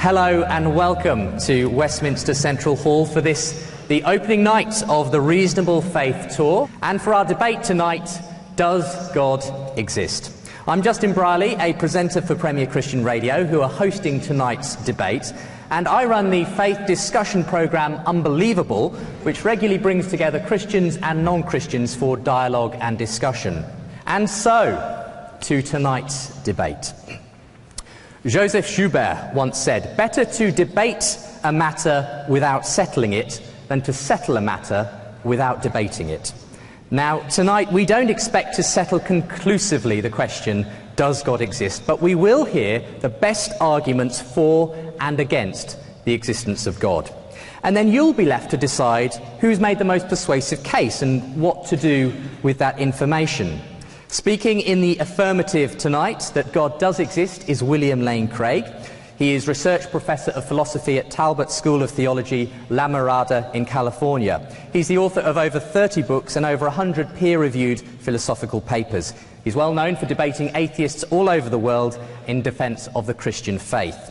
Hello and welcome to Westminster Central Hall for the opening night of the Reasonable Faith Tour, and for our debate tonight, Does God Exist? I'm Justin Brierley, a presenter for Premier Christian Radio, who are hosting tonight's debate, and I run the faith discussion programme Unbelievable, which regularly brings together Christians and non-Christians for dialogue and discussion. And so, to tonight's debate. Joseph Joubert once said, "Better to debate a matter without settling it than to settle a matter without debating it." Now, tonight we don't expect to settle conclusively the question, does God exist? But we will hear the best arguments for and against the existence of God. And then you'll be left to decide who's made the most persuasive case and what to do with that information. Speaking in the affirmative tonight that God does exist is William Lane Craig. He is Research Professor of Philosophy at Talbot School of Theology, La Mirada in California. He's the author of over 30 books and over 100 peer-reviewed philosophical papers. He's well known for debating atheists all over the world in defence of the Christian faith.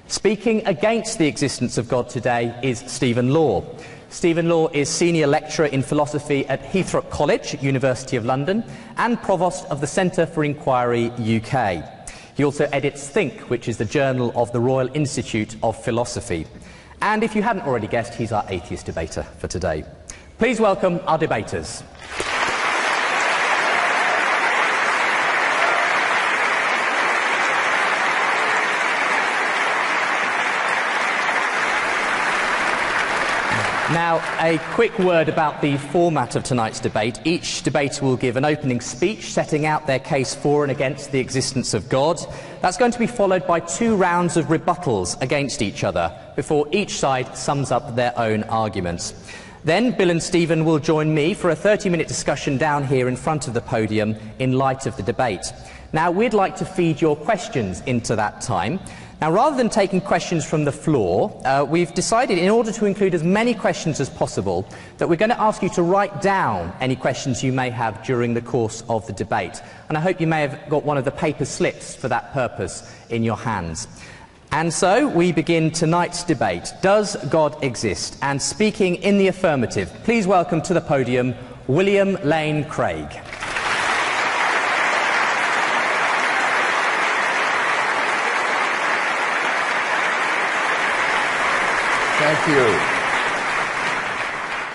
Speaking against the existence of God today is Stephen Law. Stephen Law is Senior Lecturer in Philosophy at Heathrow College, University of London, and Provost of the Centre for Inquiry UK. He also edits Think, which is the journal of the Royal Institute of Philosophy. And if you hadn't already guessed, he's our atheist debater for today. Please welcome our debaters. Now, a quick word about the format of tonight's debate. Each debater will give an opening speech setting out their case for and against the existence of God. That's going to be followed by 2 rounds of rebuttals against each other before each side sums up their own arguments. Then Bill and Stephen will join me for a 30-minute discussion down here in front of the podium in light of the debate. Now, we'd like to feed your questions into that time. Now, rather than taking questions from the floor, we've decided, in order to include as many questions as possible, that we're going to ask you to write down any questions you may have during the course of the debate. And I hope you may have got one of the paper slips for that purpose in your hands. And so we begin tonight's debate. Does God exist? And speaking in the affirmative, please welcome to the podium William Lane Craig. Thank you.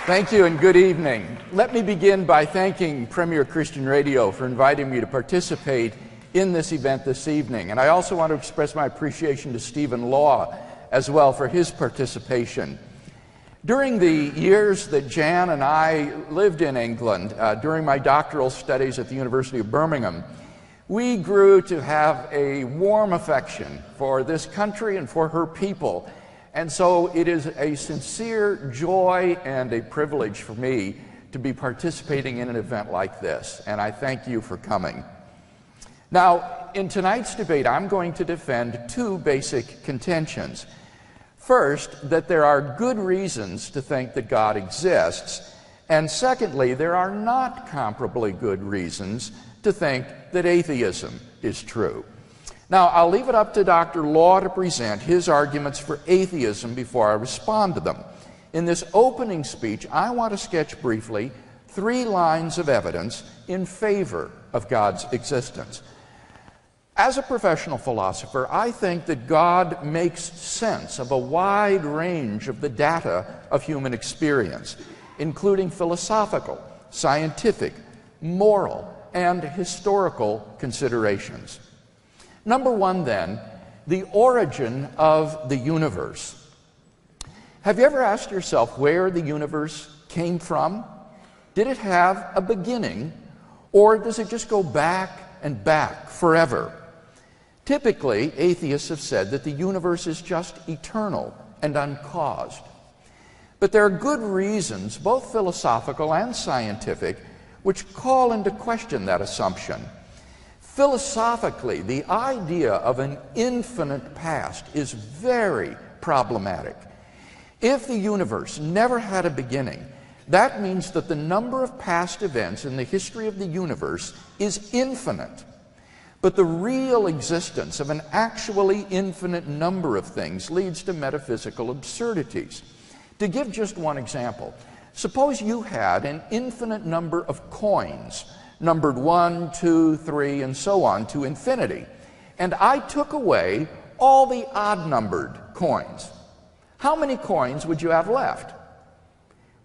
Thank you and good evening. Let me begin by thanking Premier Christian Radio for inviting me to participate in this event this evening. And I also want to express my appreciation to Stephen Law as well for his participation. During the years that Jan and I lived in England, during my doctoral studies at the University of Birmingham, we grew to have a warm affection for this country and for her people. And so it is a sincere joy and a privilege for me to be participating in an event like this, and I thank you for coming. Now, in tonight's debate, I'm going to defend 2 basic contentions. First, that there are good reasons to think that God exists, and secondly, there are not comparably good reasons to think that atheism is true. Now, I'll leave it up to Dr. Law to present his arguments for atheism before I respond to them. In this opening speech, I want to sketch briefly 3 lines of evidence in favor of God's existence. As a professional philosopher, I think that God makes sense of a wide range of the data of human experience, including philosophical, scientific, moral, and historical considerations. Number 1, then, the origin of the universe. Have you ever asked yourself where the universe came from? Did it have a beginning, or does it just go back and back forever? Typically, atheists have said that the universe is just eternal and uncaused. But there are good reasons, both philosophical and scientific, which call into question that assumption. Philosophically, the idea of an infinite past is very problematic. If the universe never had a beginning, that means that the number of past events in the history of the universe is infinite. But the real existence of an actually infinite number of things leads to metaphysical absurdities. To give just one example, suppose you had an infinite number of coins, numbered 1, 2, 3, and so on to infinity, and I took away all the odd-numbered coins. How many coins would you have left?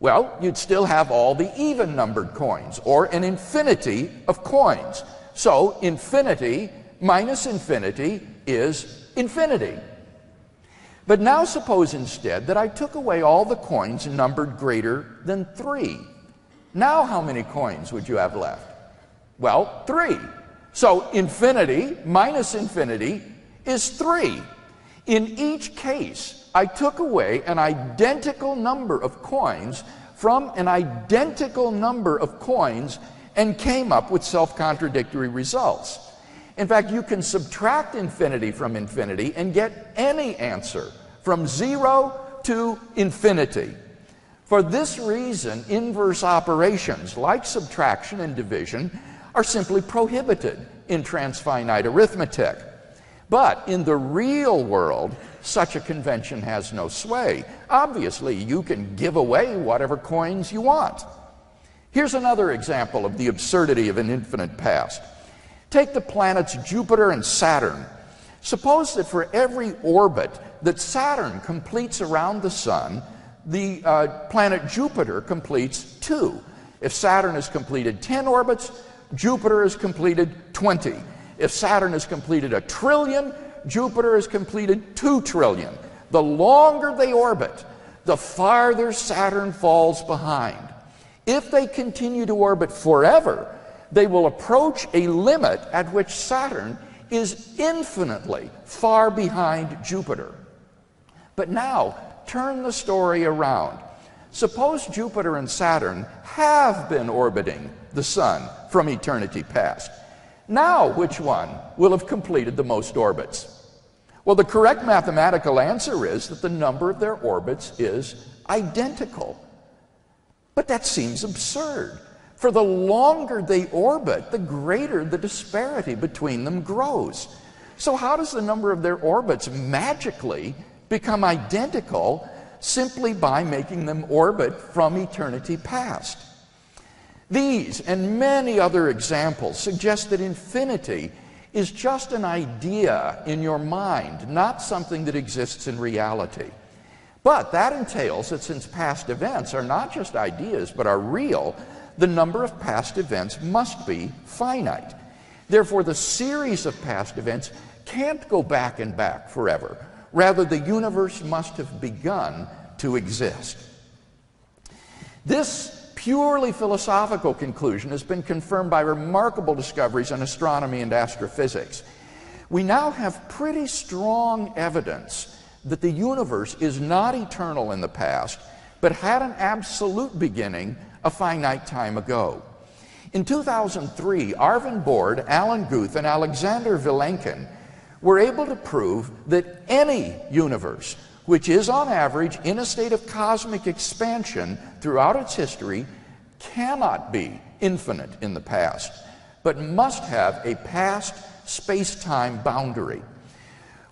Well, you'd still have all the even-numbered coins, or an infinity of coins. So infinity minus infinity is infinity. But now suppose instead that I took away all the coins numbered greater than 3. Now how many coins would you have left? Well, 3. So infinity minus infinity is 3. In each case, I took away an identical number of coins from an identical number of coins and came up with self-contradictory results. In fact, you can subtract infinity from infinity and get any answer from 0 to infinity. For this reason, inverse operations like subtraction and division are simply prohibited in transfinite arithmetic. But in the real world, such a convention has no sway. Obviously, you can give away whatever coins you want. Here's another example of the absurdity of an infinite past. Take the planets Jupiter and Saturn. Suppose that for every orbit that Saturn completes around the Sun, the planet Jupiter completes 2. If Saturn has completed 10 orbits, Jupiter has completed 20. If Saturn has completed 1 trillion, Jupiter has completed 2 trillion. The longer they orbit, the farther Saturn falls behind. If they continue to orbit forever, they will approach a limit at which Saturn is infinitely far behind Jupiter. But now, turn the story around. Suppose Jupiter and Saturn have been orbiting the Sun from eternity past. Now, which one will have completed the most orbits? Well, the correct mathematical answer is that the number of their orbits is identical. But that seems absurd. For the longer they orbit, the greater the disparity between them grows. So how does the number of their orbits magically become identical simply by making them orbit from eternity past? These and many other examples suggest that infinity is just an idea in your mind, not something that exists in reality. But that entails that since past events are not just ideas but are real, the number of past events must be finite. Therefore, the series of past events can't go back and back forever. Rather, the universe must have begun to exist. This purely philosophical conclusion has been confirmed by remarkable discoveries in astronomy and astrophysics. We now have pretty strong evidence that the universe is not eternal in the past, but had an absolute beginning a finite time ago. In 2003, Arvind Borde, Alan Guth, and Alexander Vilenkin were able to prove that any universe, which is on average in a state of cosmic expansion throughout its history, cannot be infinite in the past, but must have a past space-time boundary.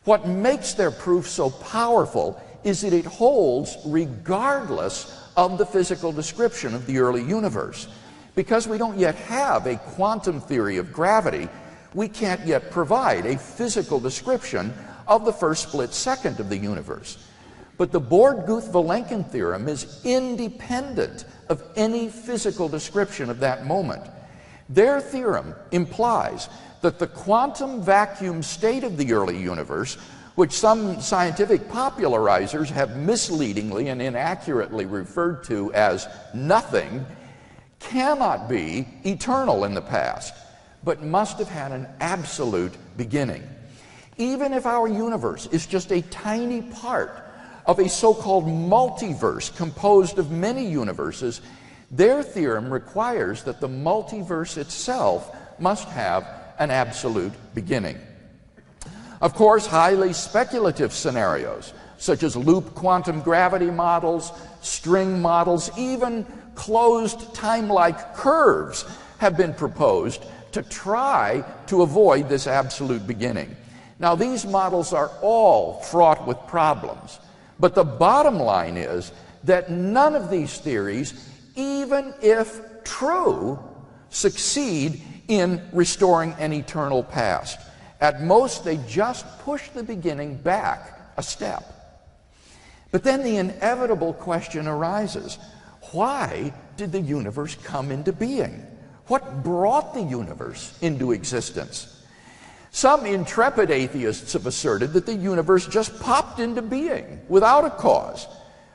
What makes their proof so powerful is that it holds regardless of the physical description of the early universe. Because we don't yet have a quantum theory of gravity, we can't yet provide a physical description of the first split second of the universe. But the Borde-Guth-Vilenkin theorem is independent of any physical description of that moment. Their theorem implies that the quantum vacuum state of the early universe, which some scientific popularizers have misleadingly and inaccurately referred to as nothing, cannot be eternal in the past, but must have had an absolute beginning. Even if our universe is just a tiny part of a so-called multiverse composed of many universes, their theorem requires that the multiverse itself must have an absolute beginning. Of course, highly speculative scenarios, such as loop quantum gravity models, string models, even closed time-like curves have been proposed to try to avoid this absolute beginning. Now, these models are all fraught with problems, but the bottom line is that none of these theories, even if true, succeed in restoring an eternal past. At most, they just push the beginning back a step. But then the inevitable question arises: why did the universe come into being? What brought the universe into existence? Some intrepid atheists have asserted that the universe just popped into being without a cause.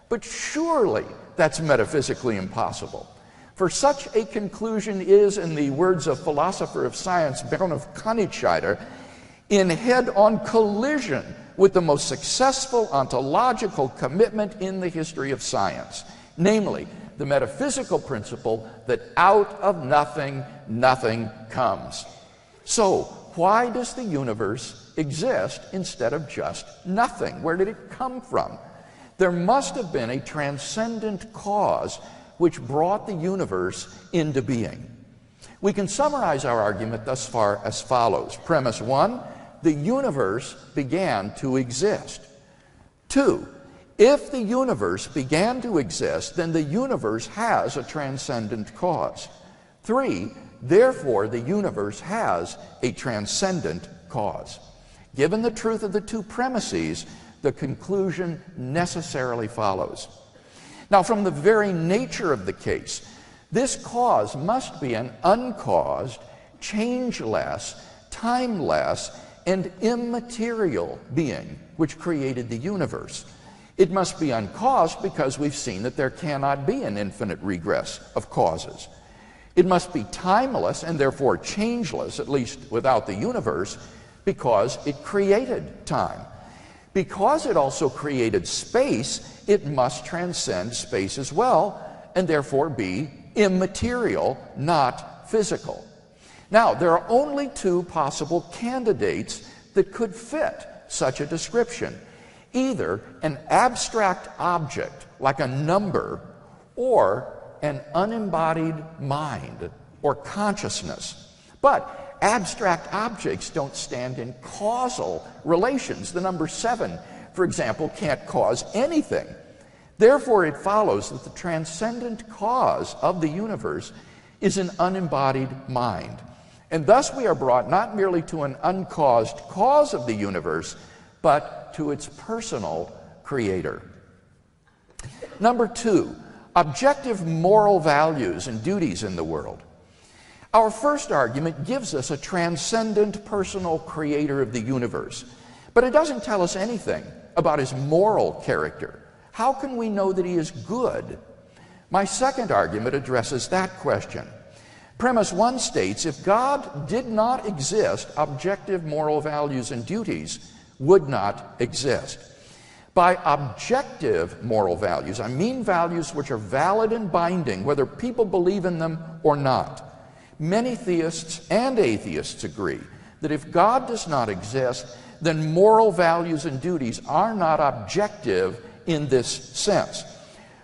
But surely that's metaphysically impossible. For such a conclusion is, in the words of philosopher of science Bernhard Königseider, in head-on collision with the most successful ontological commitment in the history of science, namely the metaphysical principle that out of nothing, nothing comes. So, why does the universe exist instead of just nothing? Where did it come from? There must have been a transcendent cause which brought the universe into being. We can summarize our argument thus far as follows. Premise 1, the universe began to exist. 2, if the universe began to exist, then the universe has a transcendent cause. 3, therefore the universe has a transcendent cause. Given the truth of the two premises, the conclusion necessarily follows. Now, from the very nature of the case, this cause must be an uncaused, changeless, timeless, and immaterial being which created the universe. It must be uncaused because we've seen that there cannot be an infinite regress of causes. It must be timeless and therefore changeless, at least without the universe, because it created time. Because it also created space, it must transcend space as well, and therefore be immaterial, not physical. Now, there are only two possible candidates that could fit such a description: either an abstract object, like a number, or an unembodied mind or consciousness. But abstract objects don't stand in causal relations. The number 7, for example, can't cause anything. Therefore, it follows that the transcendent cause of the universe is an unembodied mind. And thus we are brought not merely to an uncaused cause of the universe, but to its personal creator. Number 2, objective moral values and duties in the world. Our first argument gives us a transcendent personal creator of the universe, but it doesn't tell us anything about his moral character. How can we know that he is good? My second argument addresses that question. Premise 1 states, if God did not exist, objective moral values and duties would not exist. By objective moral values, I mean values which are valid and binding, whether people believe in them or not. Many theists and atheists agree that if God does not exist, then moral values and duties are not objective in this sense.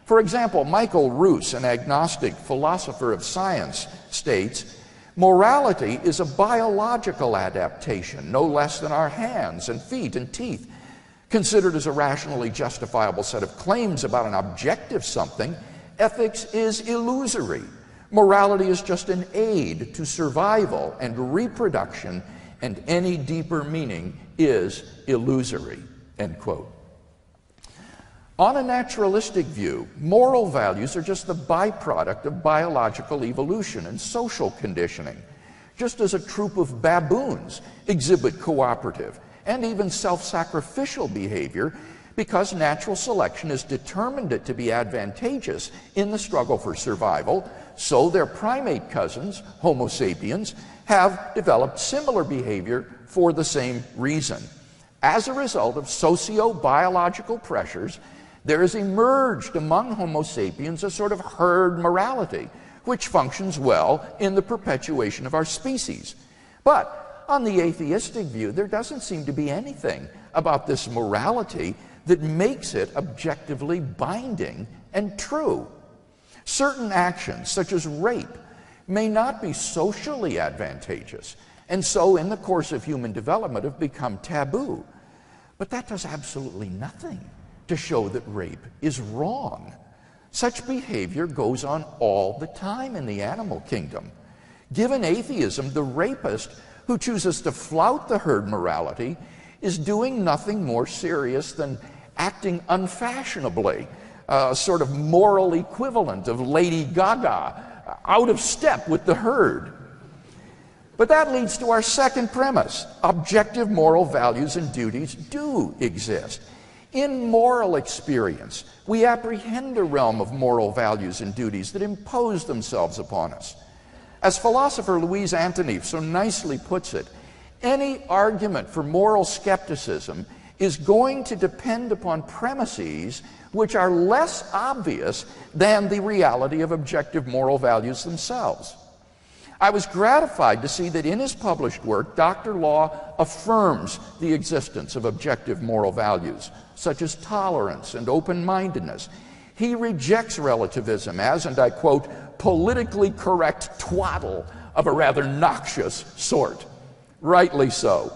For example, Michael Roos, an agnostic philosopher of science, states, morality is a biological adaptation, no less than our hands and feet and teeth. Considered as a rationally justifiable set of claims about an objective something, ethics is illusory. Morality is just an aid to survival and reproduction, and any deeper meaning is illusory, end quote. On a naturalistic view, moral values are just the byproduct of biological evolution and social conditioning, just as a troop of baboons exhibit cooperative and even self-sacrificial behavior because natural selection has determined it to be advantageous in the struggle for survival, so their primate cousins, Homo sapiens, have developed similar behavior for the same reason. As a result of socio-biological pressures, there has emerged among Homo sapiens a sort of herd morality, which functions well in the perpetuation of our species. But on the atheistic view, there doesn't seem to be anything about this morality that makes it objectively binding and true. Certain actions, such as rape, may not be socially advantageous, and so in the course of human development have become taboo. But that does absolutely nothing to show that rape is wrong. Such behavior goes on all the time in the animal kingdom. Given atheism, the rapist who chooses to flout the herd morality is doing nothing more serious than acting unfashionably, sort of moral equivalent of Lady Gaga, out of step with the herd. But that leads to our second premise. Objective moral values and duties do exist. In moral experience, we apprehend a realm of moral values and duties that impose themselves upon us. As philosopher Louise Antony so nicely puts it, any argument for moral skepticism is going to depend upon premises which are less obvious than the reality of objective moral values themselves. I was gratified to see that in his published work, Dr. Law affirms the existence of objective moral values, such as tolerance and open-mindedness. He rejects relativism as, and I quote, politically correct twaddle of a rather noxious sort. Rightly so.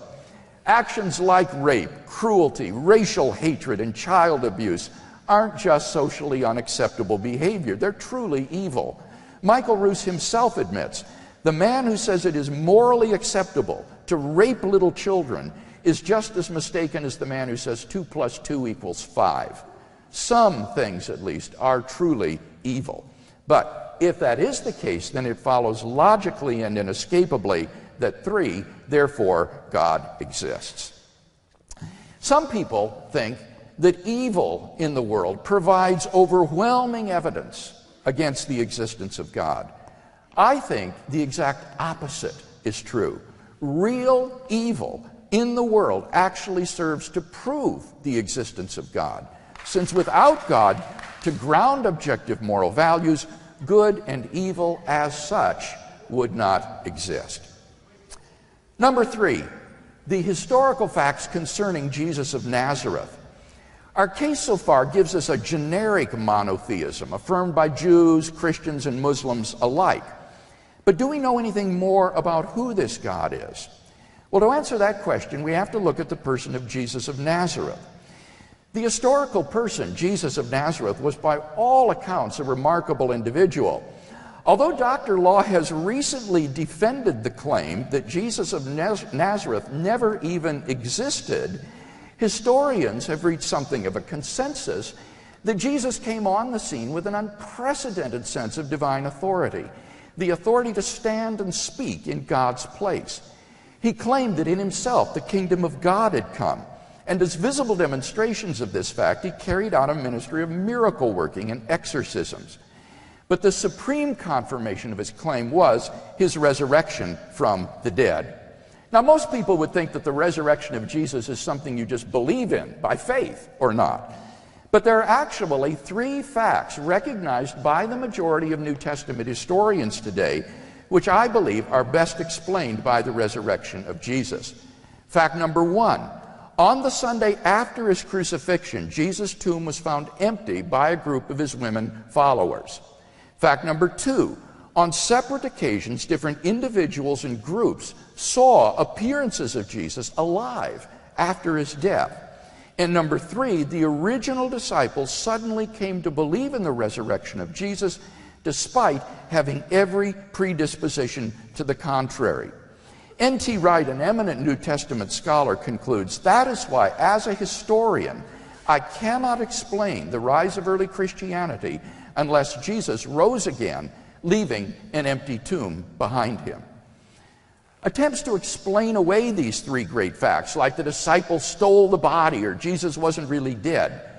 Actions like rape, cruelty, racial hatred, and child abuse aren't just socially unacceptable behavior. They're truly evil. Michael Roos himself admits, the man who says it is morally acceptable to rape little children is just as mistaken as the man who says 2 + 2 = 5. Some things, at least, are truly evil. But if that is the case, then it follows logically and inescapably that 3, therefore, God exists. Some people think that evil in the world provides overwhelming evidence against the existence of God. I think the exact opposite is true. Real evil in the world actually serves to prove the existence of God, since without God to ground objective moral values, good and evil as such would not exist. Number 3, the historical facts concerning Jesus of Nazareth. Our case so far gives us a generic monotheism affirmed by Jews, Christians, and Muslims alike. But do we know anything more about who this God is? Well, to answer that question, we have to look at the person of Jesus of Nazareth. The historical person, Jesus of Nazareth, was by all accounts a remarkable individual. Although Dr. Law has recently defended the claim that Jesus of Nazareth never even existed, historians have reached something of a consensus that Jesus came on the scene with an unprecedented sense of divine authority, the authority to stand and speak in God's place. He claimed that in himself the kingdom of God had come, and as visible demonstrations of this fact, he carried out a ministry of miracle working and exorcisms. But the supreme confirmation of his claim was his resurrection from the dead. Now, most people would think that the resurrection of Jesus is something you just believe in by faith or not. But there are actually 3 facts recognized by the majority of New Testament historians today, which I believe are best explained by the resurrection of Jesus. Fact number 1, on the Sunday after his crucifixion, Jesus' tomb was found empty by a group of his women followers. Fact number 2, on separate occasions, different individuals and groups saw appearances of Jesus alive after his death. And number 3, the original disciples suddenly came to believe in the resurrection of Jesus despite having every predisposition to the contrary. N.T. Wright, an eminent New Testament scholar, concludes, that is why, as a historian, I cannot explain the rise of early Christianity unless Jesus rose again, leaving an empty tomb behind him. Attempts to explain away these 3 great facts, like the disciples stole the body or Jesus wasn't really dead,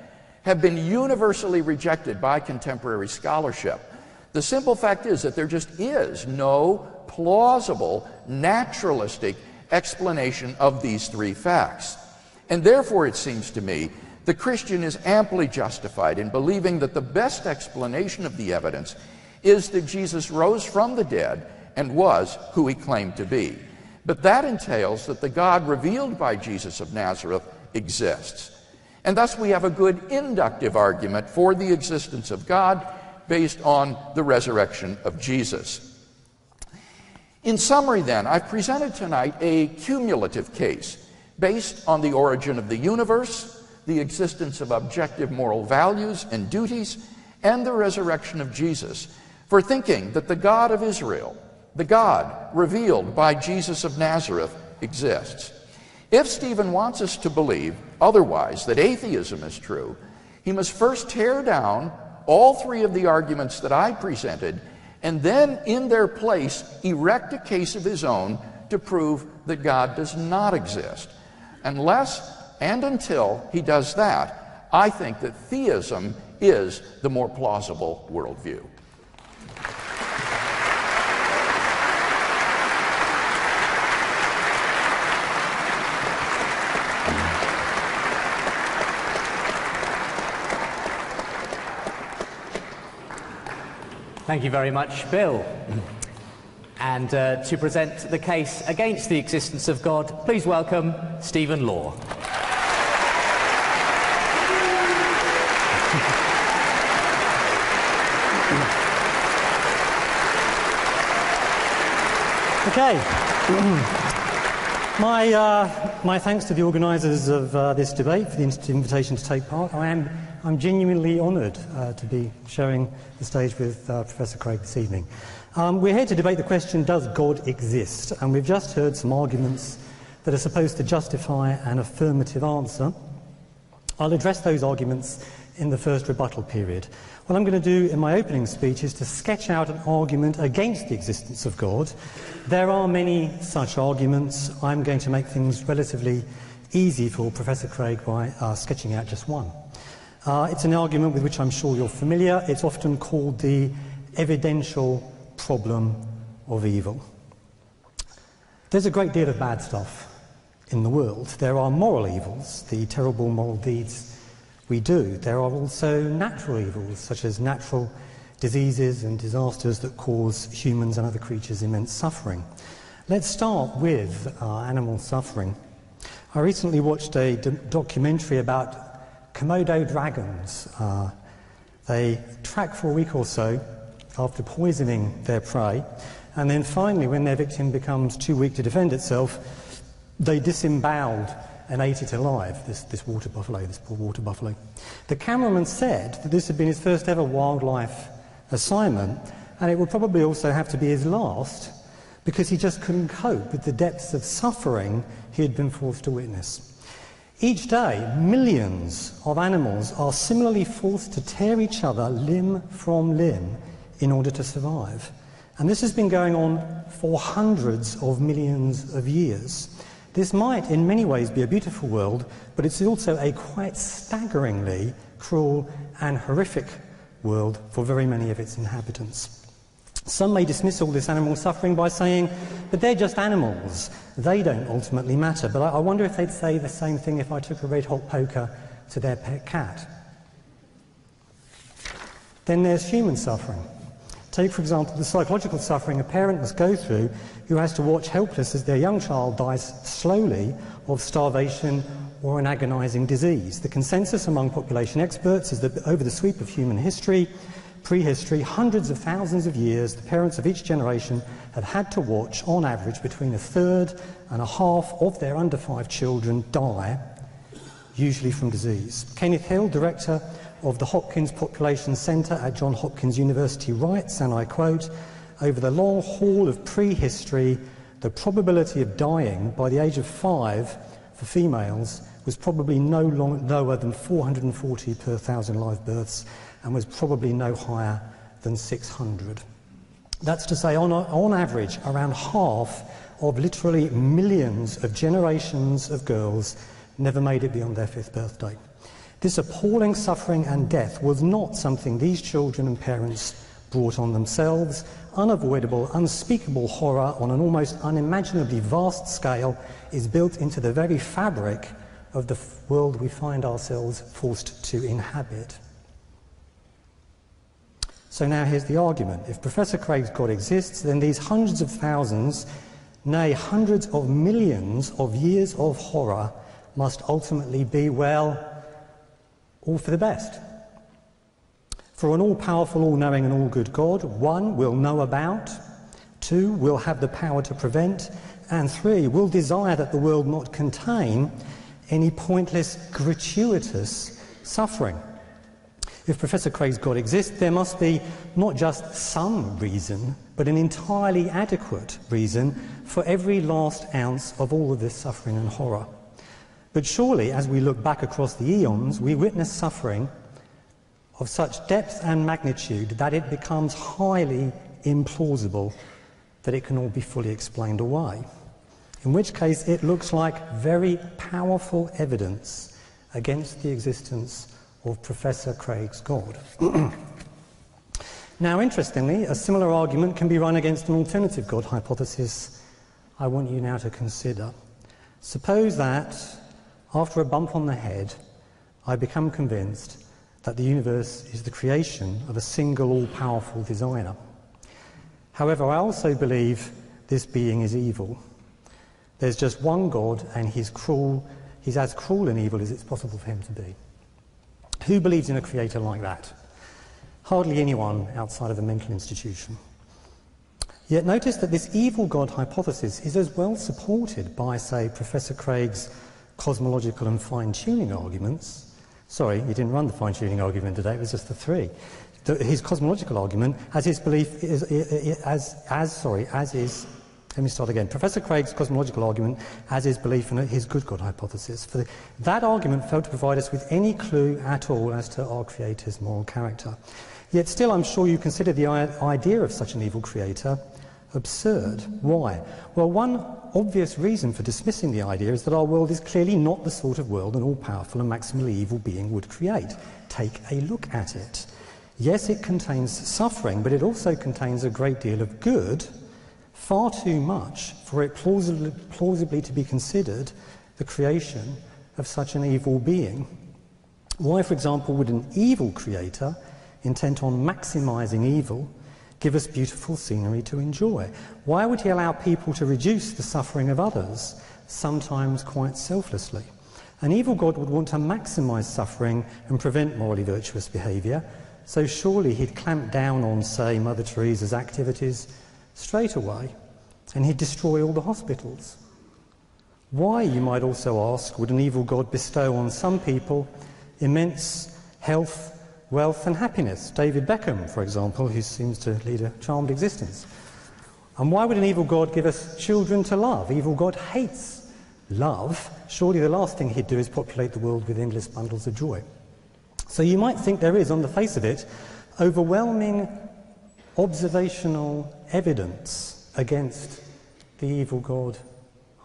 have been universally rejected by contemporary scholarship. The simple fact is that there just is no plausible, naturalistic explanation of these 3 facts. And therefore, it seems to me, the Christian is amply justified in believing that the best explanation of the evidence is that Jesus rose from the dead and was who he claimed to be. But that entails that the God revealed by Jesus of Nazareth exists. And thus we have a good inductive argument for the existence of God based on the resurrection of Jesus. In summary, then, I've presented tonight a cumulative case based on the origin of the universe, the existence of objective moral values and duties, and the resurrection of Jesus, for thinking that the God of Israel, the God revealed by Jesus of Nazareth, exists. If Stephen wants us to believe otherwise, that atheism is true, he must first tear down all three of the arguments that I presented, and then in their place erect a case of his own to prove that God does not exist. Unless and until he does that, I think that theism is the more plausible worldview. Thank you very much, Bill. And to present the case against the existence of God, please welcome Stephen Law. Okay. My thanks to the organisers of this debate for the invitation to take part. I'm genuinely honoured to be sharing the stage with Professor Craig this evening. We're here to debate the question, does God exist? And we've just heard some arguments that are supposed to justify an affirmative answer. I'll address those arguments in the first rebuttal period. What I'm going to do in my opening speech is to sketch out an argument against the existence of God. There are many such arguments. I'm going to make things relatively easy for Professor Craig by sketching out just one. It's an argument with which I'm sure you're familiar. It's often called the evidential problem of evil. There's a great deal of bad stuff in the world. There are moral evils, the terrible moral deeds we do. There are also natural evils, such as natural diseases and disasters that cause humans and other creatures immense suffering. Let's start with animal suffering. I recently watched a documentary about Komodo dragons. They track for a week or so after poisoning their prey, and then finally, when their victim becomes too weak to defend itself, they disemboweled and ate it alive, this water buffalo, this poor water buffalo. The cameraman said that this had been his first ever wildlife assignment, and it would probably also have to be his last, because he just couldn't cope with the depths of suffering he had been forced to witness. Each day, millions of animals are similarly forced to tear each other limb from limb in order to survive. And this has been going on for hundreds of millions of years. This might in many ways be a beautiful world, but it's also a quite staggeringly cruel and horrific world for very many of its inhabitants. Some may dismiss all this animal suffering by saying, but they're just animals, they don't ultimately matter. But I wonder if they'd say the same thing if I took a red-hot poker to their pet cat. Then there's human suffering. Take, for example, the psychological suffering a parent must go through who has to watch helpless as their young child dies slowly of starvation or an agonizing disease. The consensus among population experts is that over the sweep of human history, prehistory, hundreds of thousands of years, the parents of each generation have had to watch, on average, between a third and a half of their under 5 children die, usually from disease. Kenneth Hill, director of the Hopkins Population Centre at Johns Hopkins University, writes, and I quote, "Over the long haul of prehistory, the probability of dying by the age of 5 for females was probably no lower than 440 per 1,000 live births, and was probably no higher than 600. That's to say, on average, around half of literally millions of generations of girls never made it beyond their 5th birthday. This appalling suffering and death was not something these children and parents brought on themselves. Unavoidable, unspeakable horror on an almost unimaginably vast scale is built into the very fabric of the world we find ourselves forced to inhabit." So now here's the argument. If Professor Craig's God exists, then these hundreds of thousands, nay, hundreds of millions of years of horror must ultimately be, well, all for the best. For an all-powerful, all-knowing and all-good God, 1, will know about, 2, will have the power to prevent, and 3, will desire that the world not contain any pointless, gratuitous suffering. If Professor Craig's God exists, there must be not just some reason, but an entirely adequate reason for every last ounce of all of this suffering and horror. But surely, as we look back across the eons, we witness suffering of such depth and magnitude that it becomes highly implausible that it can all be fully explained away. In which case, it looks like very powerful evidence against the existence of Professor Craig's God. Now, interestingly, a similar argument can be run against an alternative God hypothesis I want you now to consider. Suppose that, after a bump on the head, I become convinced that the universe is the creation of a single all-powerful designer. However, I also believe this being is evil. There's just one God, and he's as cruel and evil as it's possible for him to be. Who believes in a creator like that? Hardly anyone outside of a mental institution. Yet notice that this evil God hypothesis is as well supported by, say, Professor Craig's cosmological and fine-tuning arguments. Sorry, he didn't run the fine-tuning argument today, it was just the 3. His cosmological argument, as his belief is, let me start again. Professor Craig's cosmological argument as his belief in his good God hypothesis. That argument failed to provide us with any clue at all as to our Creator's moral character. Yet still, I'm sure you consider the idea of such an evil creator absurd. Why? Well, one obvious reason for dismissing the idea is that our world is clearly not the sort of world an all-powerful and maximally evil being would create. Take a look at it. Yes, it contains suffering, but it also contains a great deal of good, far too much for it plausibly to be considered the creation of such an evil being. Why, for example, would an evil creator, intent on maximising evil, give us beautiful scenery to enjoy? Why would he allow people to reduce the suffering of others, sometimes quite selflessly? An evil God would want to maximise suffering and prevent morally virtuous behaviour, so surely he'd clamp down on, say, Mother Teresa's activities straight away, and he'd destroy all the hospitals. Why, you might also ask, would an evil God bestow on some people immense health, wealth and happiness? David Beckham, for example, who seems to lead a charmed existence. And why would an evil God give us children to love? Evil God hates love. Surely the last thing he'd do is populate the world with endless bundles of joy. So you might think there is, on the face of it, overwhelming observational evidence against the evil God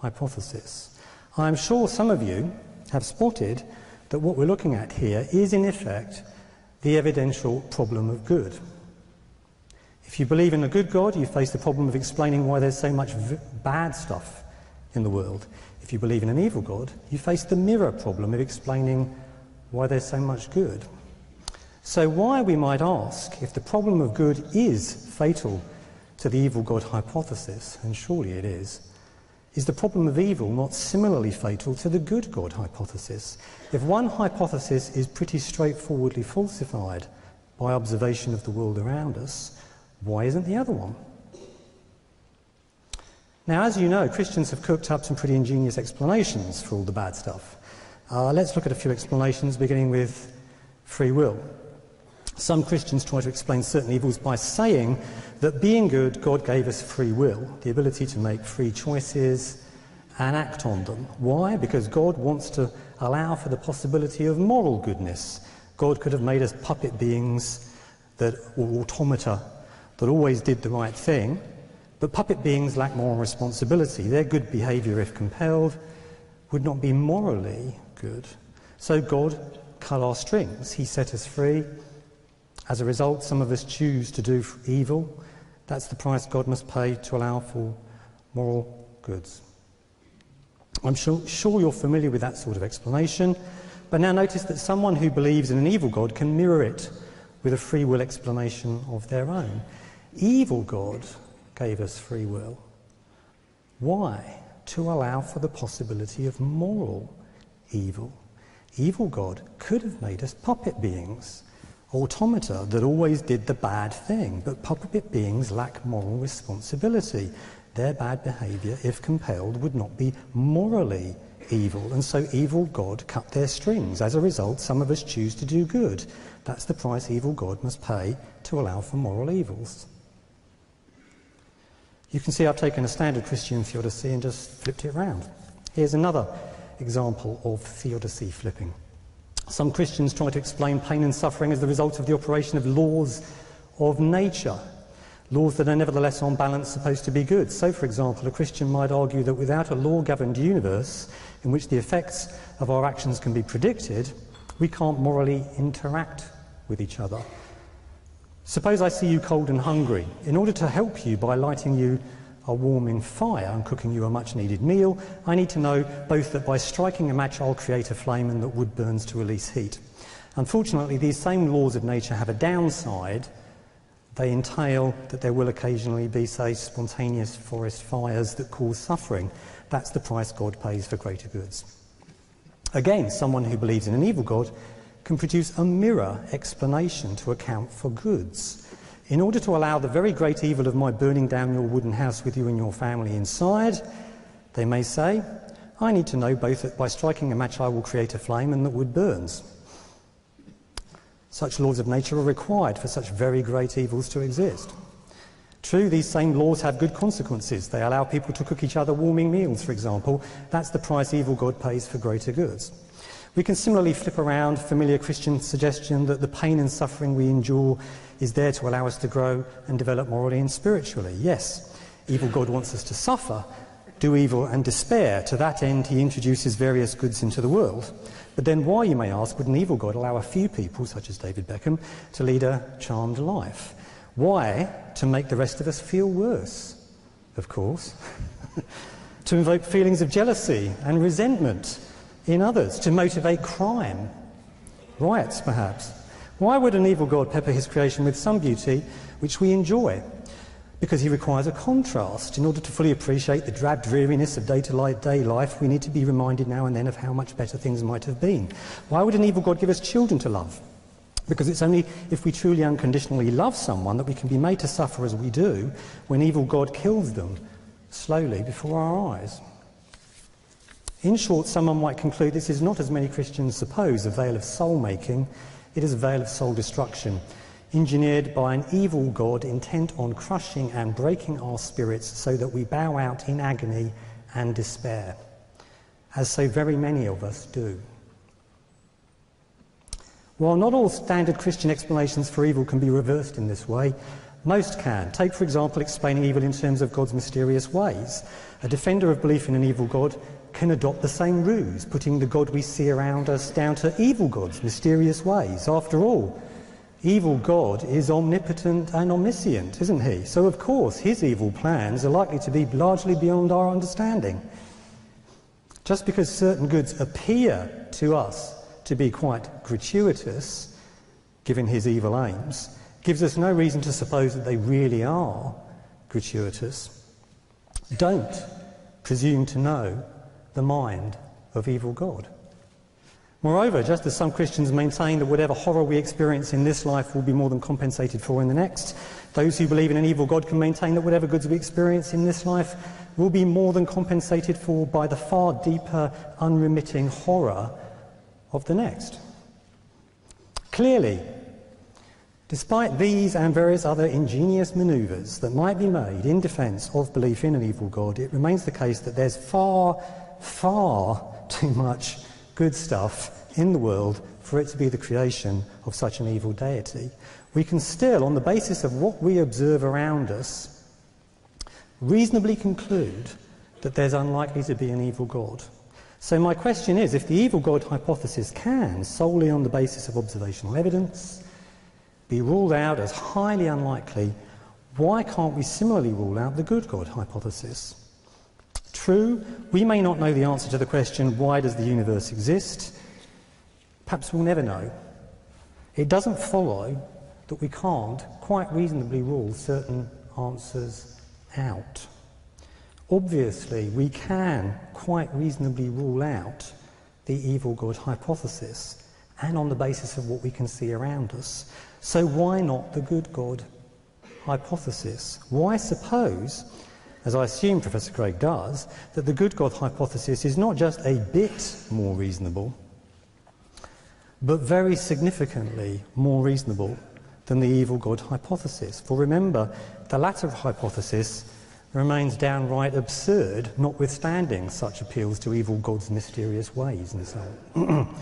hypothesis. I'm sure some of you have spotted that what we're looking at here is, in effect, the evidential problem of good. If you believe in a good God, you face the problem of explaining why there's so much bad stuff in the world. If you believe in an evil God, you face the mirror problem of explaining why there's so much good. So why, we might ask, if the problem of good is fatal to the evil God hypothesis, and surely it is the problem of evil not similarly fatal to the good God hypothesis? If one hypothesis is pretty straightforwardly falsified by observation of the world around us, why isn't the other one? Now, as you know, Christians have cooked up some pretty ingenious explanations for all the bad stuff. Let's look at a few explanations, beginning with free will. Some Christians try to explain certain evils by saying that being good, God gave us free will, the ability to make free choices and act on them. Why? Because God wants to allow for the possibility of moral goodness. God could have made us puppet beings or automata that always did the right thing, but puppet beings lack moral responsibility. Their good behaviour, if compelled, would not be morally good. So God cut our strings. He set us free. As a result, some of us choose to do evil. That's the price God must pay to allow for moral goods. I'm sure you're familiar with that sort of explanation, but now notice that someone who believes in an evil God can mirror it with a free will explanation of their own. Evil God gave us free will. Why? To allow for the possibility of moral evil. Evil God could have made us puppet beings automata that always did the bad thing, but puppet beings lack moral responsibility. Their bad behaviour, if compelled, would not be morally evil, and so evil God cut their strings. As a result, some of us choose to do good. That's the price evil God must pay to allow for moral evils. You can see I've taken a standard Christian theodicy and just flipped it around. Here's another example of theodicy flipping. Some Christians try to explain pain and suffering as the result of the operation of laws of nature, laws that are nevertheless on balance supposed to be good. So, for example, a Christian might argue that without a law-governed universe in which the effects of our actions can be predicted, we can't morally interact with each other. Suppose I see you cold and hungry. In order to help you by lighting you a warming fire and cooking you a much-needed meal, I need to know both that by striking a match I'll create a flame and that wood burns to release heat. Unfortunately, these same laws of nature have a downside. They entail that there will occasionally be, say, spontaneous forest fires that cause suffering. That's the price God pays for greater goods. Again, someone who believes in an evil God can produce a mirror explanation to account for goods. In order to allow the very great evil of my burning down your wooden house with you and your family inside, they may say, I need to know both that by striking a match I will create a flame and that wood burns. Such laws of nature are required for such very great evils to exist. True, these same laws have good consequences. They allow people to cook each other warming meals, for example. That's the price evil God pays for greater goods. We can similarly flip around familiar Christian suggestion that the pain and suffering we endure is there to allow us to grow and develop morally and spiritually. Yes, evil God wants us to suffer, do evil and despair. To that end, he introduces various goods into the world. But then why, you may ask, would an evil God allow a few people, such as David Beckham, to lead a charmed life? Why? To make the rest of us feel worse, of course. To invoke feelings of jealousy and resentment in others, to motivate crime, riots perhaps. Why would an evil God pepper his creation with some beauty which we enjoy? Because he requires a contrast. In order to fully appreciate the drab dreariness of day-to-day life, we need to be reminded now and then of how much better things might have been. Why would an evil God give us children to love? Because it's only if we truly unconditionally love someone that we can be made to suffer as we do when evil God kills them slowly before our eyes. In short, someone might conclude this is not, as many Christians suppose, a veil of soul-making. It is a veil of soul destruction, engineered by an evil God intent on crushing and breaking our spirits so that we bow out in agony and despair, as so very many of us do. While not all standard Christian explanations for evil can be reversed in this way, most can. Take, for example, explaining evil in terms of God's mysterious ways. A defender of belief in an evil God can adopt the same ruse, putting the God we see around us down to evil God's mysterious ways. After all, evil God is omnipotent and omniscient, isn't he? So, of course, his evil plans are likely to be largely beyond our understanding. Just because certain goods appear to us to be quite gratuitous, given his evil aims, gives us no reason to suppose that they really are gratuitous. Don't presume to know the mind of evil God. Moreover, just as some Christians maintain that whatever horror we experience in this life will be more than compensated for in the next, those who believe in an evil God can maintain that whatever goods we experience in this life will be more than compensated for by the far deeper, unremitting horror of the next. Clearly, despite these and various other ingenious manoeuvres that might be made in defence of belief in an evil God, it remains the case that there's far too much good stuff in the world for it to be the creation of such an evil deity. We can still, on the basis of what we observe around us, reasonably conclude that there's unlikely to be an evil God. So my question is, if the evil God hypothesis can, solely on the basis of observational evidence, be ruled out as highly unlikely, why can't we similarly rule out the good God hypothesis? True, we may not know the answer to the question, why does the universe exist? Perhaps we'll never know. It doesn't follow that we can't quite reasonably rule certain answers out. Obviously, we can quite reasonably rule out the evil God hypothesis, and on the basis of what we can see around us. So why not the good God hypothesis? Why suppose, as I assume Professor Craig does, that the good God hypothesis is not just a bit more reasonable, but very significantly more reasonable than the evil God hypothesis? For remember, the latter hypothesis remains downright absurd, notwithstanding such appeals to evil God's mysterious ways and so on.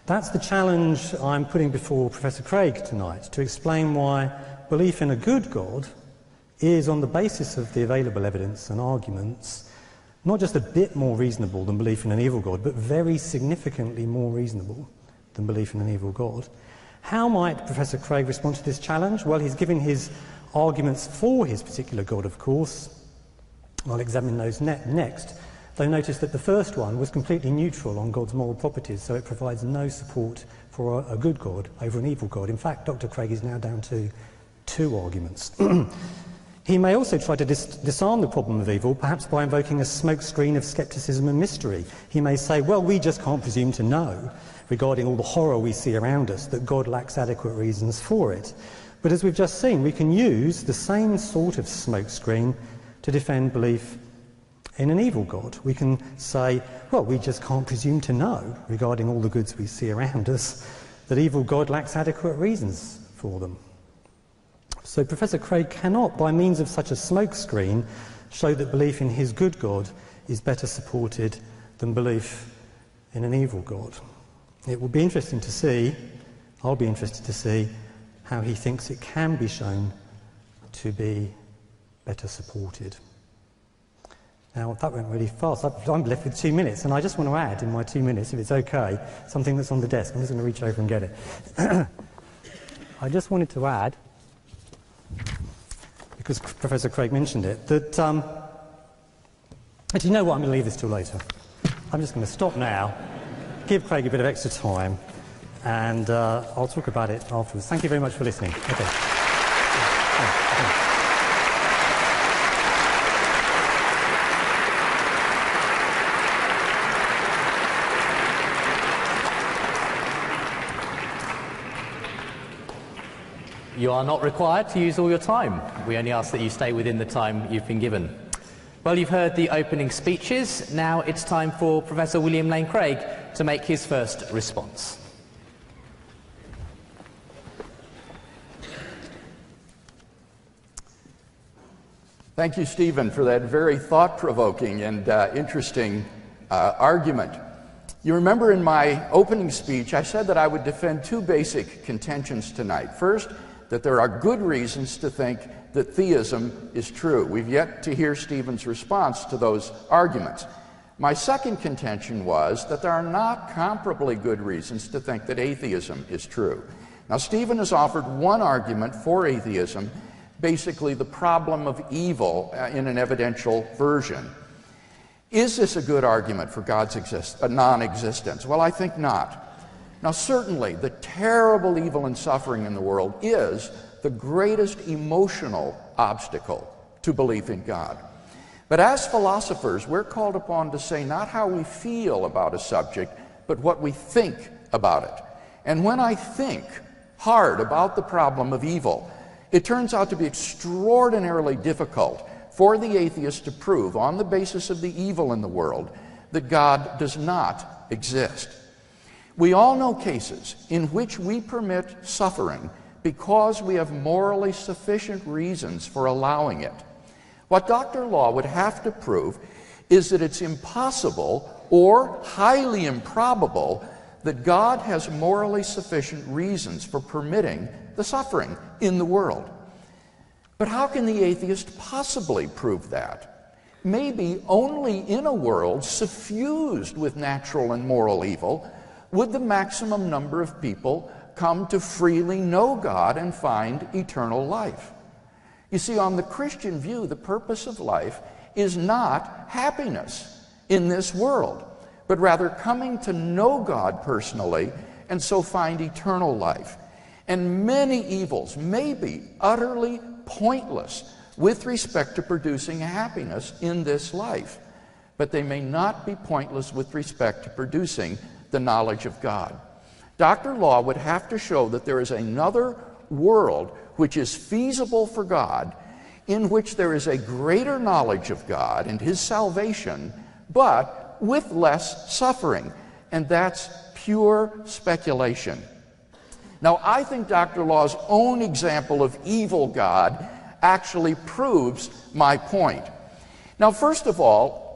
That's the challenge I'm putting before Professor Craig tonight, to explain why belief in a good God is, on the basis of the available evidence and arguments, not just a bit more reasonable than belief in an evil God, but very significantly more reasonable than belief in an evil God. How might Professor Craig respond to this challenge? Well, he's given his arguments for his particular God, of course. I'll examine those next, though notice that the first one was completely neutral on God's moral properties, so it provides no support for a good God over an evil God. In fact, Dr. Craig is now down to 2 arguments. He may also try to disarm the problem of evil, perhaps by invoking a smokescreen of scepticism and mystery. He may say, well, we just can't presume to know, regarding all the horror we see around us, that God lacks adequate reasons for it. But as we've just seen, we can use the same sort of smokescreen to defend belief in an evil God. We can say, well, we just can't presume to know, regarding all the goods we see around us, that evil God lacks adequate reasons for them. So Professor Craig cannot, by means of such a smokescreen, show that belief in his good God is better supported than belief in an evil God. It will be interesting to see, I'll be interested to see, how he thinks it can be shown to be better supported. Now, that went really fast. I'm left with 2 minutes, and I just want to add in my 2 minutes, if it's okay, something that's on the desk. I'm just going to reach over and get it. I just wanted to add, because Professor Craig mentioned it, that, actually, you know what, I'm going to leave this till later. I'm just going to stop now, give Craig a bit of extra time, and I'll talk about it afterwards. Thank you very much for listening. Okay. You are not required to use all your time. We only ask that you stay within the time you've been given. Well, you've heard the opening speeches. Now it's time for Professor William Lane Craig to make his first response. Thank you, Stephen, for that very thought-provoking and interesting argument. You remember in my opening speech, I said that I would defend 2 basic contentions tonight. First, that there are good reasons to think that theism is true. We've yet to hear Stephen's response to those arguments. My second contention was that there are not comparably good reasons to think that atheism is true. Now, Stephen has offered one argument for atheism, basically the problem of evil in an evidential version. Is this a good argument for God's non-existence? Well, I think not. Now, certainly, the terrible evil and suffering in the world is the greatest emotional obstacle to belief in God. But as philosophers, we're called upon to say not how we feel about a subject, but what we think about it. And when I think hard about the problem of evil, it turns out to be extraordinarily difficult for the atheist to prove, on the basis of the evil in the world, that God does not exist. We all know cases in which we permit suffering because we have morally sufficient reasons for allowing it. What Dr. Law would have to prove is that it's impossible or highly improbable that God has morally sufficient reasons for permitting the suffering in the world. But how can the atheist possibly prove that? Maybe only in a world suffused with natural and moral evil would the maximum number of people come to freely know God and find eternal life. You see, on the Christian view, the purpose of life is not happiness in this world, but rather coming to know God personally and so find eternal life. And many evils may be utterly pointless with respect to producing happiness in this life, but they may not be pointless with respect to producing the knowledge of God. Dr. Law would have to show that there is another world which is feasible for God, in which there is a greater knowledge of God and His salvation, but with less suffering. And that's pure speculation. Now, I think Dr. Law's own example of evil God actually proves my point. Now, first of all,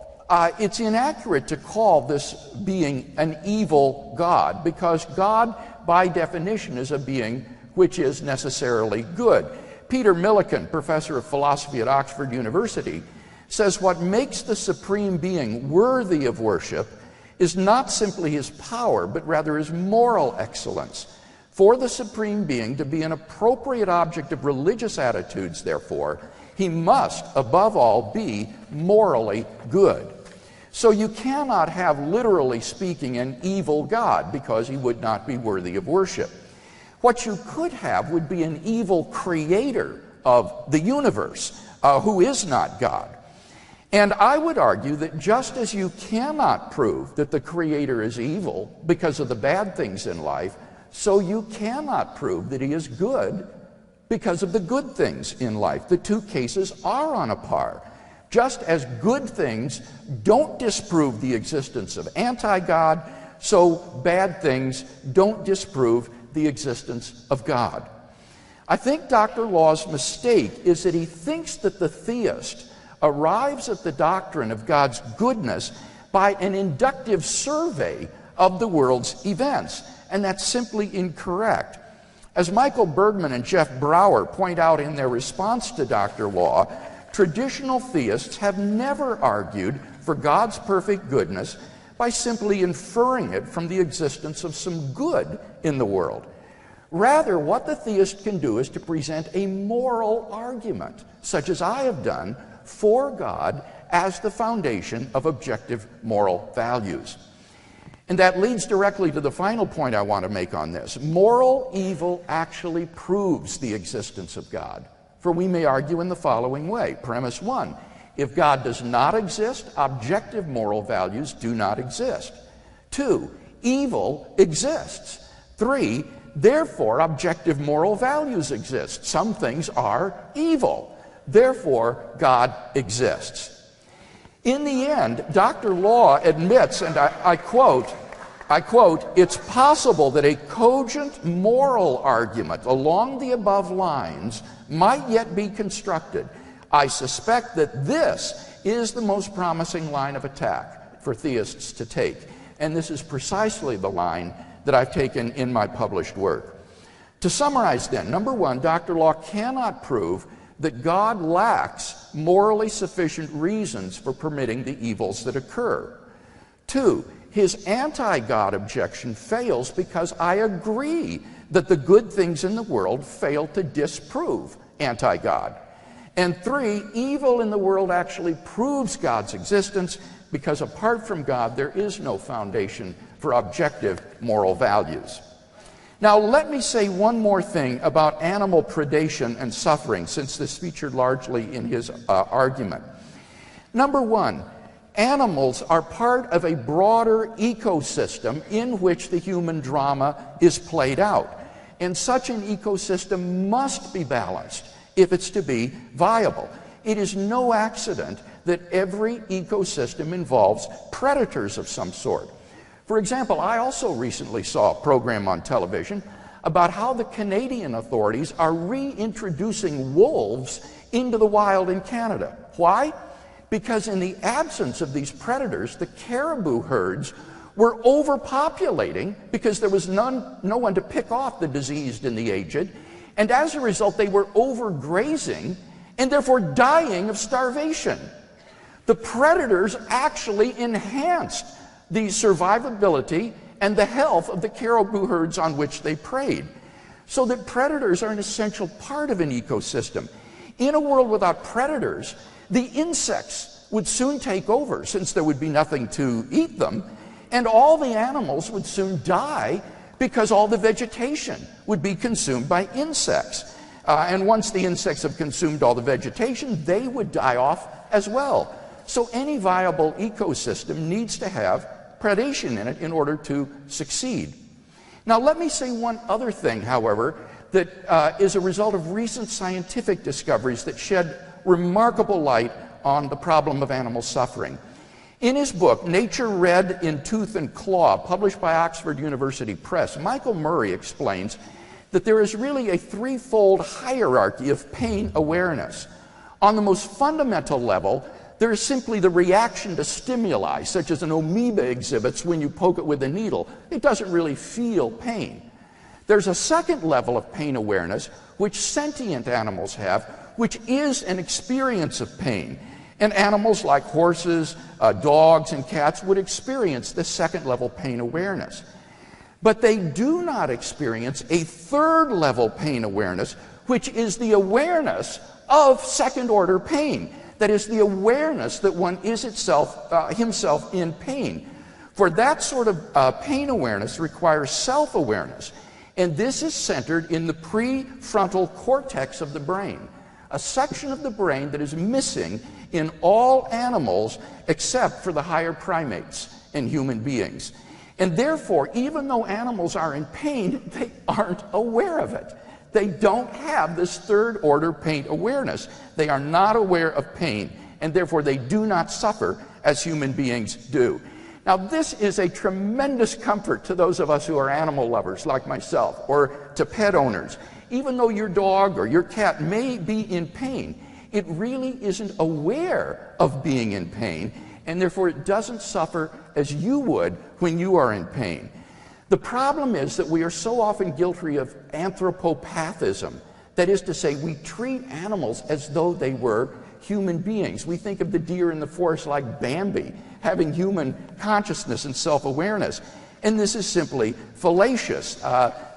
it's inaccurate to call this being an evil God, because God, by definition, is a being which is necessarily good. Peter Millikan, professor of philosophy at Oxford University, says what makes the supreme being worthy of worship is not simply his power, but rather his moral excellence. For the supreme being to be an appropriate object of religious attitudes, therefore, he must, above all, be morally good. So you cannot have, literally speaking, an evil God, because he would not be worthy of worship. What you could have would be an evil creator of the universe, who is not God. And I would argue that just as you cannot prove that the creator is evil because of the bad things in life, so you cannot prove that he is good because of the good things in life. The two cases are on a par. Just as good things don't disprove the existence of anti-God, so bad things don't disprove the existence of God. I think Dr. Law's mistake is that he thinks that the theist arrives at the doctrine of God's goodness by an inductive survey of the world's events, and that's simply incorrect. As Michael Bergman and Jeff Brower point out in their response to Dr. Law, traditional theists have never argued for God's perfect goodness by simply inferring it from the existence of some good in the world. Rather, what the theist can do is to present a moral argument, such as I have done, for God as the foundation of objective moral values. And that leads directly to the final point I want to make on this. Moral evil actually proves the existence of God. For we may argue in the following way. Premise 1, if God does not exist, objective moral values do not exist. 2, evil exists. 3, therefore objective moral values exist. Some things are evil. Therefore, God exists. In the end, Dr. Law admits, and I quote, it's possible that a cogent moral argument along the above lines might yet be constructed. I suspect that this is the most promising line of attack for theists to take. And this is precisely the line that I've taken in my published work. To summarize then, number 1, Dr. Law cannot prove that God lacks morally sufficient reasons for permitting the evils that occur. 2, his anti-God objection fails because I agree that the good things in the world fail to disprove anti-God. And 3, evil in the world actually proves God's existence, because apart from God there is no foundation for objective moral values. Now, let me say one more thing about animal predation and suffering, since this featured largely in his argument. Number 1, animals are part of a broader ecosystem in which the human drama is played out. And such an ecosystem must be balanced if it's to be viable. It is no accident that every ecosystem involves predators of some sort. For example, I also recently saw a program on television about how the Canadian authorities are reintroducing wolves into the wild in Canada. Why? Because in the absence of these predators, the caribou herds were overpopulating because there was no one to pick off the diseased and the aged, and as a result they were overgrazing and therefore dying of starvation. The predators actually enhanced the survivability and the health of the caribou herds on which they preyed. So that predators are an essential part of an ecosystem. In a world without predators, the insects would soon take over, since there would be nothing to eat them, and all the animals would soon die because all the vegetation would be consumed by insects. And once the insects have consumed all the vegetation, they would die off as well. So any viable ecosystem needs to have predation in it in order to succeed. Now, let me say one other thing, however, that is a result of recent scientific discoveries that shed remarkable light on the problem of animal suffering. In his book, Nature Red in Tooth and Claw, published by Oxford University Press, Michael Murray explains that there is really a threefold hierarchy of pain awareness. On the most fundamental level, there is simply the reaction to stimuli, such as an amoeba exhibits when you poke it with a needle. It doesn't really feel pain. There's a second level of pain awareness, which sentient animals have, which is an experience of pain. And animals like horses, dogs, and cats would experience this second level pain awareness. But they do not experience a third level pain awareness, which is the awareness of second order pain. That is the awareness that one is himself in pain. For that sort of pain awareness requires self-awareness. And this is centered in the prefrontal cortex of the brain, a section of the brain that is missing in all animals except for the higher primates and human beings. And therefore, even though animals are in pain, they aren't aware of it. They don't have this third order pain awareness. They are not aware of pain, and therefore they do not suffer as human beings do. Now, this is a tremendous comfort to those of us who are animal lovers like myself, or to pet owners. Even though your dog or your cat may be in pain, it really isn't aware of being in pain, and therefore it doesn't suffer as you would when you are in pain. The problem is that we are so often guilty of anthropopathism. That is to say, we treat animals as though they were human beings. We think of the deer in the forest like Bambi, having human consciousness and self-awareness. And this is simply fallacious.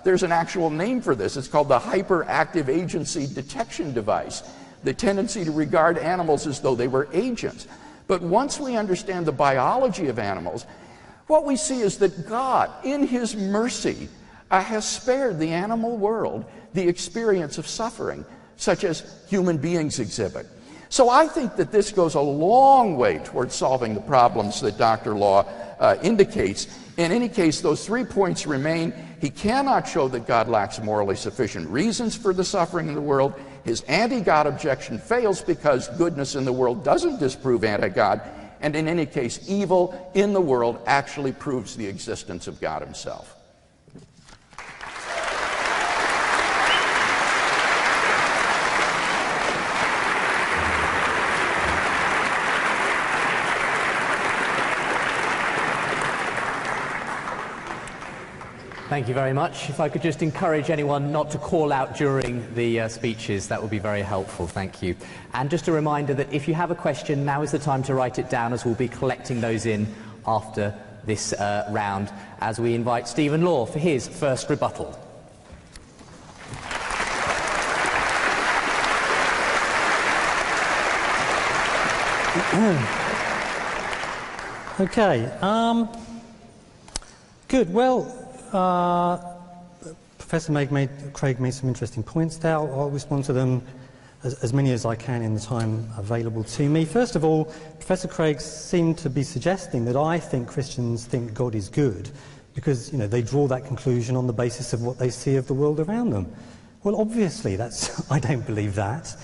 There's an actual name for this. It's called the hyperactive agency detection device, the tendency to regard animals as though they were agents. But once we understand the biology of animals, what we see is that God, in His mercy, has spared the animal world the experience of suffering, such as human beings exhibit. So I think that this goes a long way towards solving the problems that Dr. Law indicates. In any case, those 3 points remain. He cannot show that God lacks morally sufficient reasons for the suffering in the world. His anti-God objection fails because goodness in the world doesn't disprove anti-God. And in any case, evil in the world actually proves the existence of God Himself. Thank you very much. If I could just encourage anyone not to call out during the speeches, that would be very helpful. Thank you. And just a reminder that if you have a question, now is the time to write it down, as we'll be collecting those in after this round, as we invite Stephen Law for his first rebuttal. Okay. Good. Well, Professor Craig made some interesting points there. I'll respond to them as many as I can in the time available to me. First of all, Professor Craig seemed to be suggesting that I think Christians think God is good because, you know, they draw that conclusion on the basis of what they see of the world around them. Well, obviously, I don't believe that.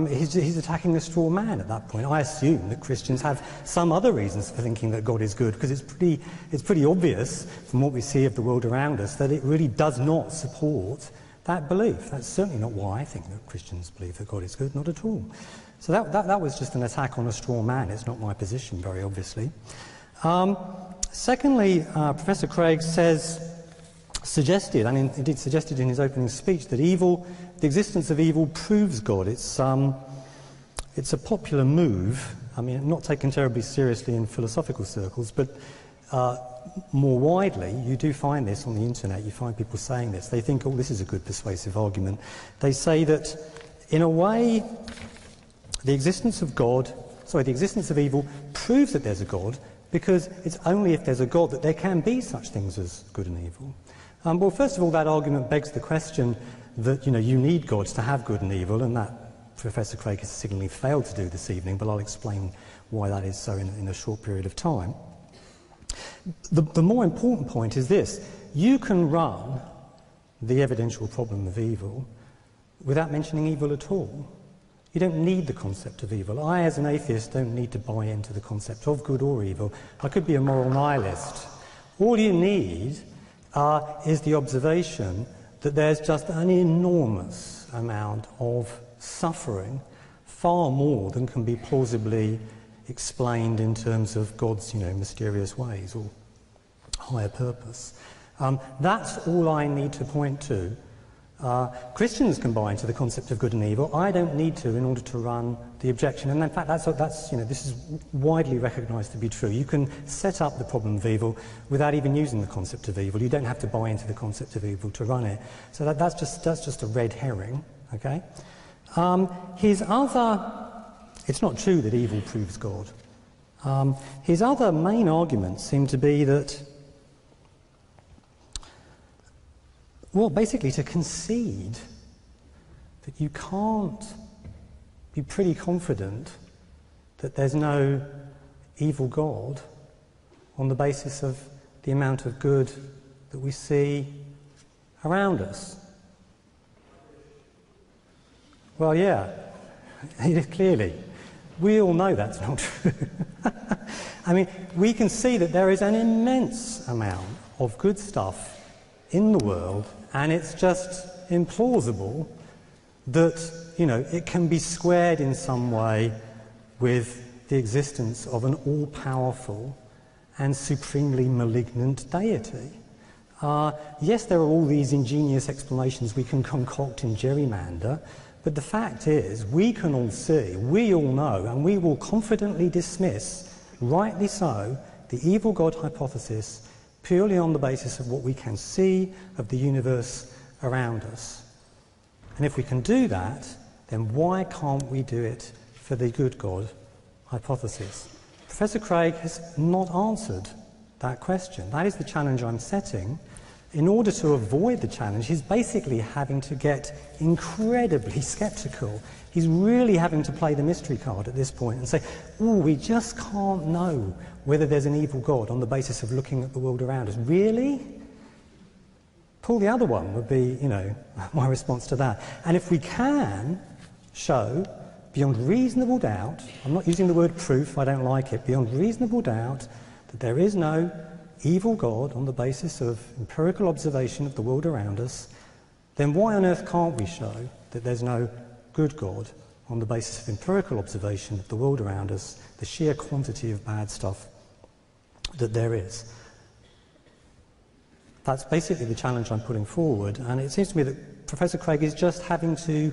He's attacking a straw man at that point. I assume that Christians have some other reasons for thinking that God is good, because it's pretty obvious from what we see of the world around us that it really does not support that belief. That's certainly not why I think that Christians believe that God is good, not at all. So that was just an attack on a straw man. It's not my position, very obviously. Secondly, Professor Craig suggested, and indeed suggested in his opening speech, that the existence of evil proves God. It's a popular move. I mean, not taken terribly seriously in philosophical circles, but more widely, you do find this on the internet. You find people saying this. They think, oh, this is a good persuasive argument. They say that, in a way, the existence of evil proves that there's a God, because it's only if there's a God that there can be such things as good and evil. Well, first of all, that argument begs the question that, you need gods to have good and evil, and that Professor Craig has signally failed to do this evening, but I'll explain why that is so in a short period of time. The more important point is this. you can run the evidential problem of evil without mentioning evil at all. You don't need the concept of evil. I, as an atheist, don't need to buy into the concept of good or evil. I could be a moral nihilist. All you need is the observation that there's just an enormous amount of suffering, far more than can be plausibly explained in terms of God's, mysterious ways or higher purpose. That's all I need to point to. Christians can buy into the concept of good and evil. I don't need to in order to run the objection. And in fact, this is widely recognised to be true. You can set up the problem of evil without even using the concept of evil. You don't have to buy into the concept of evil to run it. So that's just a red herring. Okay. It's not true that evil proves God. His other main arguments seem to be that, well, basically to concede that you can't be pretty confident that there's no evil God on the basis of the amount of good that we see around us. Well, yeah, clearly. We all know that's not true. I mean, we can see that there is an immense amount of good stuff in the world, and it's just implausible that, it can be squared in some way with the existence of an all-powerful and supremely malignant deity. Yes, there are all these ingenious explanations we can concoct and gerrymander, but the fact is, we can all see, we all know, and we will confidently dismiss, rightly so, the evil God hypothesis purely on the basis of what we can see of the universe around us. And if we can do that, then why can't we do it for the good God hypothesis? Professor Craig has not answered that question. That is the challenge I'm setting. In order to avoid the challenge, he's basically having to get incredibly sceptical. He's really having to play the mystery card at this point and say, we just can't know whether there's an evil God on the basis of looking at the world around us. Really? Pull the other one would be, my response to that. And if we can show, beyond reasonable doubt, I'm not using the word proof, I don't like it, beyond reasonable doubt, that there is no evil God on the basis of empirical observation of the world around us, then why on earth can't we show that there's no good God on the basis of empirical observation of the world around us, the sheer quantity of bad stuff that there is? That's basically the challenge I'm putting forward, and it seems to me that Professor Craig is just having to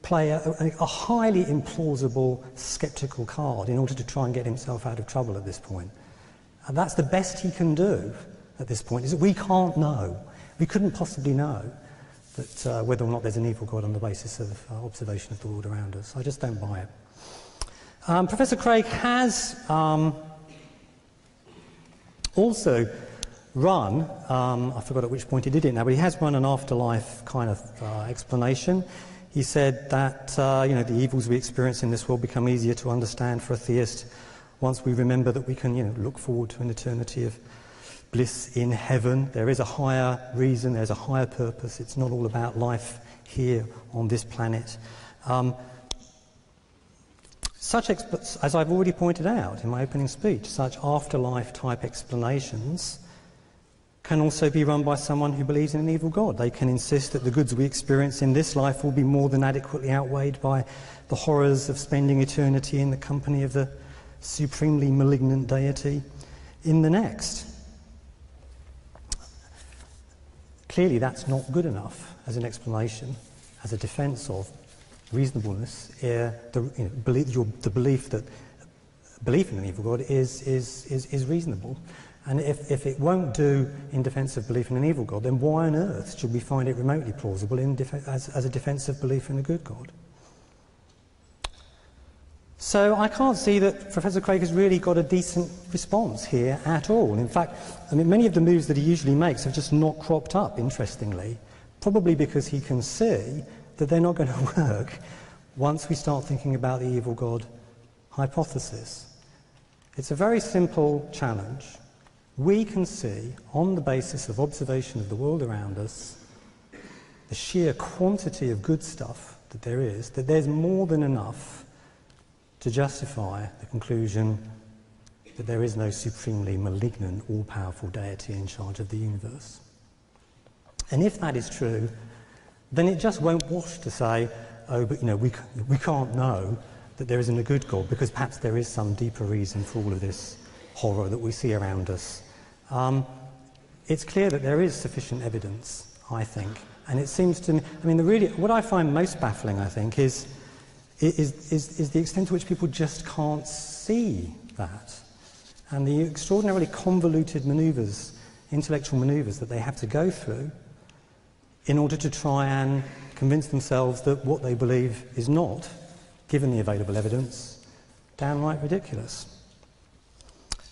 play a highly implausible, sceptical card in order to try and get himself out of trouble at this point. And that's the best he can do at this point, is that we can't know. We couldn't possibly know that whether or not there's an evil God on the basis of observation of the world around us. I just don't buy it. Professor Craig has also run, I forgot at which point he did it now, but he has run an afterlife kind of explanation. He said that the evils we experience in this world become easier to understand for a theist once we remember that we can look forward to an eternity of bliss in heaven. There is a higher reason, there's a higher purpose. It's not all about life here on this planet. As I've already pointed out in my opening speech, such afterlife type explanations can also be run by someone who believes in an evil God. They can insist that the goods we experience in this life will be more than adequately outweighed by the horrors of spending eternity in the company of the supremely malignant deity in the next. Clearly that's not good enough as an explanation, as a defence of reasonableness, the belief that belief in an evil God is reasonable. And if it won't do in defence of belief in an evil God, then why on earth should we find it remotely plausible as a defence of belief in a good God? So I can't see that Professor Craig has really got a decent response here at all. In fact, many of the moves that he usually makes have just not cropped up, interestingly, probably because he can see that they're not going to work once we start thinking about the evil God hypothesis. It's a very simple challenge. we can see, on the basis of observation of the world around us, the sheer quantity of good stuff that there is, that there's more than enough to justify the conclusion that there is no supremely malignant, all-powerful deity in charge of the universe. And if that is true, then it just won't wash to say, oh, but we can't know that there isn't a good God, because perhaps there is some deeper reason for all of this horror that we see around us. It's clear that there is sufficient evidence, I think, and it seems to me, what I find most baffling, I think, is the extent to which people just can't see that, and the extraordinarily convoluted intellectual manoeuvres that they have to go through in order to try and convince themselves that what they believe is not, given the available evidence, downright ridiculous.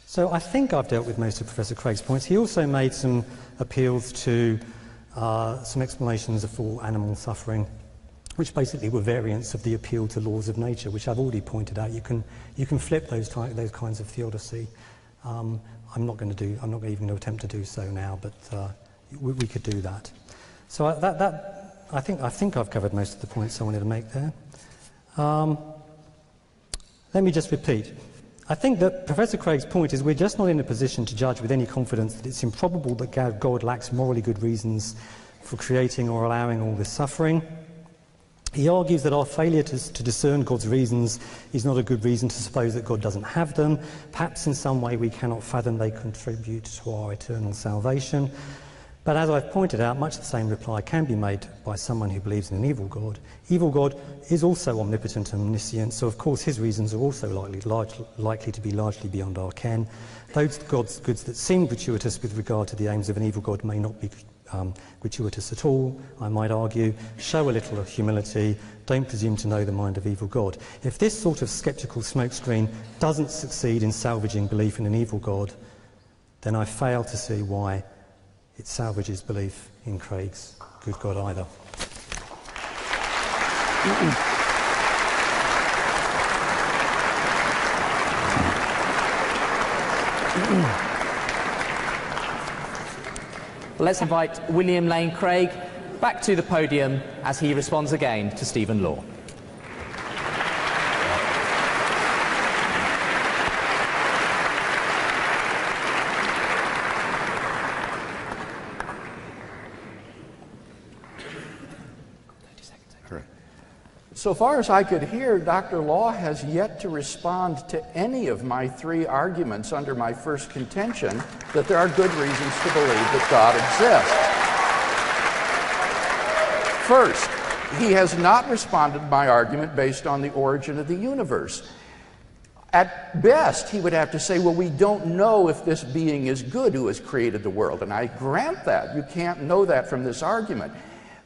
So I think I've dealt with most of Professor Craig's points. He also made some appeals to some explanations for animal suffering, which basically were variants of the appeal to laws of nature, which I've already pointed out. You can flip those kinds of theodicy. I'm not even going to attempt to do so now, but we could do that. So I think I've covered most of the points I wanted to make there. Let me just repeat. I think that Professor Craig's point is we're just not in a position to judge with any confidence that it's improbable that God lacks morally good reasons for creating or allowing all this suffering. He argues that our failure to discern God's reasons is not a good reason to suppose that God doesn't have them. Perhaps in some way we cannot fathom they contribute to our eternal salvation. But as I've pointed out, much the same reply can be made by someone who believes in an evil God. Evil God is also omnipotent and omniscient, so of course his reasons are also likely to be largely beyond our ken. Those God's goods that seem gratuitous with regard to the aims of an evil God may not be gratuitous at all, I might argue. Show a little of humility, don't presume to know the mind of evil God. If this sort of sceptical smokescreen doesn't succeed in salvaging belief in an evil God, then I fail to see why it salvages belief in Craig's good God either. Let's invite William Lane Craig back to the podium as he responds again to Stephen Law. So far as I could hear, Dr. Law has yet to respond to any of my three arguments under my first contention that there are good reasons to believe that God exists. First, he has not responded to my argument based on the origin of the universe. At best, he would have to say, well, we don't know if this being is good who has created the world. And I grant that. You can't know that from this argument.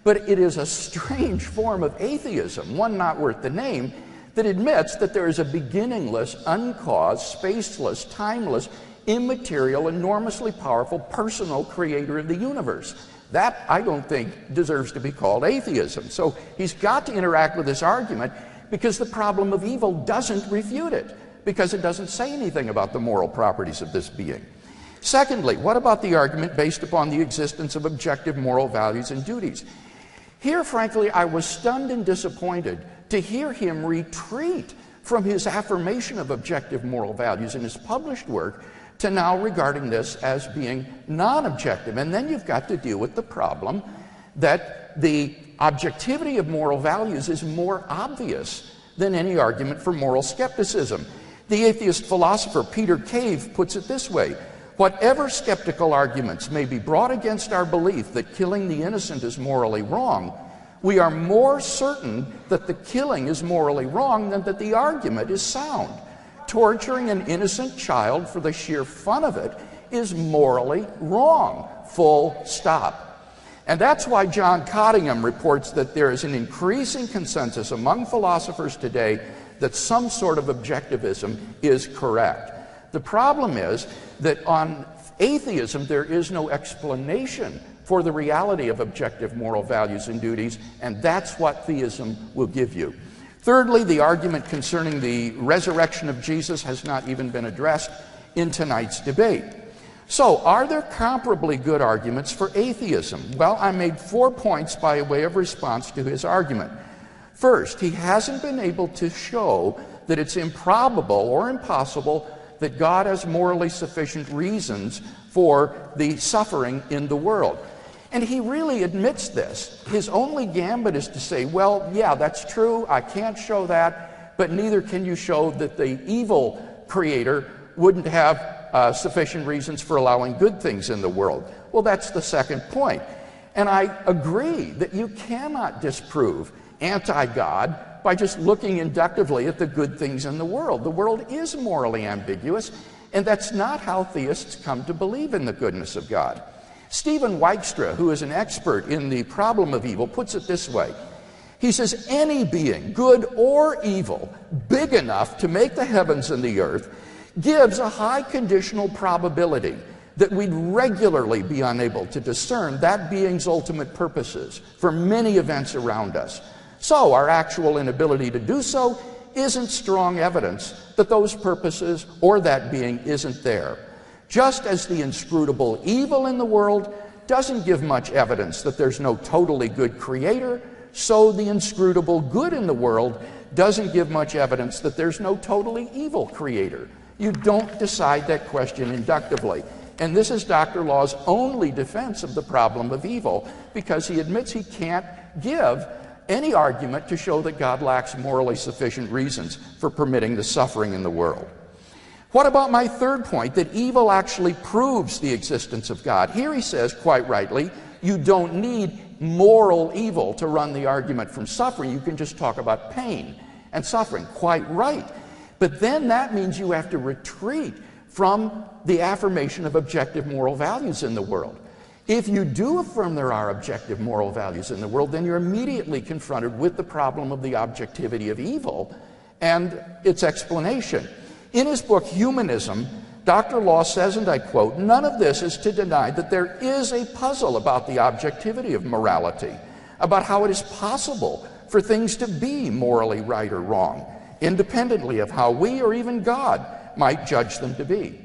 But it is a strange form of atheism, one not worth the name, that admits that there is a beginningless, uncaused, spaceless, timeless, immaterial, enormously powerful, personal creator of the universe. That, I don't think, deserves to be called atheism. So he's got to interact with this argument because the problem of evil doesn't refute it, because it doesn't say anything about the moral properties of this being. Secondly, what about the argument based upon the existence of objective moral values and duties? Here, frankly, I was stunned and disappointed to hear him retreat from his affirmation of objective moral values in his published work to now regarding this as being non-objective. And then you've got to deal with the problem that the objectivity of moral values is more obvious than any argument for moral skepticism. The atheist philosopher Peter Cave puts it this way: whatever skeptical arguments may be brought against our belief that killing the innocent is morally wrong, we are more certain that the killing is morally wrong than that the argument is sound. Torturing an innocent child for the sheer fun of it is morally wrong, full stop. And that's why John Cottingham reports that there is an increasing consensus among philosophers today that some sort of objectivism is correct. The problem is that on atheism there is no explanation for the reality of objective moral values and duties, and that's what theism will give you. Thirdly, the argument concerning the resurrection of Jesus has not even been addressed in tonight's debate. So, are there comparably good arguments for atheism? Well, I made 4 points by way of response to his argument. First, he hasn't been able to show that it's improbable or impossible that God has morally sufficient reasons for the suffering in the world. And he really admits this. His only gambit is to say, well, yeah, that's true, I can't show that, but neither can you show that the evil creator wouldn't have sufficient reasons for allowing good things in the world. Well, that's the second point. And I agree that you cannot disprove anti-God by just looking inductively at the good things in the world. The world is morally ambiguous, and that's not how theists come to believe in the goodness of God. Stephen Weikstra, who is an expert in the problem of evil, puts it this way. He says, any being, good or evil, big enough to make the heavens and the earth, gives a high conditional probability that we'd regularly be unable to discern that being's ultimate purposes for many events around us. So our actual inability to do so isn't strong evidence that those purposes or that being isn't there. Just as the inscrutable evil in the world doesn't give much evidence that there's no totally good creator, so the inscrutable good in the world doesn't give much evidence that there's no totally evil creator. You don't decide that question inductively. And this is Dr. Law's only defense of the problem of evil, because he admits he can't give any argument to show that God lacks morally sufficient reasons for permitting the suffering in the world. What about my third point, that evil actually proves the existence of God? Here he says, quite rightly, you don't need moral evil to run the argument from suffering. You can just talk about pain and suffering. Quite right. But then that means you have to retreat from the affirmation of objective moral values in the world. If you do affirm there are objective moral values in the world, then you're immediately confronted with the problem of the objectivity of evil and its explanation. In his book, Humanism, Dr. Law says, and I quote, "None of this is to deny that there is a puzzle about the objectivity of morality, about how it is possible for things to be morally right or wrong, independently of how we or even God might judge them to be."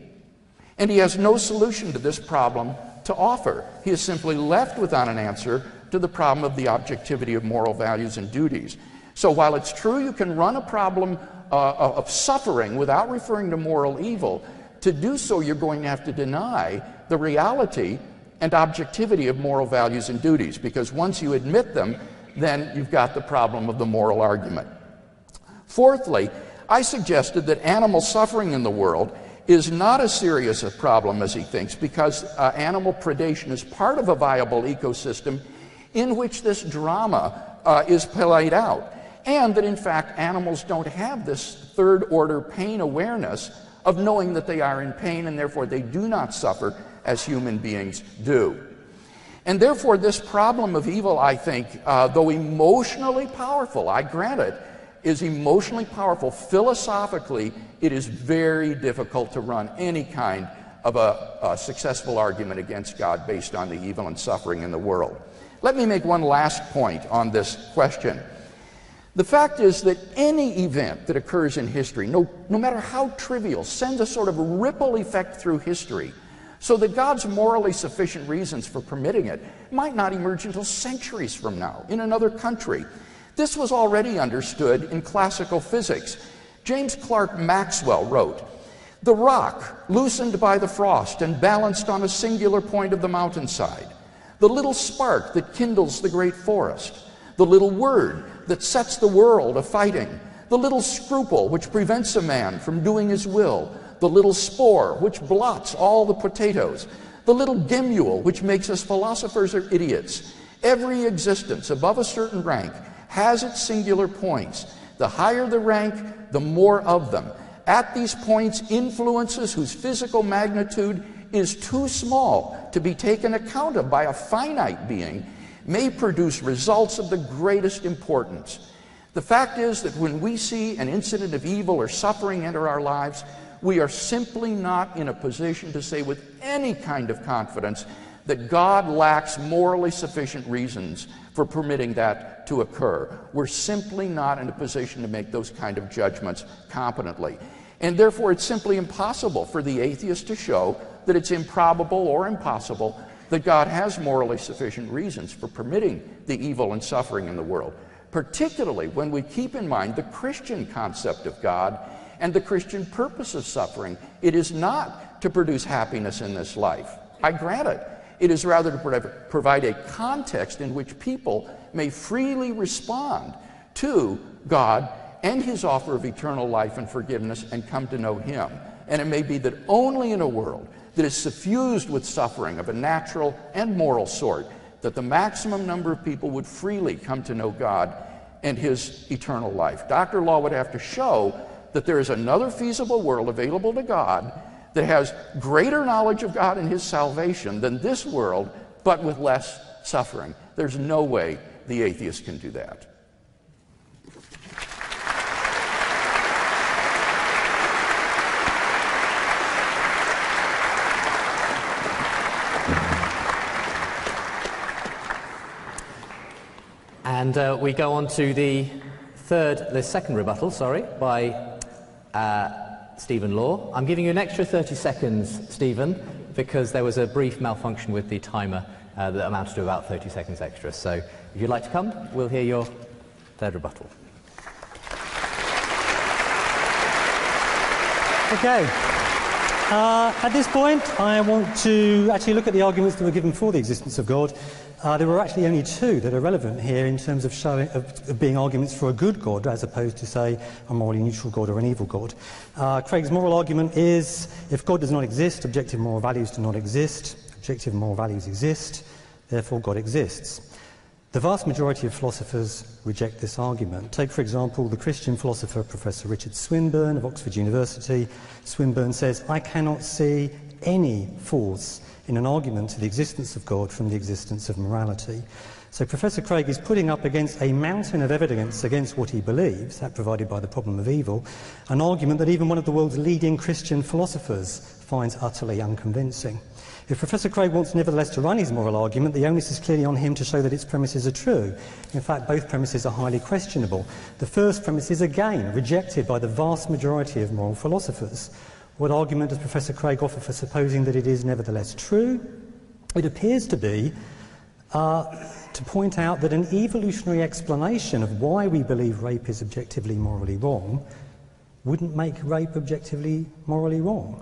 And he has no solution to this problem to offer. He is simply left without an answer to the problem of the objectivity of moral values and duties. So while it's true you can run a problem of suffering without referring to moral evil, to do so you're going to have to deny the reality and objectivity of moral values and duties, because once you admit them, then you've got the problem of the moral argument. Fourthly, I suggested that animal suffering in the world is not as serious a problem as he thinks, because animal predation is part of a viable ecosystem in which this drama is played out, and that in fact animals don't have this third order pain awareness of knowing that they are in pain, and therefore they do not suffer as human beings do. And therefore this problem of evil, I think, though emotionally powerful, I grant it, is emotionally powerful, philosophically it is very difficult to run any kind of a successful argument against God based on the evil and suffering in the world. Let me make one last point on this question. The fact is that any event that occurs in history, no matter how trivial, sends a sort of ripple effect through history, so that God's morally sufficient reasons for permitting it might not emerge until centuries from now in another country. This was already understood in classical physics. James Clerk Maxwell wrote, "The rock, loosened by the frost and balanced on a singular point of the mountainside, the little spark that kindles the great forest, the little word that sets the world a-fighting, the little scruple which prevents a man from doing his will, the little spore which blots all the potatoes, the little gemule which makes us philosophers or idiots. Every existence above a certain rank has its singular points. The higher the rank, the more of them. At these points, influences whose physical magnitude is too small to be taken account of by a finite being may produce results of the greatest importance. The fact is that when we see an incident of evil or suffering enter our lives, we are simply not in a position to say with any kind of confidence that God lacks morally sufficient reasons for permitting that to occur. We're simply not in a position to make those kind of judgments competently. And therefore, it's simply impossible for the atheist to show that it's improbable or impossible that God has morally sufficient reasons for permitting the evil and suffering in the world, particularly when we keep in mind the Christian concept of God and the Christian purpose of suffering. It is not to produce happiness in this life. I grant it. It is rather to provide a context in which people may freely respond to God and his offer of eternal life and forgiveness and come to know him. And it may be that only in a world that is suffused with suffering of a natural and moral sort that the maximum number of people would freely come to know God and his eternal life. Dr. Law would have to show that there is another feasible world available to God that has greater knowledge of God and his salvation than this world, but with less suffering. There's no way the atheist can do that. And we go on to the second rebuttal, by Stephen Law. I'm giving you an extra 30 seconds, Stephen, because there was a brief malfunction with the timer that amounted to about 30 seconds extra. So if you'd like to come, we'll hear your third rebuttal. Okay. At this point, I want to actually look at the arguments that were given for the existence of God. There were actually only two that are relevant here in terms of being arguments for a good God as opposed to, say, a morally neutral God or an evil God. Craig's moral argument is, if God does not exist, objective moral values do not exist. Objective moral values exist, therefore God exists. The vast majority of philosophers reject this argument. Take, for example, the Christian philosopher Professor Richard Swinburne of Oxford University. Swinburne says, I cannot see any force in an argument to the existence of God from the existence of morality. So Professor Craig is putting up against a mountain of evidence against what he believes, that provided by the problem of evil, an argument that even one of the world's leading Christian philosophers finds utterly unconvincing. If Professor Craig wants nevertheless to run his moral argument, the onus is clearly on him to show that its premises are true. In fact, both premises are highly questionable. The first premise is again rejected by the vast majority of moral philosophers. What argument does Professor Craig offer for supposing that it is nevertheless true? It appears to be to point out that an evolutionary explanation of why we believe rape is objectively morally wrong wouldn't make rape objectively morally wrong.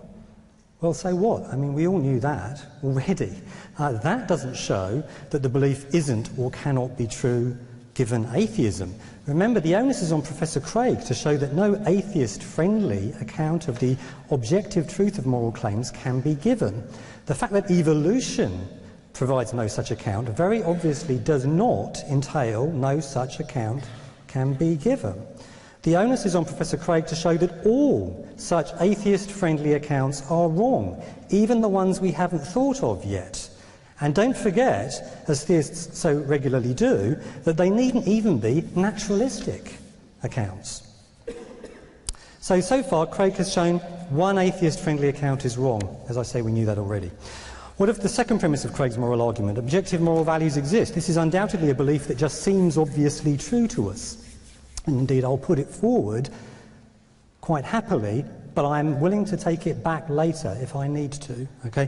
Well, so what? I mean, we all knew that already. That doesn't show that the belief isn't or cannot be true given atheism. Remember, the onus is on Professor Craig to show that no atheist-friendly account of the objective truth of moral claims can be given. The fact that evolution provides no such account very obviously does not entail no such account can be given. The onus is on Professor Craig to show that all such atheist-friendly accounts are wrong, even the ones we haven't thought of yet. And don't forget, as theists so regularly do, that they needn't even be naturalistic accounts. So far, Craig has shown one atheist-friendly account is wrong. As I say, we knew that already. What of the second premise of Craig's moral argument? Objective moral values exist. This is undoubtedly a belief that just seems obviously true to us. And indeed, I'll put it forward quite happily, but I'm willing to take it back later if I need to. Okay?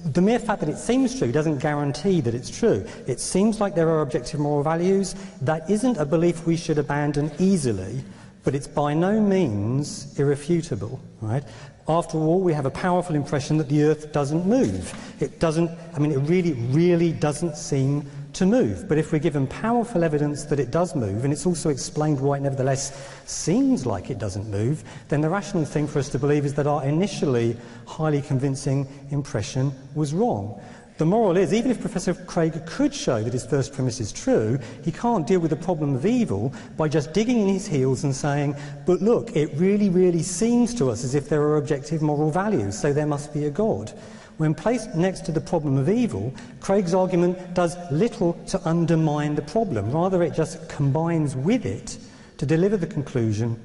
The mere fact that it seems true doesn't guarantee that it's true. It seems like there are objective moral values. That isn't a belief we should abandon easily, but it's by no means irrefutable. Right? After all, we have a powerful impression that the Earth doesn't move. It really doesn't seem to move. But if we're given powerful evidence that it does move, and it's also explained why it nevertheless seems like it doesn't move, then the rational thing for us to believe is that our initially highly convincing impression was wrong. The moral is, even if Professor Craig could show that his first premise is true, he can't deal with the problem of evil by just digging in his heels and saying, but look, it really seems to us as if there are objective moral values, so there must be a God. When placed next to the problem of evil, Craig's argument does little to undermine the problem. Rather, it just combines with it to deliver the conclusion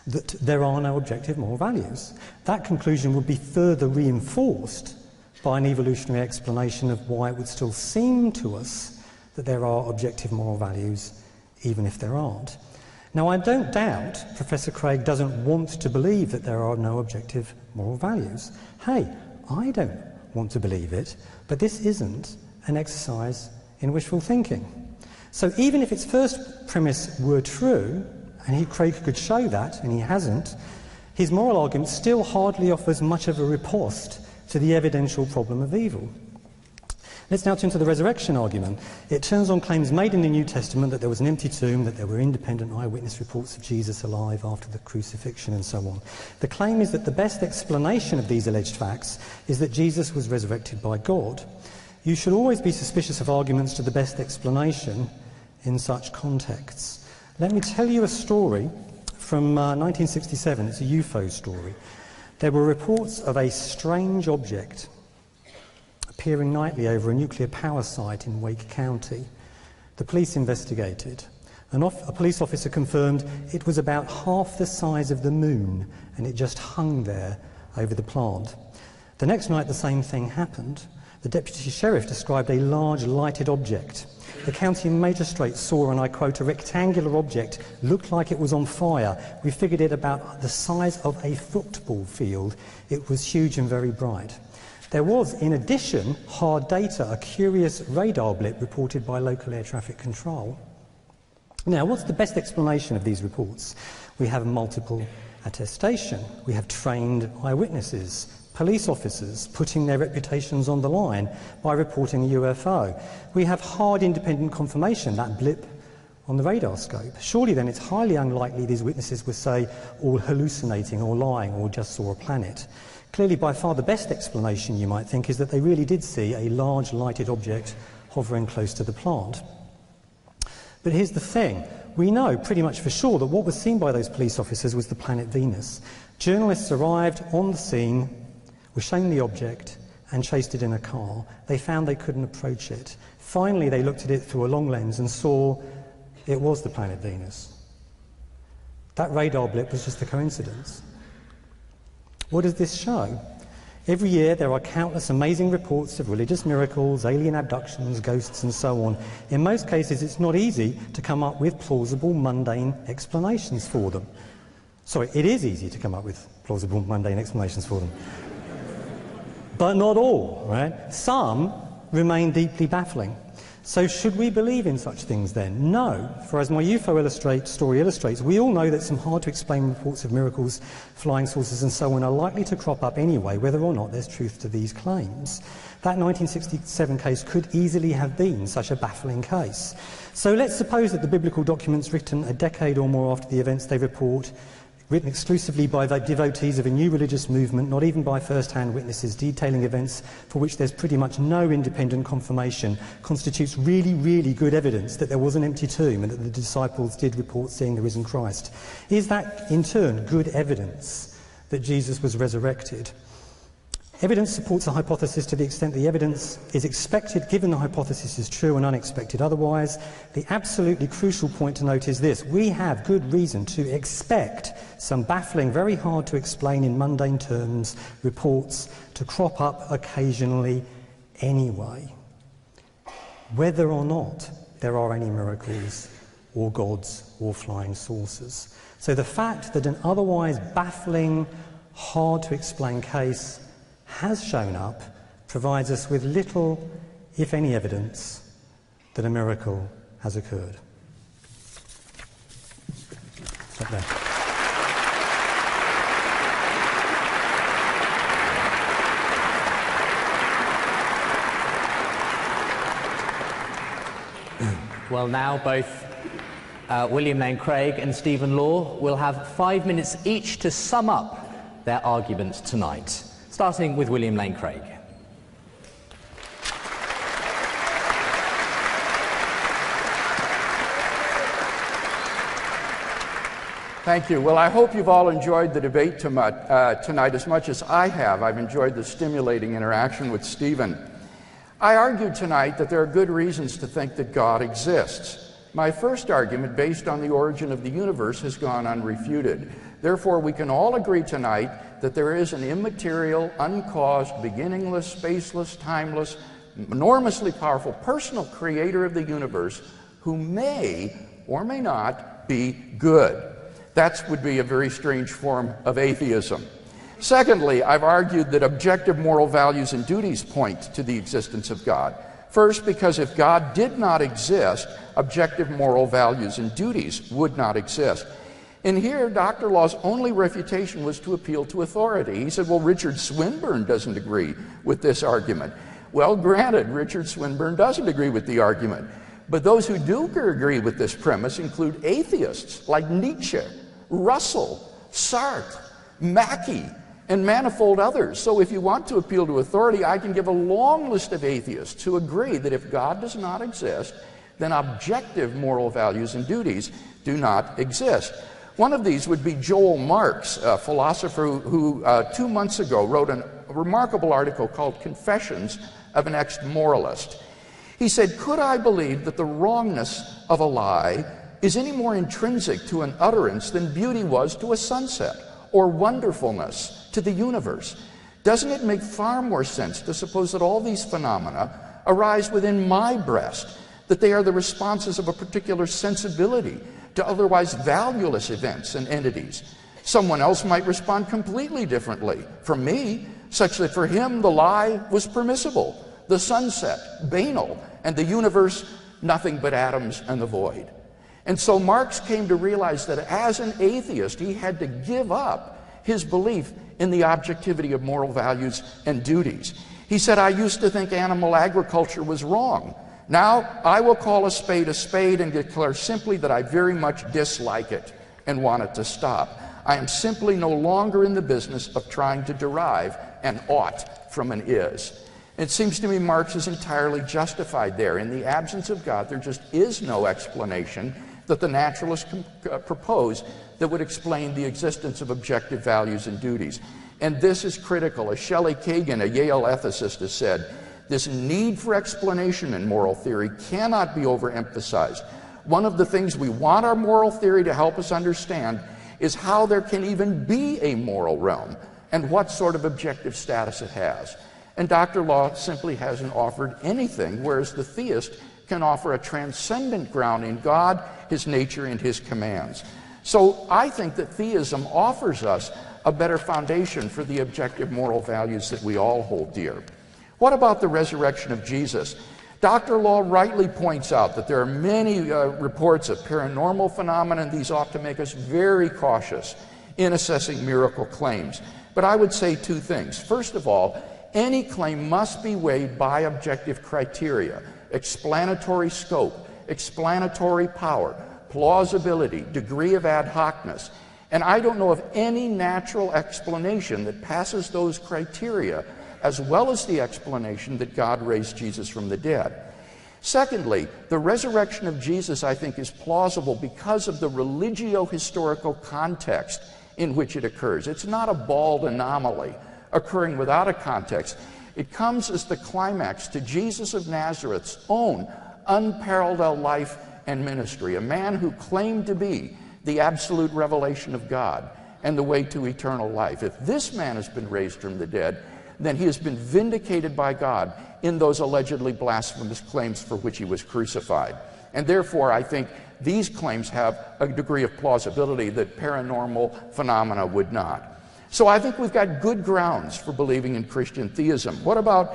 that there are no objective moral values. That conclusion would be further reinforced by an evolutionary explanation of why it would still seem to us that there are objective moral values, even if there aren't. Now, I don't doubt Professor Craig doesn't want to believe that there are no objective moral values. Hey, I don't want to believe it, but this isn't an exercise in wishful thinking. So even if its first premise were true, and Craig could show that, and he hasn't, his moral argument still hardly offers much of a riposte to the evidential problem of evil. Let's now turn to the resurrection argument. It turns on claims made in the New Testament that there was an empty tomb, that there were independent eyewitness reports of Jesus alive after the crucifixion, and so on. The claim is that the best explanation of these alleged facts is that Jesus was resurrected by God. You should always be suspicious of arguments to the best explanation in such contexts. Let me tell you a story from 1967. It's a UFO story. There were reports of a strange object appearing nightly over a nuclear power site in Wake County. The police investigated. A police officer confirmed it was about half the size of the moon, and it just hung there over the plant. The next night the same thing happened. The deputy sheriff described a large lighted object. The county magistrate saw, and I quote, a rectangular object looked like it was on fire. We figured it about the size of a football field. It was huge and very bright. There was, in addition, hard data, a curious radar blip reported by local air traffic control. Now, what's the best explanation of these reports? We have multiple attestation. We have trained eyewitnesses, police officers putting their reputations on the line by reporting a UFO. We have hard independent confirmation, that blip on the radar scope. Surely then it's highly unlikely these witnesses were, say, all hallucinating or lying or just saw a planet. Clearly, by far the best explanation, you might think, is that they really did see a large lighted object hovering close to the plant. But here's the thing. We know pretty much for sure that what was seen by those police officers was the planet Venus. Journalists arrived on the scene, were shown the object, and chased it in a car. They found they couldn't approach it. Finally, they looked at it through a long lens and saw it was the planet Venus. That radar blip was just a coincidence. What does this show? Every year there are countless amazing reports of religious miracles, alien abductions, ghosts, and so on. In most cases, it's not easy to come up with plausible, mundane explanations for them. Sorry, it is easy to come up with plausible, mundane explanations for them. But not all, right? Some remain deeply baffling. So should we believe in such things then? No, for as my UFO story illustrates, we all know that some hard-to-explain reports of miracles, flying saucers and so on are likely to crop up anyway, whether or not there's truth to these claims. That 1967 case could easily have been such a baffling case. So let's suppose that the biblical documents written a decade or more after the events they report, written exclusively by the devotees of a new religious movement, not even by first-hand witnesses, detailing events for which there's pretty much no independent confirmation, constitutes really, really good evidence that there was an empty tomb and that the disciples did report seeing the risen Christ. Is that, in turn, good evidence that Jesus was resurrected? Evidence supports a hypothesis to the extent the evidence is expected, given the hypothesis is true, and unexpected otherwise. The absolutely crucial point to note is this: we have good reason to expect some baffling, very hard to explain in mundane terms, reports to crop up occasionally anyway, whether or not there are any miracles or gods or flying saucers. So the fact that an otherwise baffling, hard to explain case has shown up provides us with little, if any, evidence that a miracle has occurred. Stop there. Well, now both William Lane Craig and Stephen Law will have 5 minutes each to sum up their arguments tonight. Starting with William Lane Craig. Thank you. Well, I hope you've all enjoyed the debate tonight as much as I have. I've enjoyed the stimulating interaction with Stephen. I argued tonight that there are good reasons to think that God exists. My first argument, based on the origin of the universe, has gone unrefuted. Therefore, we can all agree tonight that there is an immaterial, uncaused, beginningless, spaceless, timeless, enormously powerful personal creator of the universe who may or may not be good. That would be a very strange form of atheism. Secondly, I've argued that objective moral values and duties point to the existence of God. First, because if God did not exist, objective moral values and duties would not exist. And here, Dr. Law's only refutation was to appeal to authority. He said, well, Richard Swinburne doesn't agree with this argument. Well, granted, Richard Swinburne doesn't agree with the argument. But those who do agree with this premise include atheists like Nietzsche, Russell, Sartre, Mackey, and manifold others. So if you want to appeal to authority, I can give a long list of atheists who agree that if God does not exist, then objective moral values and duties do not exist. One of these would be Joel Marx, a philosopher who 2 months ago wrote a remarkable article called Confessions of an Ex-Moralist. He said, could I believe that the wrongness of a lie is any more intrinsic to an utterance than beauty was to a sunset, or wonderfulness to the universe? Doesn't it make far more sense to suppose that all these phenomena arise within my breast, that they are the responses of a particular sensibility to otherwise valueless events and entities? Someone else might respond completely differently from me, such that for him the lie was permissible, the sunset banal, and the universe nothing but atoms and the void. And so Marx came to realize that as an atheist, he had to give up his belief in the objectivity of moral values and duties. He said, I used to think animal agriculture was wrong. Now I will call a spade and declare simply that I very much dislike it and want it to stop. I am simply no longer in the business of trying to derive an ought from an is. It seems to me Marx is entirely justified there. In the absence of God, there just is no explanation that the naturalists propose that would explain the existence of objective values and duties. And this is critical. As Shelley Kagan, a Yale ethicist, has said, this need for explanation in moral theory cannot be overemphasized. One of the things we want our moral theory to help us understand is how there can even be a moral realm and what sort of objective status it has. And Dr. Law simply hasn't offered anything, whereas the theist can offer a transcendent ground in God, His nature, and His commands. So I think that theism offers us a better foundation for the objective moral values that we all hold dear. What about the resurrection of Jesus? Dr. Law rightly points out that there are many reports of paranormal phenomena, and these ought to make us very cautious in assessing miracle claims. But I would say two things. First of all, any claim must be weighed by objective criteria: explanatory scope, explanatory power, plausibility, degree of ad hocness. And I don't know of any natural explanation that passes those criteria, as well as the explanation that God raised Jesus from the dead. Secondly, the resurrection of Jesus, I think, is plausible because of the religio-historical context in which it occurs. It's not a bald anomaly occurring without a context. It comes as the climax to Jesus of Nazareth's own unparalleled life and ministry, a man who claimed to be the absolute revelation of God and the way to eternal life. If this man has been raised from the dead, then he has been vindicated by God in those allegedly blasphemous claims for which he was crucified. And therefore, I think these claims have a degree of plausibility that paranormal phenomena would not. So I think we've got good grounds for believing in Christian theism. What about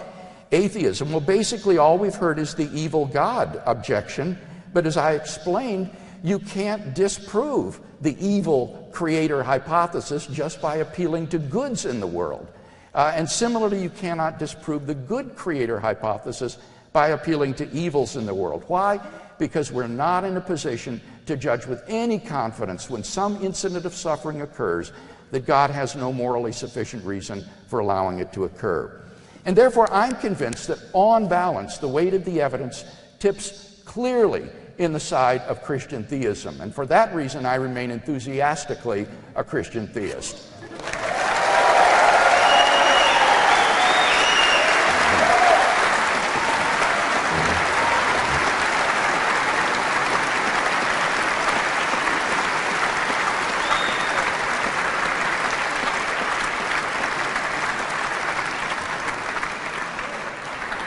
atheism? Well, basically all we've heard is the evil God objection, but as I explained, you can't disprove the evil creator hypothesis just by appealing to goods in the world. And similarly, you cannot disprove the good creator hypothesis by appealing to evils in the world. Why? Because we're not in a position to judge with any confidence when some incident of suffering occurs that God has no morally sufficient reason for allowing it to occur. And therefore, I'm convinced that on balance, the weight of the evidence tips clearly in the side of Christian theism. And for that reason, I remain enthusiastically a Christian theist.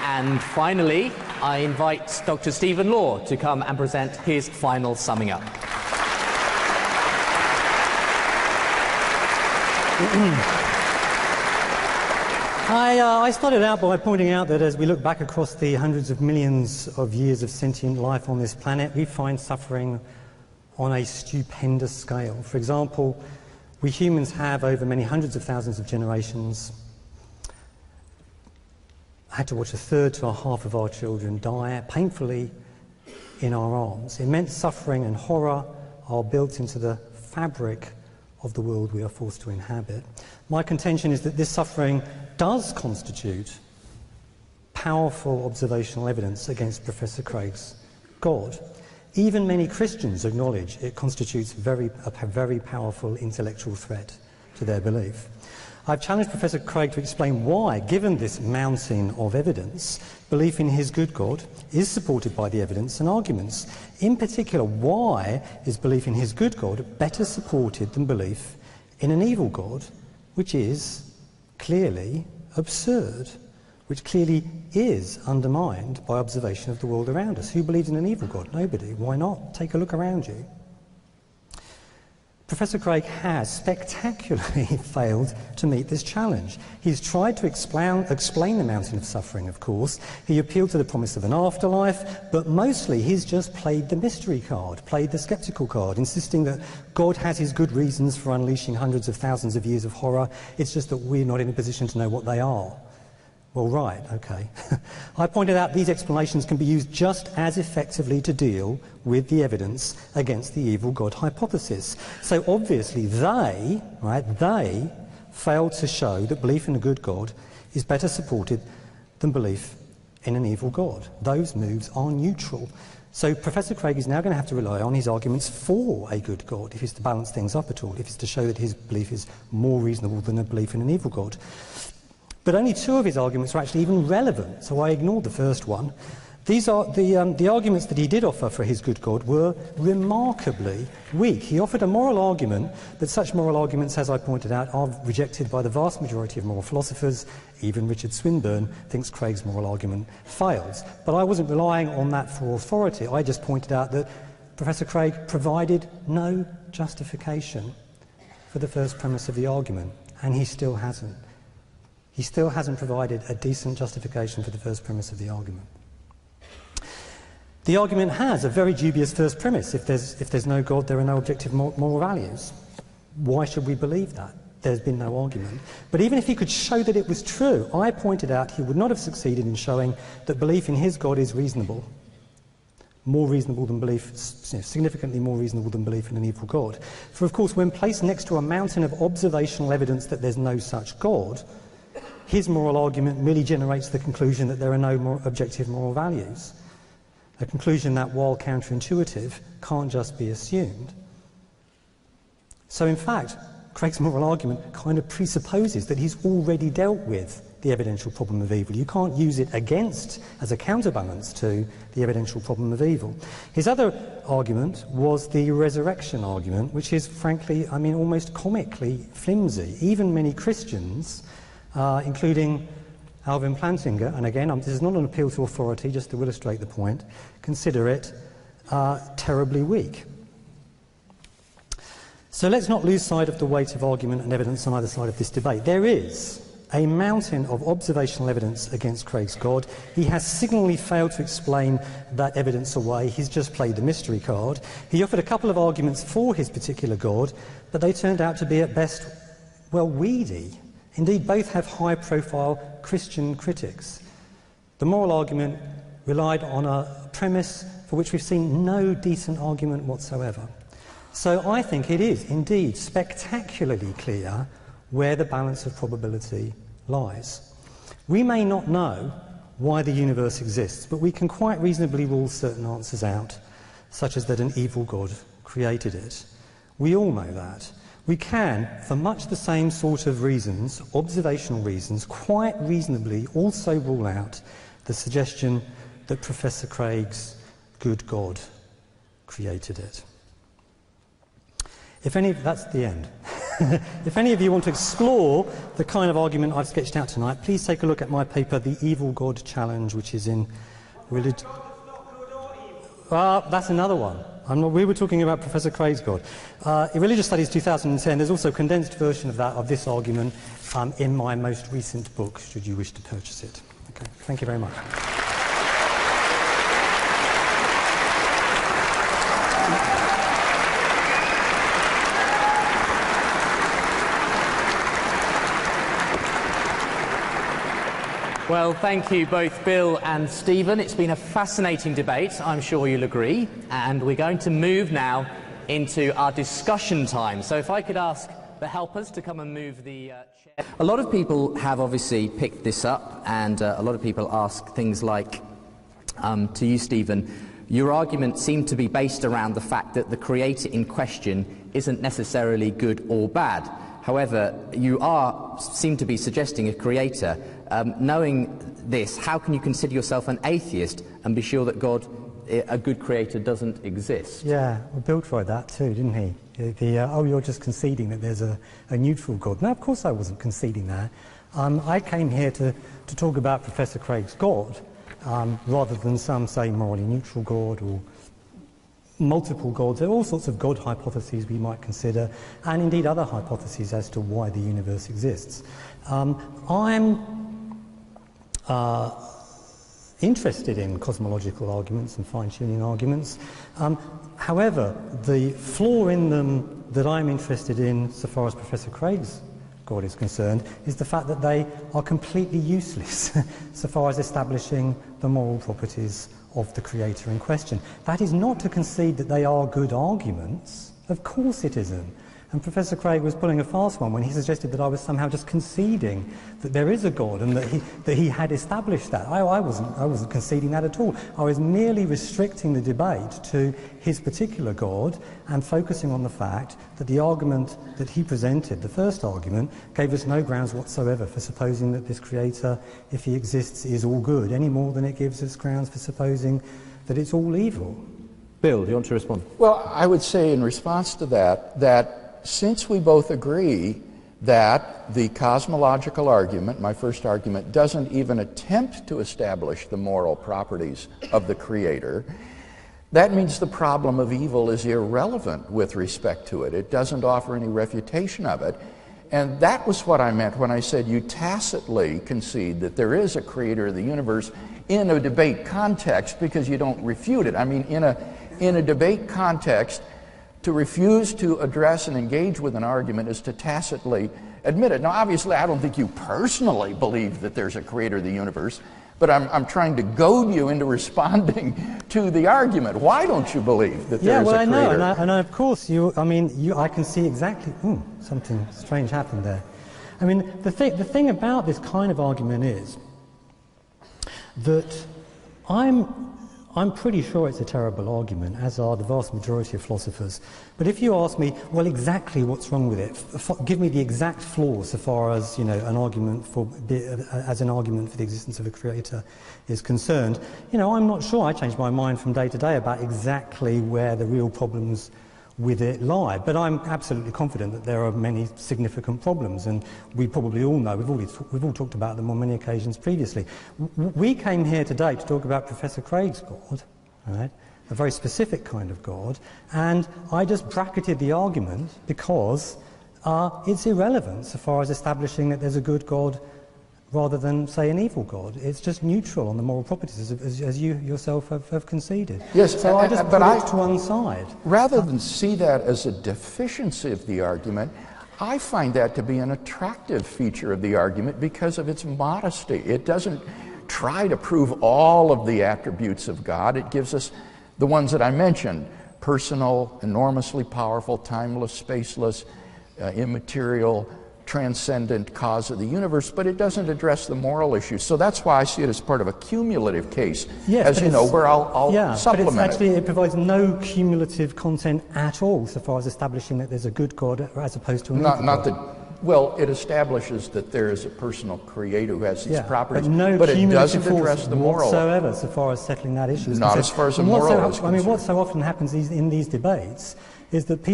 And finally, I invite Dr. Stephen Law to come and present his final summing up. I started out by pointing out that as we look back across the hundreds of millions of years of sentient life on this planet, we find suffering on a stupendous scale. For example, we humans have, over many hundreds of thousands of generations, had to watch a third to a half of our children die painfully in our arms. Immense suffering and horror are built into the fabric of the world we are forced to inhabit. My contention is that this suffering does constitute powerful observational evidence against Professor Craig's God. Even many Christians acknowledge it constitutes a very powerful intellectual threat to their belief. I've challenged Professor Craig to explain why, given this mountain of evidence, belief in his good God is supported by the evidence and arguments. In particular, why is belief in his good God better supported than belief in an evil God, which is clearly absurd, which clearly is undermined by observation of the world around us? Who believes in an evil God? Nobody. Why not? Take a look around you. Professor Craig has spectacularly failed to meet this challenge. He's tried to explain the mountain of suffering, of course. He appealed to the promise of an afterlife, but mostly he's just played the mystery card, played the skeptical card, insisting that God has his good reasons for unleashing hundreds of thousands of years of horror. It's just that we're not in a position to know what they are. Well, right, okay. I pointed out these explanations can be used just as effectively to deal with the evidence against the evil God hypothesis. So obviously they failed to show that belief in a good God is better supported than belief in an evil God. Those moves are neutral. So Professor Craig is now going to have to rely on his arguments for a good God if he's to balance things up at all, if he's to show that his belief is more reasonable than a belief in an evil God. But only two of his arguments are actually even relevant, so I ignored the first one. These are the arguments that he did offer for his good God were remarkably weak. He offered a moral argument, but such moral arguments, as I pointed out, are rejected by the vast majority of moral philosophers. Even Richard Swinburne thinks Craig's moral argument fails. But I wasn't relying on that for authority. I just pointed out that Professor Craig provided no justification for the first premise of the argument, and he still hasn't. He still hasn't provided a decent justification for the first premise of the argument. The argument has a very dubious first premise. If there's no God, there are no objective moral values. Why should we believe that? There's been no argument. But even if he could show that it was true, I pointed out he would not have succeeded in showing that belief in his God is reasonable. More reasonable than belief, significantly more reasonable than belief in an evil God. For of course, when placed next to a mountain of observational evidence that there's no such God, his moral argument merely generates the conclusion that there are no more objective moral values. A conclusion that, while counterintuitive, can't just be assumed. So in fact, Craig's moral argument kind of presupposes that he's already dealt with the evidential problem of evil. You can't use it against, as a counterbalance to, the evidential problem of evil. His other argument was the resurrection argument, which is, frankly, almost comically flimsy. Even many Christians, including Alvin Plantinga, and again, this is not an appeal to authority, just to illustrate the point, consider it terribly weak. So let's not lose sight of the weight of argument and evidence on either side of this debate. There is a mountain of observational evidence against Craig's God. He has signally failed to explain that evidence away. He's just played the mystery card. He offered a couple of arguments for his particular God, but they turned out to be at best, well, weedy. Indeed, both have high-profile Christian critics. The moral argument relied on a premise for which we've seen no decent argument whatsoever. So I think it is indeed spectacularly clear where the balance of probability lies. We may not know why the universe exists, but we can quite reasonably rule certain answers out, such as that an evil God created it. We all know that. We can, for much the same sort of reasons, observational reasons, quite reasonably also rule out the suggestion that Professor Craig's good God created it. That's the end. If any of you want to explore the kind of argument I've sketched out tonight, please take a look at my paper, The Evil God Challenge, which is in religion. That's another one. We were talking about Professor Craig's God. In Religious Studies 2010, there's also a condensed version of this argument in my most recent book, should you wish to purchase it. Okay, thank you very much. Well, thank you both Bill and Stephen. It's been a fascinating debate, I'm sure you'll agree, and we're going to move now into our discussion time. So if I could ask the helpers to come and move the chair. A lot of people have obviously picked this up, and a lot of people ask things like, to you Stephen, your argument seemed to be based around the fact that the creator in question isn't necessarily good or bad. However, you seem to be suggesting a creator. Knowing this, how can you consider yourself an atheist and be sure that God, a good creator, doesn't exist? Yeah, well, Bill tried that too, didn't he? Oh, you're just conceding that there's a neutral God. No, of course I wasn't conceding that. I came here to talk about Professor Craig's God, rather than some, say, morally neutral God or multiple gods. There are all sorts of God hypotheses we might consider, and indeed other hypotheses as to why the universe exists. I'm interested in cosmological arguments and fine-tuning arguments. However, the flaw in them that I'm interested in, so far as Professor Craig's God is concerned, is the fact that they are completely useless so far as establishing the moral properties of the creator in question. That is not to concede that they are good arguments. Of course it isn't. And Professor Craig was pulling a fast one when he suggested that I was somehow just conceding that there is a God and that he had established that. I wasn't conceding that at all. I was merely restricting the debate to his particular God and focusing on the fact that the argument that he presented, the first argument, gave us no grounds whatsoever for supposing that this creator, if he exists, is all good, any more than it gives us grounds for supposing that it's all evil. Bill, do you want to respond? Well, I would say in response to that since we both agree that the cosmological argument, my first argument, doesn't even attempt to establish the moral properties of the creator, that means the problem of evil is irrelevant with respect to it. It doesn't offer any refutation of it. And that was what I meant when I said you tacitly concede that there is a creator of the universe in a debate context because you don't refute it. I mean, in a debate context, to refuse to address and engage with an argument is to tacitly admit it. Now, obviously, I don't think you personally believe that there's a creator of the universe, but I'm trying to goad you into responding to the argument. Why don't you believe that there is a creator? Yeah, well, I know, of course, I can see exactly, something strange happened there. I mean, the thing about this kind of argument is that I'm pretty sure it's a terrible argument, as are the vast majority of philosophers. But if you ask me, well, exactly what's wrong with it, give me the exact flaw so far as an argument for the existence of a creator is concerned, I'm not sure. I change my mind from day to day about exactly where the real problems with it lie. But I'm absolutely confident that there are many significant problems, and we probably all know, we've all talked about them on many occasions previously. We came here today to talk about Professor Craig's God, right? A very specific kind of God, and I just bracketed the argument because it's irrelevant so far as establishing that there's a good God rather than, say, an evil God. It's just neutral on the moral properties, as you yourself have conceded. Yes, so I just put it to one side. Rather than see that as a deficiency of the argument, I find that to be an attractive feature of the argument because of its modesty. It doesn't try to prove all of the attributes of God. It gives us the ones that I mentioned: personal, enormously powerful, timeless, spaceless, immaterial, transcendent cause of the universe, but it doesn't address the moral issues. So that's why I see it as part of a cumulative case, as you know, where I'll supplement but actually it provides no cumulative content at all so far as establishing that there's a good God as opposed to an evil God. Well, it establishes that there is a personal creator who has these properties, but it doesn't address the moral whatsoever so far as settling that issue. Not as far as the moral is concerned. I mean, what so often happens in these debates is that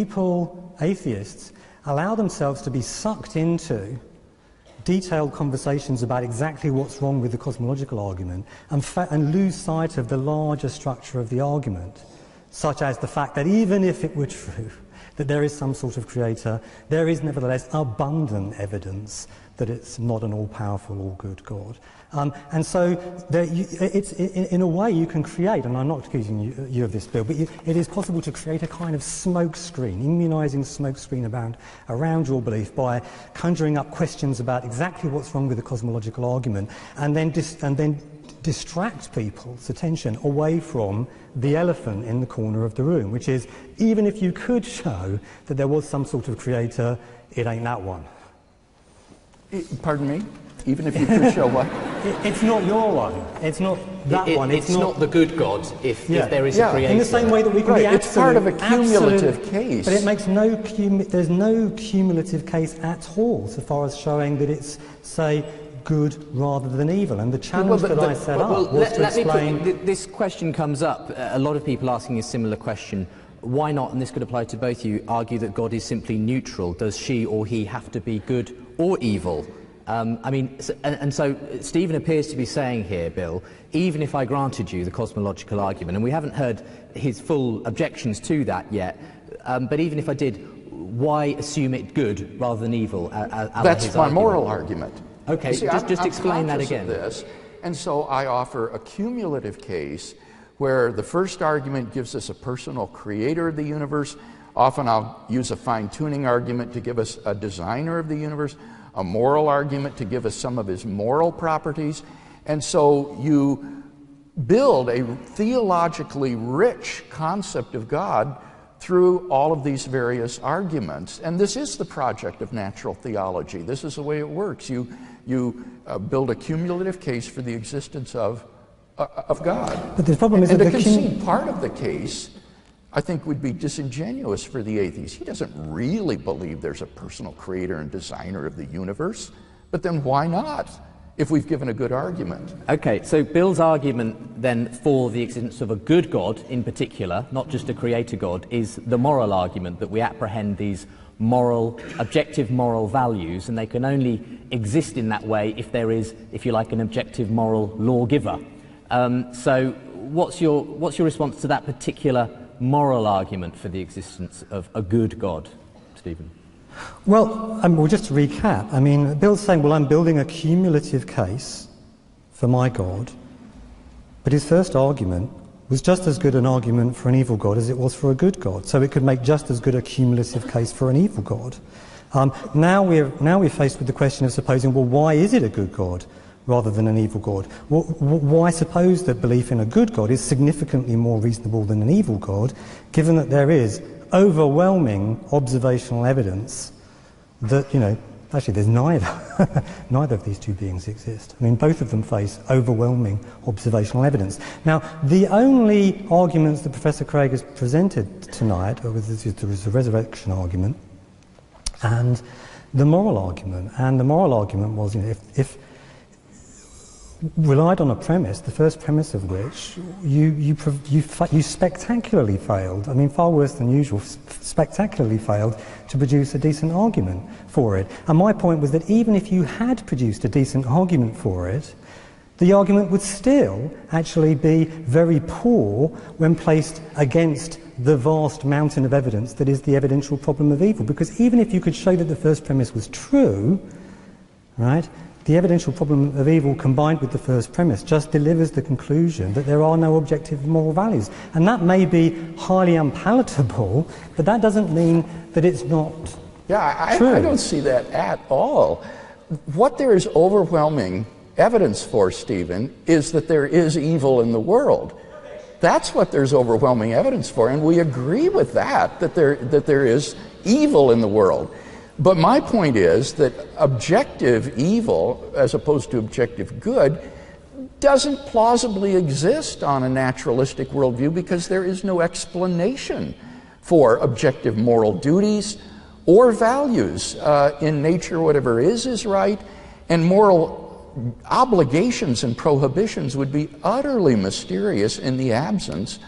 atheists, allow themselves to be sucked into detailed conversations about exactly what's wrong with the cosmological argument and lose sight of the larger structure of the argument. such as the fact that even if it were true that there is some sort of creator, there is nevertheless abundant evidence that it's not an all-powerful, all-good God. And so in a way you can create, and I'm not accusing you of this, Bill, but it is possible to create a kind of smoke screen, immunising smoke screen around your belief by conjuring up questions about exactly what's wrong with the cosmological argument, and then distract people's attention away from the elephant in the corner of the room, which is, even if you could show that there was some sort of creator, it ain't that one. Pardon me? Even if you could show what? It's not your one. It's not that one. It's not the good God if there is a creator. In the same way that we can be absolute. It's part of a cumulative case. But it makes there's no cumulative case at all so far as showing that it's, say, good rather than evil. And the challenge that I set up was to explain... This question comes up. A lot of people asking a similar question. Why not, and this could apply to both of you, argue that God is simply neutral? Does she or he have to be good or evil? So Stephen appears to be saying here, Bill, even if I granted you the cosmological argument, and we haven't heard his full objections to that yet, but even if I did, why assume it good rather than evil? That's my moral argument. Okay, see, just explain that again. And so I offer a cumulative case where the first argument gives us a personal creator of the universe. Often I'll use a fine-tuning argument to give us a designer of the universe, a moral argument to give us some of his moral properties. And so you build a theologically rich concept of God through all of these various arguments. And this is the project of natural theology. This is the way it works. You build a cumulative case for the existence of God. But the problem is and that to concede part of the case, I think, would be disingenuous for the atheist. He doesn't really believe there's a personal creator and designer of the universe. But then why not, if we've given a good argument? Okay, so Bill's argument then for the existence of a good God in particular, not just a creator God, is the moral argument that we apprehend these moral, objective moral values, and they can only exist in that way if there is, if you like, an objective moral lawgiver. So what's your response to that particular moral argument for the existence of a good God, Stephen? Well, just to recap, Bill's saying, well, I'm building a cumulative case for my God, but his first argument was just as good an argument for an evil God as it was for a good God, so it could make just as good a cumulative case for an evil God. Now we're faced with the question of supposing, well, why is it a good God rather than an evil God? Why suppose that belief in a good God is significantly more reasonable than an evil God, given that there is overwhelming observational evidence that, actually there's neither. Neither of these two beings exist. Both of them face overwhelming observational evidence. Now, the only arguments that Professor Craig has presented tonight, there was the resurrection argument and the moral argument. And the moral argument was, if relied on a premise, the first premise of which you spectacularly failed, far worse than usual, spectacularly failed to produce a decent argument for it. And my point was that even if you had produced a decent argument for it, the argument would still actually be very poor when placed against the vast mountain of evidence that is the evidential problem of evil. Because even if you could show that the first premise was true, right, the evidential problem of evil combined with the first premise just delivers the conclusion that there are no objective moral values. And that may be highly unpalatable, but that doesn't mean that it's not true. I don't see that at all. What there is overwhelming evidence for, Stephen, is that there is evil in the world. That's what there's overwhelming evidence for, and we agree with that there is evil in the world. But my point is that objective evil, as opposed to objective good, doesn't plausibly exist on a naturalistic worldview because there is no explanation for objective moral duties or values. In nature, whatever is right, and moral obligations and prohibitions would be utterly mysterious in the absence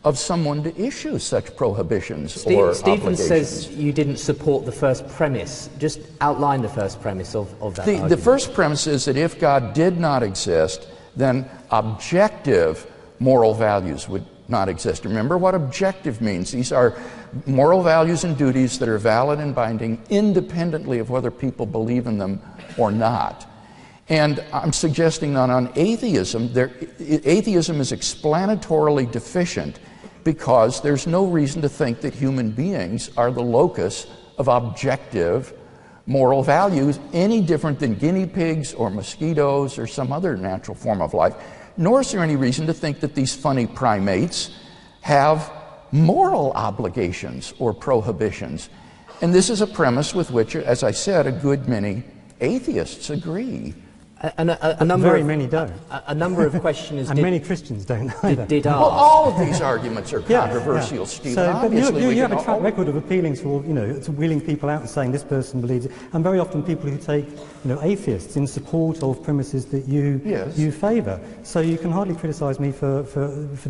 of someone to issue such prohibitions or Stephen obligations. says you didn't support the first premise. Just outline the first premise of that argument. The first premise is that if God did not exist, then objective moral values not exist. Remember what objective means. These are moral values and duties that are valid and binding independently of whether people believe in them or not. And I'm suggesting that on atheism, atheism is explanatorily deficient because there's no reason to think that human beings are the locus of objective moral values any different than guinea pigs or mosquitoes or some other natural form of life. Nor is there any reason to think that these funny primates have moral obligations or prohibitions. And this is a premise with which, as I said, a good many atheists agree. Many don't. A number of questions and many Christians don't either. Did ask. Well, all of these arguments are controversial, Stephen. So, obviously, you have a track record of appealing to wheeling people out and saying this person believes it, and very often people who take atheists in support of premises that you favour. So you can hardly criticise me for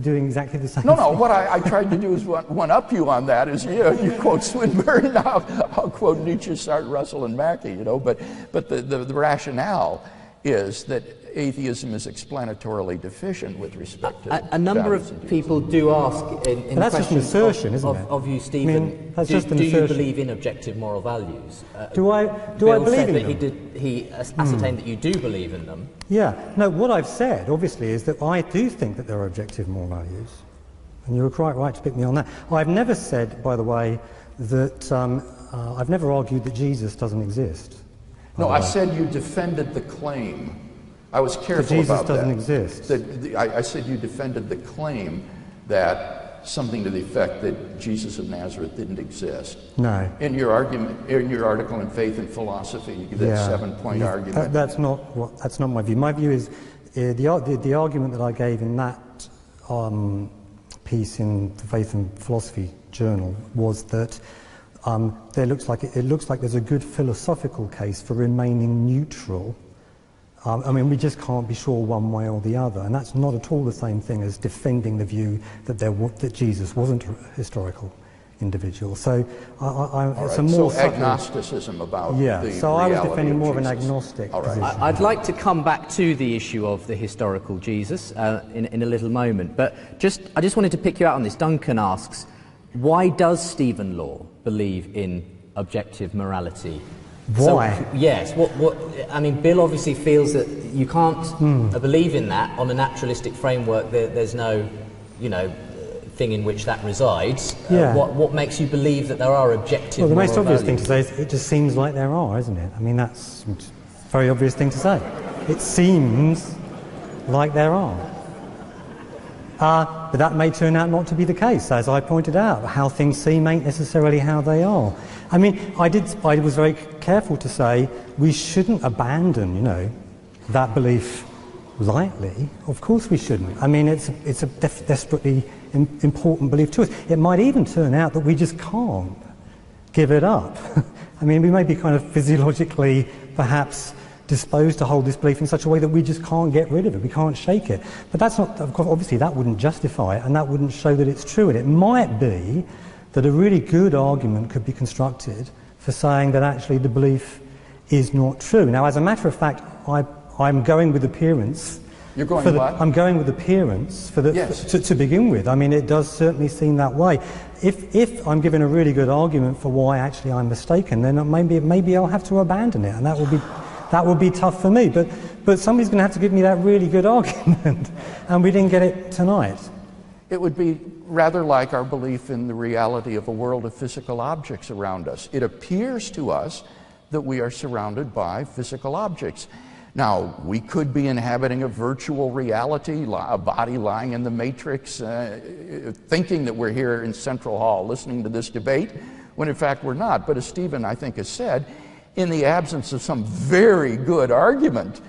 doing exactly the same. No, what I tried to do is one up you on that. Is you quote Swinburne, I'll quote Nietzsche, Sartre, Russell, and Mackey. But the rationale is that atheism is explanatorily deficient with respect to a number of people do ask in that's just an assertion, isn't it? Of you, Stephen. Do you believe in objective moral values? Do I Bill believe said in that them? He ascertained that you do believe in them. Yeah. No, what I've said, obviously, is that I do think that there are objective moral values. And you were quite right to pick me on that. I've never said, by the way, that I've never argued that Jesus doesn't exist. No, I said you defended the claim. I was careful Jesus about that. doesn't exist. I said you defended the claim that something to the effect that Jesus of Nazareth didn't exist. No. In your argument, in your article in Faith and Philosophy, you give that 7-point argument. That's not my view. My view is the argument that I gave in that piece in the Faith and Philosophy journal was that it looks like there's a good philosophical case for remaining neutral. We just can't be sure one way or the other, and that's not at all the same thing as defending the view that Jesus wasn't a historical individual. So it's a more subtle agnosticism about the so I was defending more of an agnostic position. I'd like to come back to the issue of the historical Jesus in a little moment, but I just wanted to pick you out on this. Duncan asks, why does Stephen Law believe in objective morality? Why? So, yes. Bill obviously feels that you can't believe in that on a naturalistic framework. There's no, thing in which that resides. What makes you believe that there are objective? Well, the most obvious values? thing to say is it just seems like there are, isn't it? That's a very obvious thing to say. It seems like there are. But that may turn out not to be the case, as I pointed out. How things seem ain't necessarily how they are. I was very careful to say we shouldn't abandon, that belief lightly. Of course we shouldn't. It's a desperately important belief to us. It might even turn out that we just can't give it up. We may be kind of physiologically, perhaps, disposed to hold this belief in such a way that we just can't get rid of it, we can't shake it. But that's not, of course, obviously that wouldn't justify it, and that wouldn't show that it's true. And it might be that a really good argument could be constructed for saying that actually the belief is not true. Now, as a matter of fact, I'm going with appearance. You're going what? I'm going with appearance to begin with. It does certainly seem that way. If I'm given a really good argument for why actually I'm mistaken, then maybe I'll have to abandon it, and that would be tough for me, but somebody's going to have to give me that really good argument, and we didn't get it tonight. It would be rather like our belief in the reality of a world of physical objects around us. It appears to us that we are surrounded by physical objects. Now, we could be inhabiting a virtual reality, a body lying in the matrix, thinking that we're here in Central Hall listening to this debate, when in fact we're not. But as Stephen, I think, has said, in the absence of some very good argument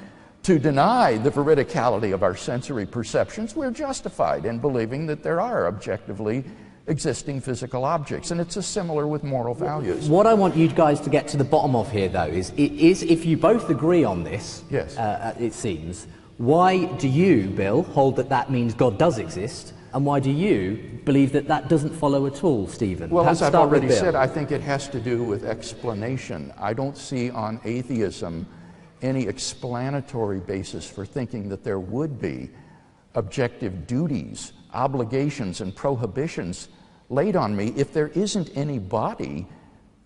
to deny the veridicality of our sensory perceptions, we're justified in believing that there are objectively existing physical objects. And it's similar with moral values. What I want you guys to get to the bottom of here, though, is if you both agree on this, yes. It seems, why do you, Bill, hold that means God does exist? And why do you believe that doesn't follow at all, Stephen? Well, as I've already said, I think it has to do with explanation. I don't see on atheism any explanatory basis for thinking that there would be objective duties, obligations, and prohibitions laid on me if there isn't any body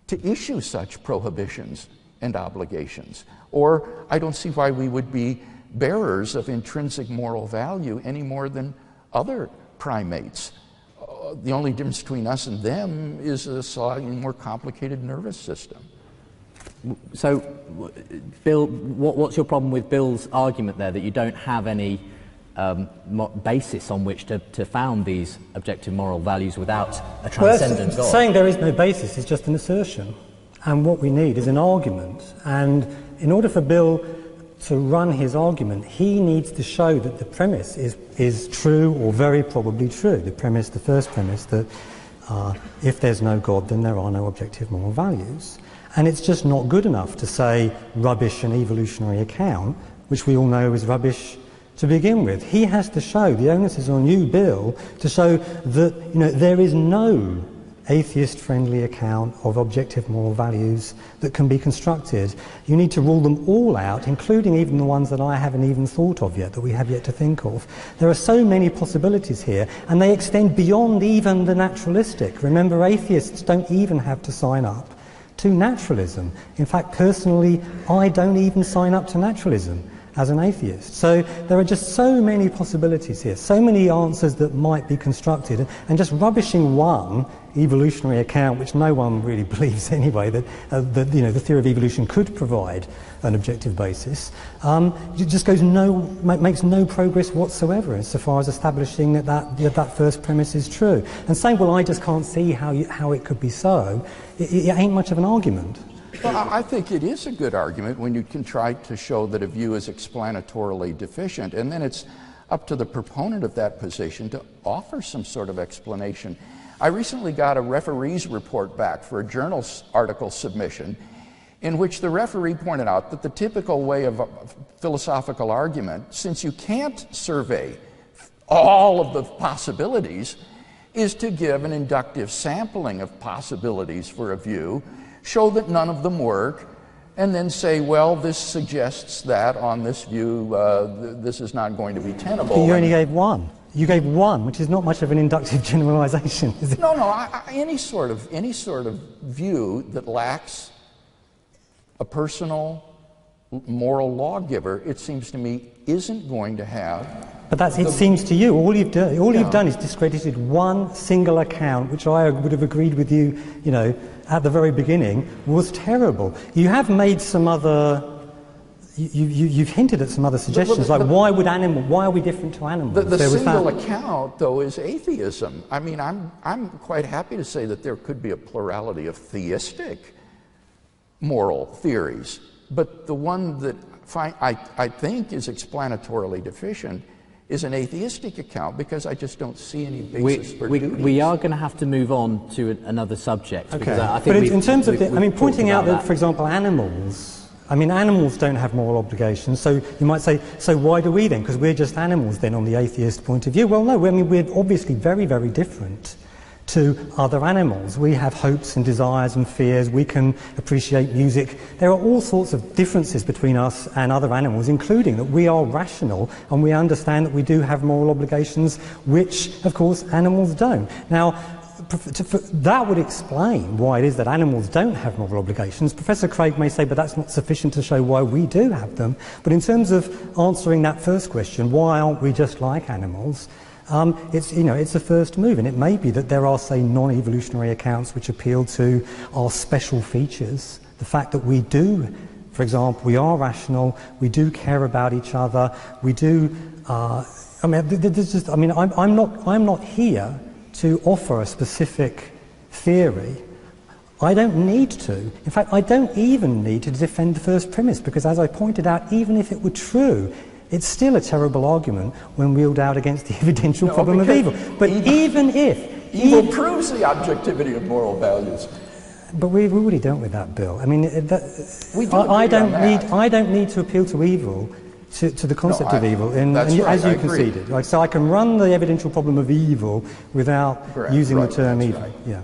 to issue such prohibitions and obligations? Or I don't see why we would be bearers of intrinsic moral value any more than other primates. The only difference between us and them is a slightly more complicated nervous system. So, Bill, what's your problem with Bill's argument there, that you don't have any basis on which to found these objective moral values without a transcendent God? Saying there is no basis is just an assertion, and what we need is an argument. And in order for Bill to run his argument, he needs to show that the premise is true or very probably true. The premise, the first premise, that if there's no God, then there are no objective moral values. And it's just not good enough to say rubbish an evolutionary account, which we all know is rubbish to begin with. He has to show, the onus is on you, Bill, to show that there is no atheist-friendly account of objective moral values that can be constructed. You need to rule them all out, including even the ones that I haven't even thought of yet, that we have yet to think of. There are so many possibilities here, and they extend beyond even the naturalistic. Remember, atheists don't even have to sign up to naturalism. In fact, personally, I don't even sign up to naturalism as an atheist. So there are just so many possibilities here, so many answers that might be constructed, and just rubbishing one evolutionary account, which no one really believes anyway, that the theory of evolution could provide an objective basis, it just makes no progress whatsoever insofar as establishing that first premise is true. And saying, well, I just can't see how it could be so, it ain't much of an argument. Well, I think it is a good argument when you can try to show that a view is explanatorily deficient, and then it's up to the proponent of that position to offer some sort of explanation. I recently got a referee's report back for a journal article submission in which the referee pointed out that the typical way of philosophical argument, since you can't survey all of the possibilities, is to give an inductive sampling of possibilities for a view, show that none of them work, and then say, well, this suggests that on this view, this is not going to be tenable. But you only gave one. You gave one, which is not much of an inductive generalization, is it? No, any sort of view that lacks a personal moral lawgiver, it seems to me, isn't going to have. But it seems to you, all you've done is discredited one single account, which I would have agreed with you, at the very beginning, was terrible. You have made some other, you've hinted at some other suggestions, why are we different to animals? The single account, though, is atheism. I mean, I'm quite happy to say that there could be a plurality of theistic moral theories, but the one that I think is explanatorily deficient is an atheistic account, because I just don't see any basis for duties. We are going to have to move on to another subject. Okay. I think but in terms of, pointing out that, for example, animals don't have moral obligations, so you might say, so why do we then? Because we're just animals then on the atheist point of view. Well, no, we're obviously very, very different to other animals. We have hopes and desires and fears. We can appreciate music. There are all sorts of differences between us and other animals, including that we are rational and we understand that we do have moral obligations, which, of course, animals don't. Now, that would explain why it is that animals don't have moral obligations. Professor Craig may say, but that's not sufficient to show why we do have them. But in terms of answering that first question, why aren't we just like animals? It's a first move, and it may be that there are, say, non-evolutionary accounts which appeal to our special features. The fact that we do, for example, we are rational, we do care about each other, we do. I'm not here to offer a specific theory. I don't need to. In fact, I don't even need to defend the first premise, because, as I pointed out, even if it were true, it's still a terrible argument when wheeled out against the evidential problem of evil. But even if evil proves the objectivity of moral values. But we've already dealt with that, Bill. I mean, I don't need to appeal to evil, to the concept of evil, as you conceded. Right? So I can run the evidential problem of evil without using the term evil. Right. Yeah.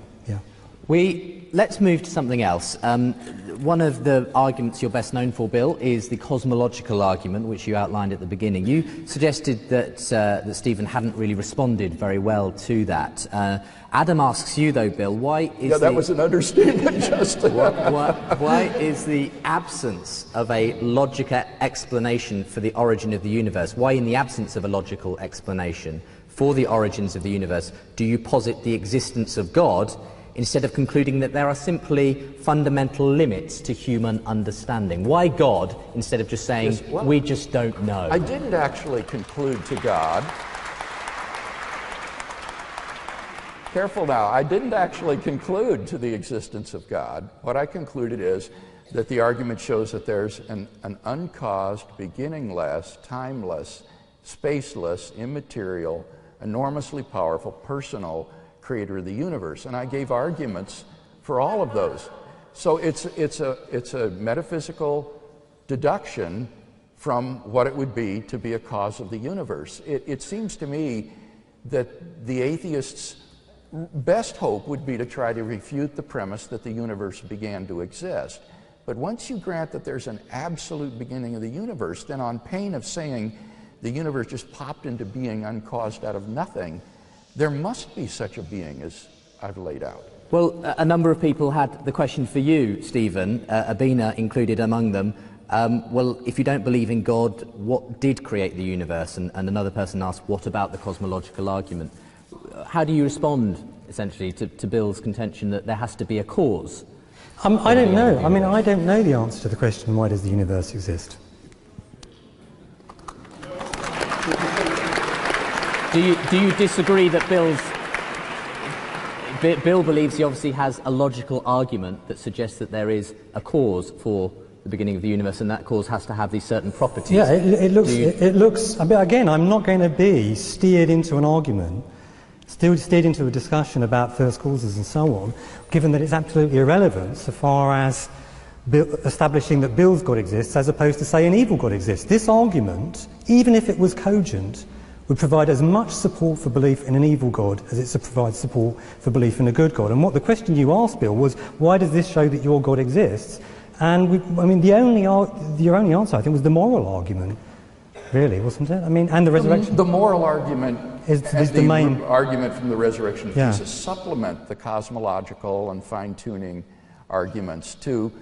We let's move to something else. One of the arguments you're best known for, Bill, is the cosmological argument, which you outlined at the beginning. You suggested that Stephen hadn't really responded very well to that. Adam asks you, though, Bill, why is that was an understatement, Justin. why is the absence of a logical explanation for the origin of the universe, why in the absence of a logical explanation for the origins of the universe do you posit the existence of God, instead of concluding that there are simply fundamental limits to human understanding? Why God, instead of just saying, we just don't know? I didn't actually conclude to God. Careful now, I didn't actually conclude to the existence of God. What I concluded is that the argument shows that there's an uncaused, beginningless, timeless, spaceless, immaterial, enormously powerful, personal creator of the universe. And I gave arguments for all of those. So it's a metaphysical deduction from what it would be to be a cause of the universe. It seems to me that the atheists' best hope would be to try to refute the premise that the universe began to exist. But once you grant that there's an absolute beginning of the universe, then on pain of saying the universe just popped into being uncaused out of nothing, there must be such a being as I've laid out. Well, a number of people had the question for you, Stephen, Abina included among them. Well, if you don't believe in God, what did create the universe? And another person asked, what about the cosmological argument? How do you respond, essentially, to Bill's contention that there has to be a cause? I don't know. I mean, I don't know the answer to the question, why does the universe exist? Do you disagree that Bill believes he obviously has a logical argument that suggests that there is a cause for the beginning of the universe, and that cause has to have these certain properties? Yeah, it looks. Again, I'm not going to be steered into an argument, steered into a discussion about first causes and so on, given that it's absolutely irrelevant so far as establishing that Bill's God exists as opposed to, say, an evil God exists. This argument, even if it was cogent, would provide as much support for belief in an evil God as it provides support for belief in a good God. And what the question you asked, Bill, was, why does this show that your God exists? And your only answer, I think, was the moral argument, really, wasn't it? I mean, and the resurrection. The moral argument is the main argument from the resurrection of Jesus supplement the cosmological and fine-tuning arguments to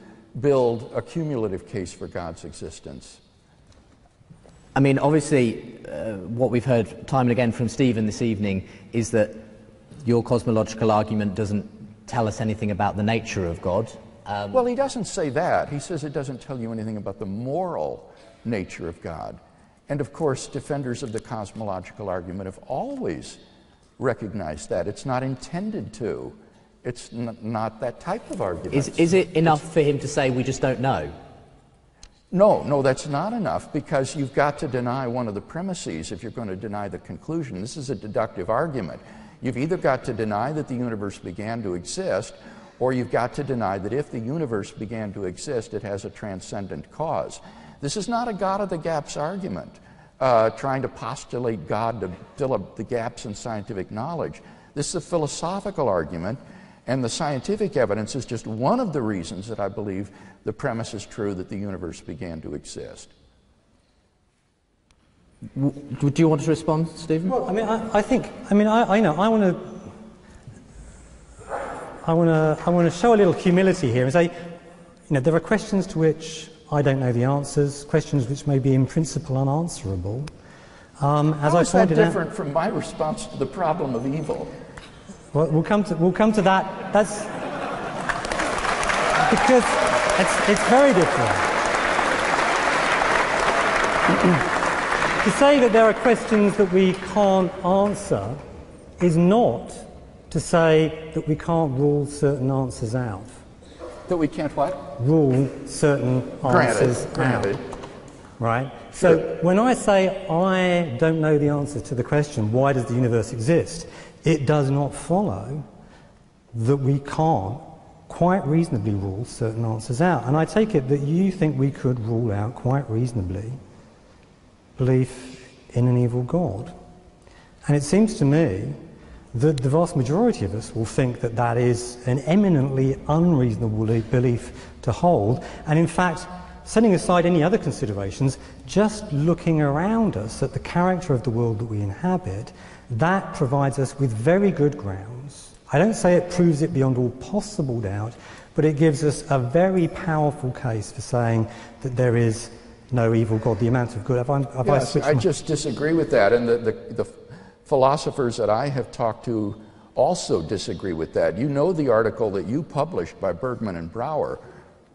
build a cumulative case for God's existence. I mean, obviously, what we've heard time and again from Stephen this evening is that your cosmological argument doesn't tell us anything about the nature of God. Well, he doesn't say that. He says it doesn't tell you anything about the moral nature of God. And of course, defenders of the cosmological argument have always recognized that. It's not intended to. It's not that type of argument. Is it enough for him to say we just don't know? No, that's not enough, because you've got to deny one of the premises if you're going to deny the conclusion. This is a deductive argument. You've either got to deny that the universe began to exist, or you've got to deny that if the universe began to exist, it has a transcendent cause. This is not a God of the gaps argument, trying to postulate God to fill up the gaps in scientific knowledge. This is a philosophical argument, and the scientific evidence is just one of the reasons that I believe the premise is true that the universe began to exist. Do you want to respond, Stephen? Well, I mean, I want to show a little humility here and say, there are questions to which I don't know the answers, questions which may be in principle unanswerable. How is that different from my response to the problem of evil? Well, we'll come to that. That's because it's very different. To say that there are questions that we can't answer is not to say that we can't rule certain answers out. That we can't what? Rule certain answers Granted. out. Right? So when I say I don't know the answer to the question, why does the universe exist? It does not follow that we can't quite reasonably rule certain answers out. And I take it that you think we could rule out quite reasonably belief in an evil God. And it seems to me the vast majority of us will think that that is an eminently unreasonable belief to hold. And in fact, setting aside any other considerations, just looking around us at the character of the world that we inhabit, that provides us with very good grounds. I don't say it proves it beyond all possible doubt, but it gives us a very powerful case for saying that there is no evil God, the amount of good. I just disagree with that, and the philosophers that I have talked to also disagree with that. You know the article that you published by Bergman and Brouwer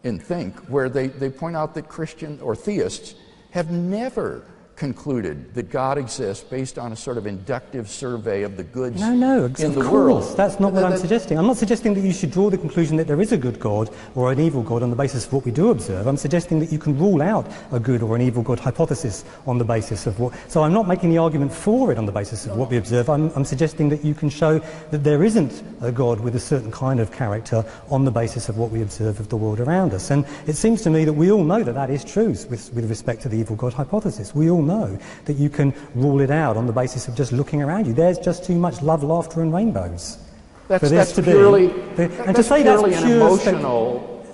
in Think, where they point out that Christian or theists have never concluded that God exists based on a sort of inductive survey of the goods in the world. That's not what I'm suggesting. I'm not suggesting that you should draw the conclusion that there is a good God or an evil God on the basis of what we do observe. I'm suggesting that you can rule out a good or an evil God hypothesis on the basis of what... So I'm not making the argument for it on the basis of what we observe. I'm suggesting that you can show that there isn't a God with a certain kind of character on the basis of what we observe of the world around us. And it seems to me that we all know that that is true with respect to the evil God hypothesis. We all know that you can rule it out on the basis of just looking around you. There's just too much love, laughter and rainbows. That's purely an emotional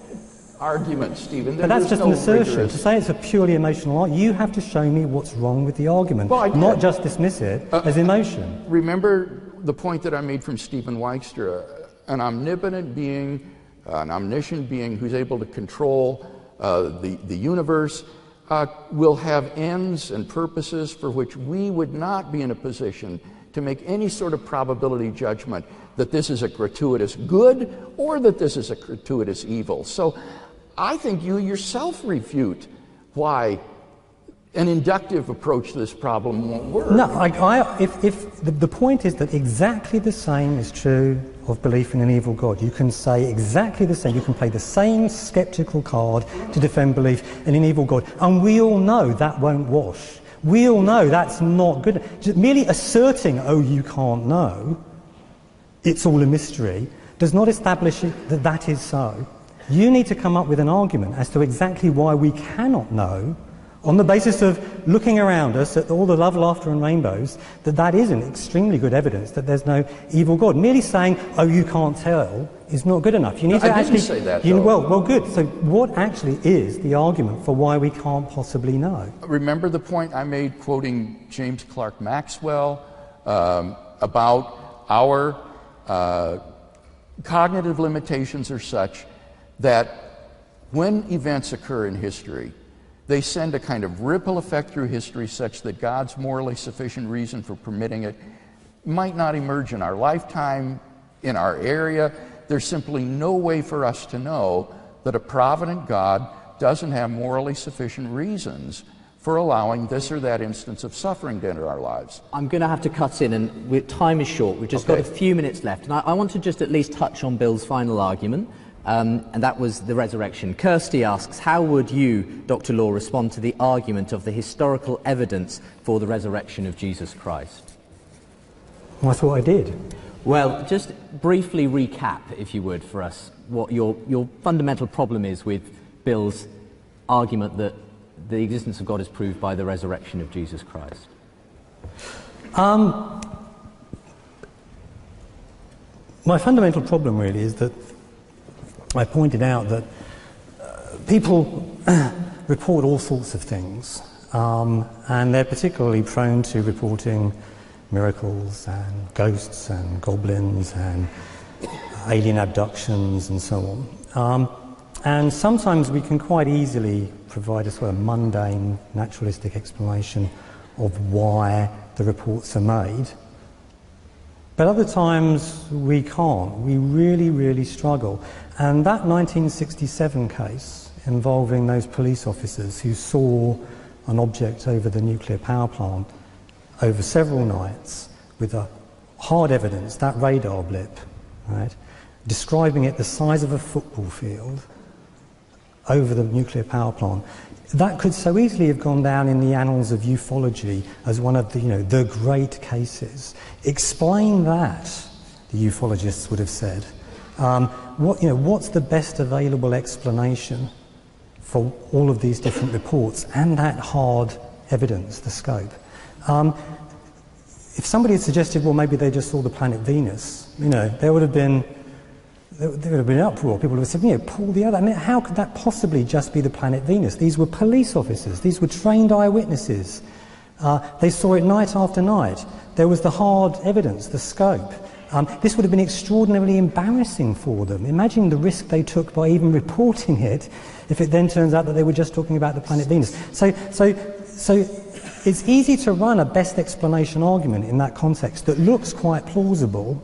argument, Stephen. But that's just an assertion. To say it's a purely emotional argument, you have to show me what's wrong with the argument, not just dismiss it as emotion. Remember the point that I made from Stephen Weikstra, an omnipotent being, an omniscient being who's able to control the universe, will have ends and purposes for which we would not be in a position to make any sort of probability judgment that this is a gratuitous good or that this is a gratuitous evil. So I think you yourself refute why an inductive approach to this problem won't work. No, if the point is that exactly the same is true of belief in an evil God. You can say exactly the same. You can play the same skeptical card to defend belief in an evil God. And we all know that won't wash. We all know that's not good. Just merely asserting, oh, you can't know, it's all a mystery, does not establish that that is so. You need to come up with an argument as to exactly why we cannot know, on the basis of looking around us at all the love, laughter and rainbows, that is an extremely good evidence that there's no evil God. Merely saying, oh, you can't tell, is not good enough. You need to I actually didn't say that, though. Well, good. So what actually is the argument for why we can't possibly know? Remember the point I made quoting James Clerk Maxwell about our cognitive limitations are such that when events occur in history, they send a kind of ripple effect through history such that God's morally sufficient reason for permitting it might not emerge in our lifetime, in our area. There's simply no way for us to know that a provident God doesn't have morally sufficient reasons for allowing this or that instance of suffering to enter our lives. I'm going to have to cut in, and time is short. We've just got a few minutes left. And I want to just at least touch on Bill's final argument. And that was the resurrection. Kirsty asks, how would you, Dr. Law, respond to the argument of the historical evidence for the resurrection of Jesus Christ? Well, I thought I did. Well, just briefly recap, if you would, for us, what your fundamental problem is with Bill's argument that the existence of God is proved by the resurrection of Jesus Christ. My fundamental problem really is that I pointed out that people report all sorts of things, and they're particularly prone to reporting miracles and ghosts and goblins and alien abductions and so on. And sometimes we can quite easily provide a sort of mundane, naturalistic explanation of why the reports are made. But other times we can't. We really, really struggle. And that 1967 case involving those police officers who saw an object over the nuclear power plant over several nights with a hard evidence, that radar blip, right, describing it the size of a football field over the nuclear power plant, that could so easily have gone down in the annals of ufology as one of the, the great cases. Explain that, the ufologists would have said. What's the best available explanation for all of these different reports and that hard evidence, the scope? if somebody had suggested, well, maybe they just saw the planet Venus, you know, there would have been an uproar. People would have said, you know, Paul the other. I mean, how could that possibly just be the planet Venus? These were police officers. These were trained eyewitnesses. They saw it night after night. There was the hard evidence, the scope. This would have been extraordinarily embarrassing for them. Imagine the risk they took by even reporting it if it then turns out that they were just talking about the planet Venus. So it's easy to run a best explanation argument in that context that looks quite plausible,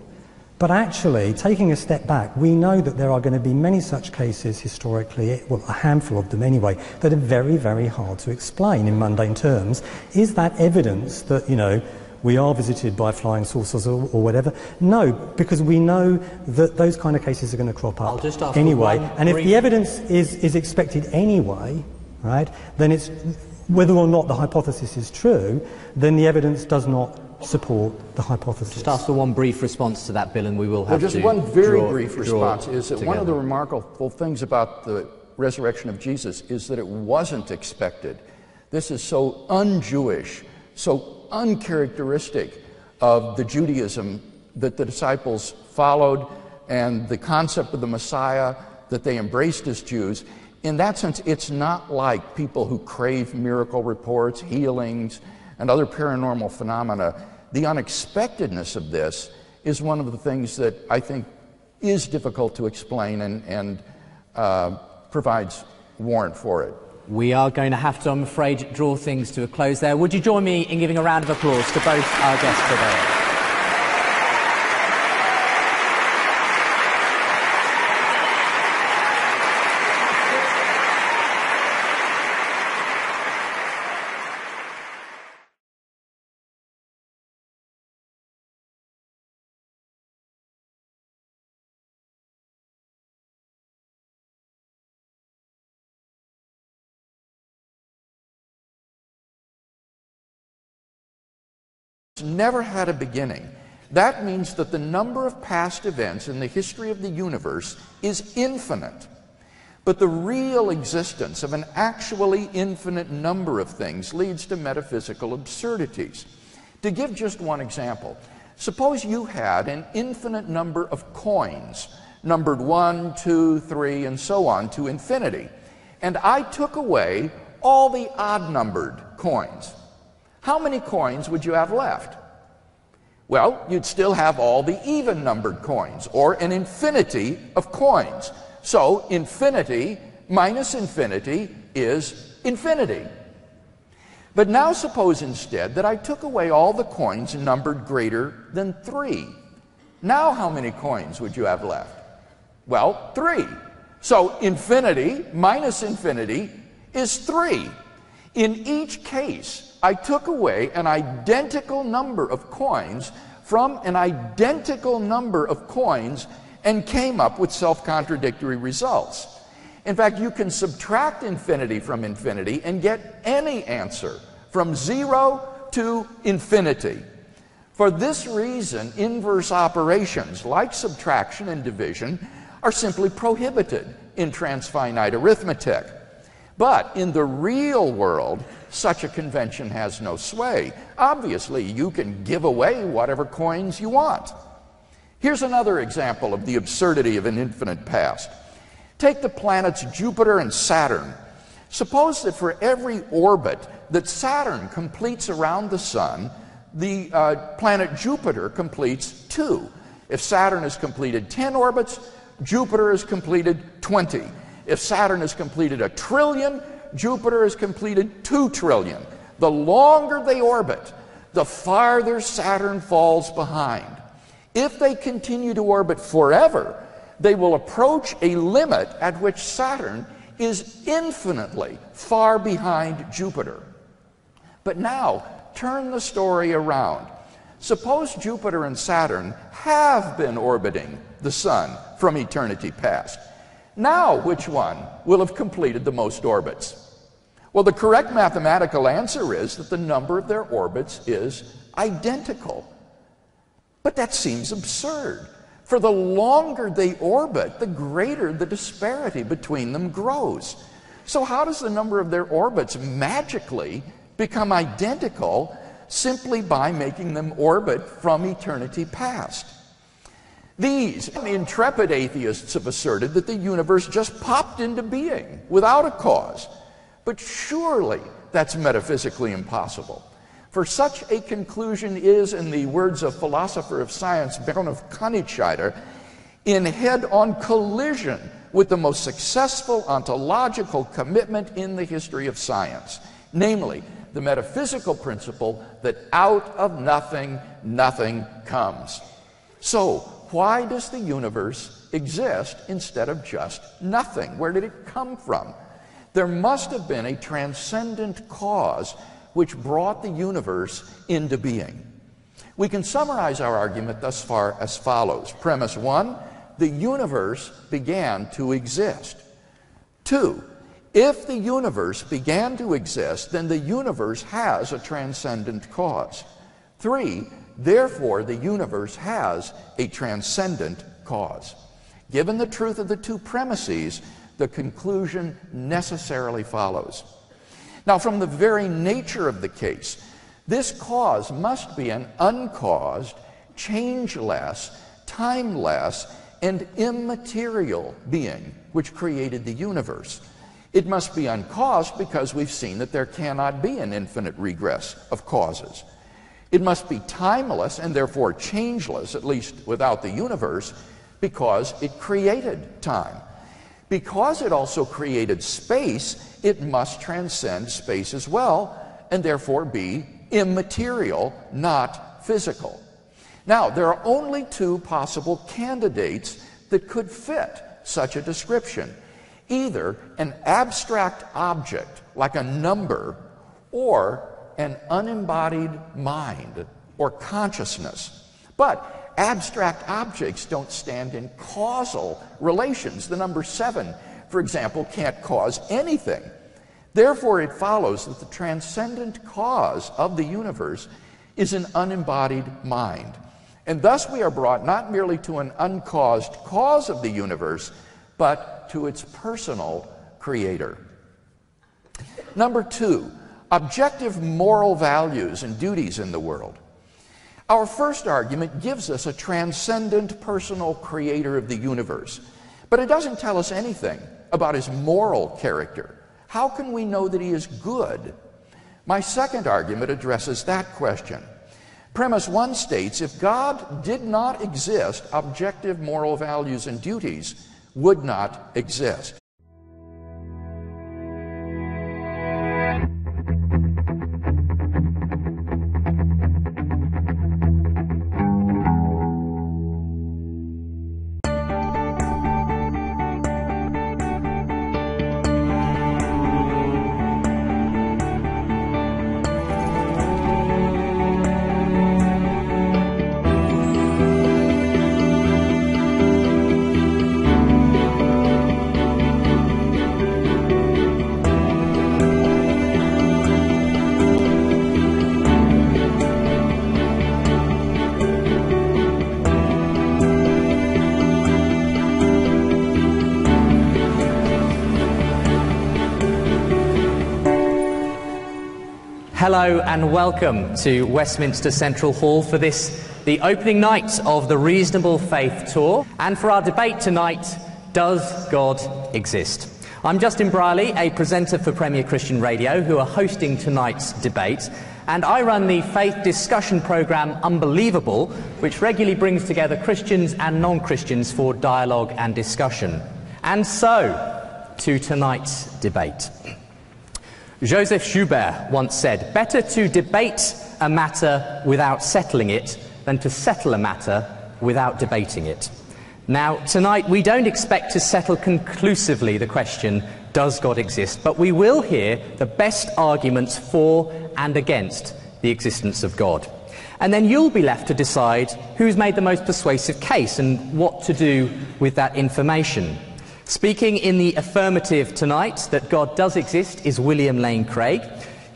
but actually, taking a step back, we know that there are going to be many such cases historically, well, a handful of them anyway, that are very, very hard to explain in mundane terms. Is that evidence that, you know, we are visited by flying saucers or whatever? No, because we know that those kind of cases are going to crop up anyway. And if the evidence is expected anyway, right, then it's, whether or not the hypothesis is true, then the evidence does not support the hypothesis. Just ask for one brief response to that, Bill, and we will have just one very brief response is that one of the remarkable things about the resurrection of Jesus is that it wasn't expected. This is so un-Jewish, so uncharacteristic of the Judaism that the disciples followed and the concept of the Messiah that they embraced as Jews. In that sense, it's not like people who crave miracle reports, healings, and other paranormal phenomena. The unexpectedness of this is one of the things that I think is difficult to explain and provides warrant for it. We are going to have to, I'm afraid, draw things to a close there. Would you join me in giving a round of applause to both our guests today? Never had a beginning. That means that the number of past events in the history of the universe is infinite. But the real existence of an actually infinite number of things leads to metaphysical absurdities. To give just one example, suppose you had an infinite number of coins, numbered 1, 2, 3, and so on to infinity, and I took away all the odd-numbered coins. How many coins would you have left? Well, you'd still have all the even-numbered coins, or an infinity of coins. So infinity minus infinity is infinity. But now suppose instead that I took away all the coins numbered greater than 3. Now how many coins would you have left? Well, 3. So infinity minus infinity is 3. In each case, I took away an identical number of coins from an identical number of coins and came up with self-contradictory results. In fact, you can subtract infinity from infinity and get any answer from 0 to infinity. For this reason, inverse operations like subtraction and division are simply prohibited in transfinite arithmetic. But in the real world, such a convention has no sway. Obviously, you can give away whatever coins you want. Here's another example of the absurdity of an infinite past. Take the planets Jupiter and Saturn. Suppose that for every orbit that Saturn completes around the Sun, the planet Jupiter completes 2. If Saturn has completed 10 orbits, Jupiter has completed 20. If Saturn has completed 1 trillion, Jupiter has completed 2 trillion. The longer they orbit, the farther Saturn falls behind. If they continue to orbit forever, they will approach a limit at which Saturn is infinitely far behind Jupiter. But now, turn the story around. Suppose Jupiter and Saturn have been orbiting the Sun from eternity past. Now, which one will have completed the most orbits? Well, the correct mathematical answer is that the number of their orbits is identical. But that seems absurd. For the longer they orbit, the greater the disparity between them grows. So how does the number of their orbits magically become identical simply by making them orbit from eternity past. These intrepid atheists have asserted that the universe just popped into being without a cause. But surely that's metaphysically impossible. For such a conclusion is, in the words of philosopher of science Baron of Königseider, in head-on collision with the most successful ontological commitment in the history of science, namely the metaphysical principle that out of nothing, nothing comes. So, why does the universe exist instead of just nothing? Where did it come from? There must have been a transcendent cause which brought the universe into being. We can summarize our argument thus far as follows. Premise 1, the universe began to exist. 2, if the universe began to exist, then the universe has a transcendent cause. 3, therefore the universe has a transcendent cause. Given the truth of the two premises, the conclusion necessarily follows. Now, from the very nature of the case, this cause must be an uncaused, changeless, timeless, and immaterial being which created the universe. It must be uncaused because we've seen that there cannot be an infinite regress of causes. It must be timeless and therefore changeless, at least without the universe, because it created time. Because it also created space, it must transcend space as well, and therefore be immaterial, not physical. Now, there are only two possible candidates that could fit such a description. Either an abstract object, like a number, or an unembodied mind, or consciousness. But abstract objects don't stand in causal relations. The number 7, for example, can't cause anything. Therefore, it follows that the transcendent cause of the universe is an unembodied mind. And thus we are brought not merely to an uncaused cause of the universe, but to its personal creator. Number 2, objective moral values and duties in the world. Our first argument gives us a transcendent personal creator of the universe, but it doesn't tell us anything about his moral character. How can we know that he is good? My second argument addresses that question. Premise 1 states, if God did not exist, objective moral values and duties would not exist. Hello and welcome to Westminster Central Hall for this, the opening night of the Reasonable Faith Tour, and for our debate tonight, Does God Exist? I'm Justin Brierley, a presenter for Premier Christian Radio, who are hosting tonight's debate, and I run the faith discussion programme Unbelievable, which regularly brings together Christians and non-Christians for dialogue and discussion. And so, to tonight's debate. Joseph Joubert once said, "Better to debate a matter without settling it than to settle a matter without debating it." Now, tonight we don't expect to settle conclusively the question, does God exist? But we will hear the best arguments for and against the existence of God. And then you'll be left to decide who's made the most persuasive case and what to do with that information. Speaking in the affirmative tonight that God does exist is William Lane Craig.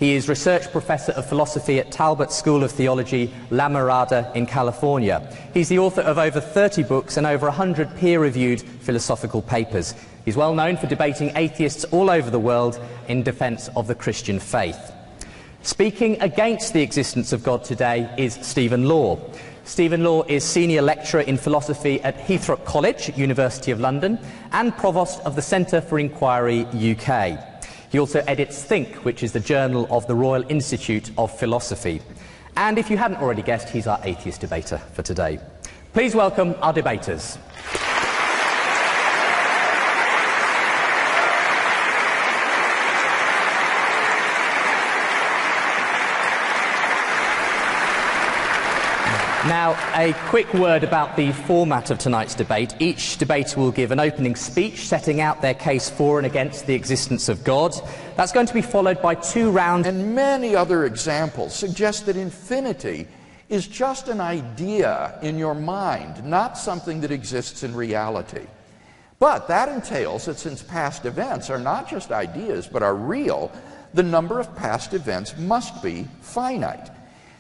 He is Research Professor of Philosophy at Talbot School of Theology, La Mirada in California. He's the author of over 30 books and over 100 peer-reviewed philosophical papers. He's well known for debating atheists all over the world in defence of the Christian faith. Speaking against the existence of God today is Stephen Law. Stephen Law is Senior Lecturer in Philosophy at Heathrow College, University of London, and Provost of the Centre for Inquiry UK. He also edits Think, which is the journal of the Royal Institute of Philosophy. And if you hadn't already guessed, he's our atheist debater for today. Please welcome our debaters. Now, a quick word about the format of tonight's debate. Each debater will give an opening speech setting out their case for and against the existence of God. That's going to be followed by 2 rounds. And many other examples suggest that infinity is just an idea in your mind, not something that exists in reality. But that entails that since past events are not just ideas but are real, the number of past events must be finite.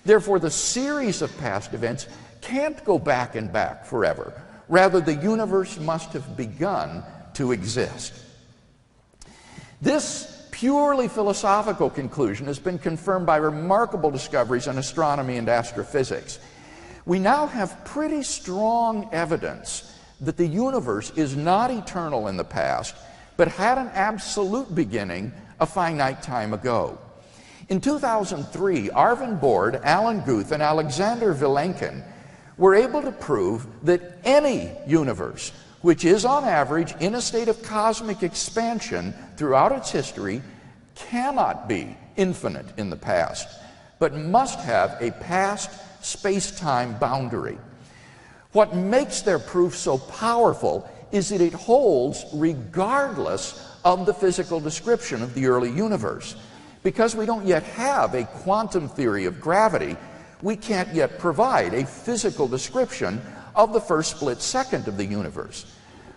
Therefore, the series of past events can't go back and back forever. Rather, the universe must have begun to exist. This purely philosophical conclusion has been confirmed by remarkable discoveries in astronomy and astrophysics. We now have pretty strong evidence that the universe is not eternal in the past, but had an absolute beginning a finite time ago. In 2003, Arvind Borde, Alan Guth, and Alexander Vilenkin were able to prove that any universe, which is on average in a state of cosmic expansion throughout its history, cannot be infinite in the past, but must have a past space-time boundary. What makes their proof so powerful is that it holds regardless of the physical description of the early universe. Because we don't yet have a quantum theory of gravity, we can't yet provide a physical description of the first split second of the universe.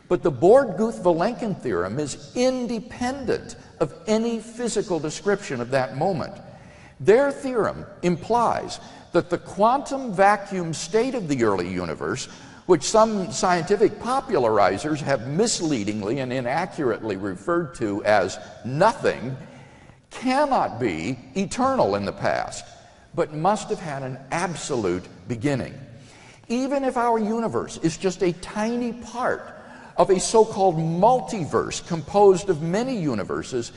But the Borde-Guth-Vilenkin theorem is independent of any physical description of that moment. Their theorem implies that the quantum vacuum state of the early universe, which some scientific popularizers have misleadingly and inaccurately referred to as nothing, cannot be eternal in the past, but must have had an absolute beginning. Even if our universe is just a tiny part of a so-called multiverse composed of many universes,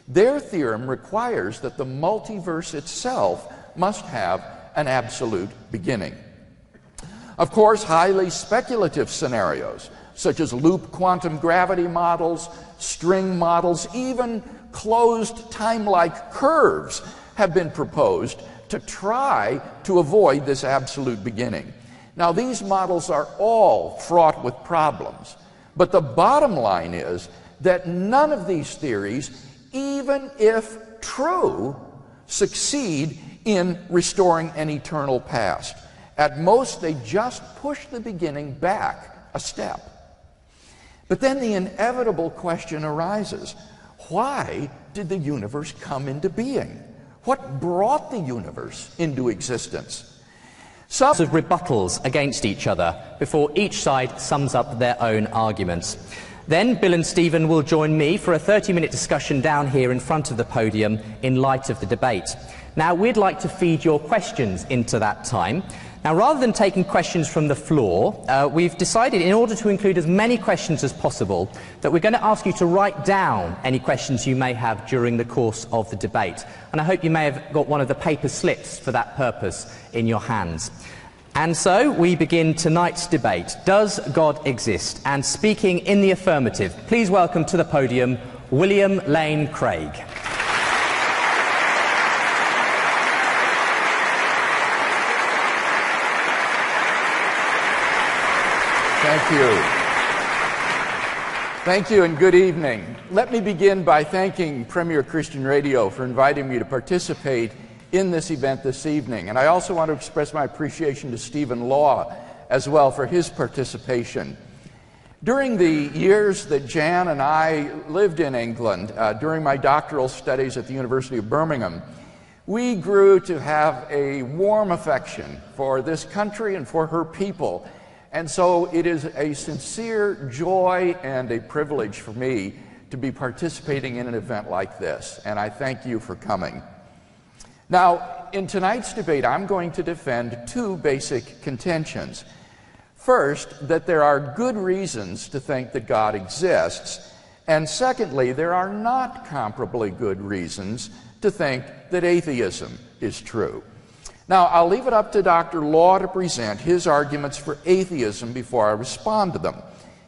their theorem requires that the multiverse itself must have an absolute beginning. Of course, highly speculative scenarios, such as loop quantum gravity models, string models, even closed time-like curves have been proposed to try to avoid this absolute beginning. Now, these models are all fraught with problems, but the bottom line is that none of these theories, even if true, succeed in restoring an eternal past. At most, they just push the beginning back a step. But then the inevitable question arises: why did the universe come into being? What brought the universe into existence? Some of rebuttals against each other before each side sums up their own arguments. Then Bill and Stephen will join me for a 30-minute discussion down here in front of the podium in light of the debate. Now, we'd like to feed your questions into that time. Now, rather than taking questions from the floor, we've decided, in order to include as many questions as possible, that we're going to ask you to write down any questions you may have during the course of the debate. And I hope you may have got one of the paper slips for that purpose in your hands. And so we begin tonight's debate. Does God exist? And speaking in the affirmative, please welcome to the podium William Lane Craig. Thank you. Thank you and good evening. Let me begin by thanking Premier Christian Radio for inviting me to participate in this event this evening. And I also want to express my appreciation to Stephen Law as well for his participation. During the years that Jan and I lived in England, during my doctoral studies at the University of Birmingham, we grew to have a warm affection for this country and for her people. And so it is a sincere joy and a privilege for me to be participating in an event like this, and I thank you for coming. Now, in tonight's debate, I'm going to defend two basic contentions. First, that there are good reasons to think that God exists, and secondly, there are not comparably good reasons to think that atheism is true. Now, I'll leave it up to Dr. Law to present his arguments for atheism before I respond to them.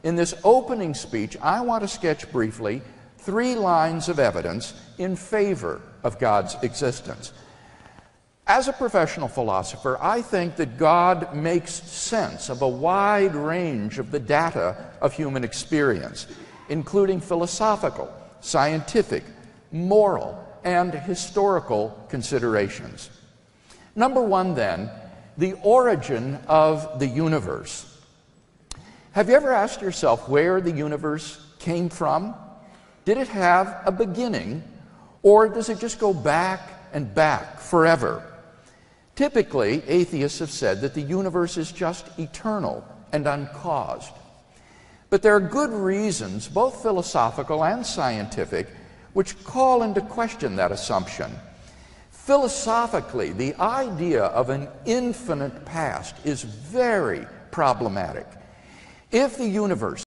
In this opening speech, I want to sketch briefly 3 lines of evidence in favor of God's existence. As a professional philosopher, I think that God makes sense of a wide range of the data of human experience, including philosophical, scientific, moral, and historical considerations. Number 1, then, the origin of the universe. Have you ever asked yourself where the universe came from? Did it have a beginning, or does it just go back and back forever? Typically, atheists have said that the universe is just eternal and uncaused. But there are good reasons, both philosophical and scientific, which call into question that assumption. Philosophically, the idea of an infinite past is very problematic. If the universe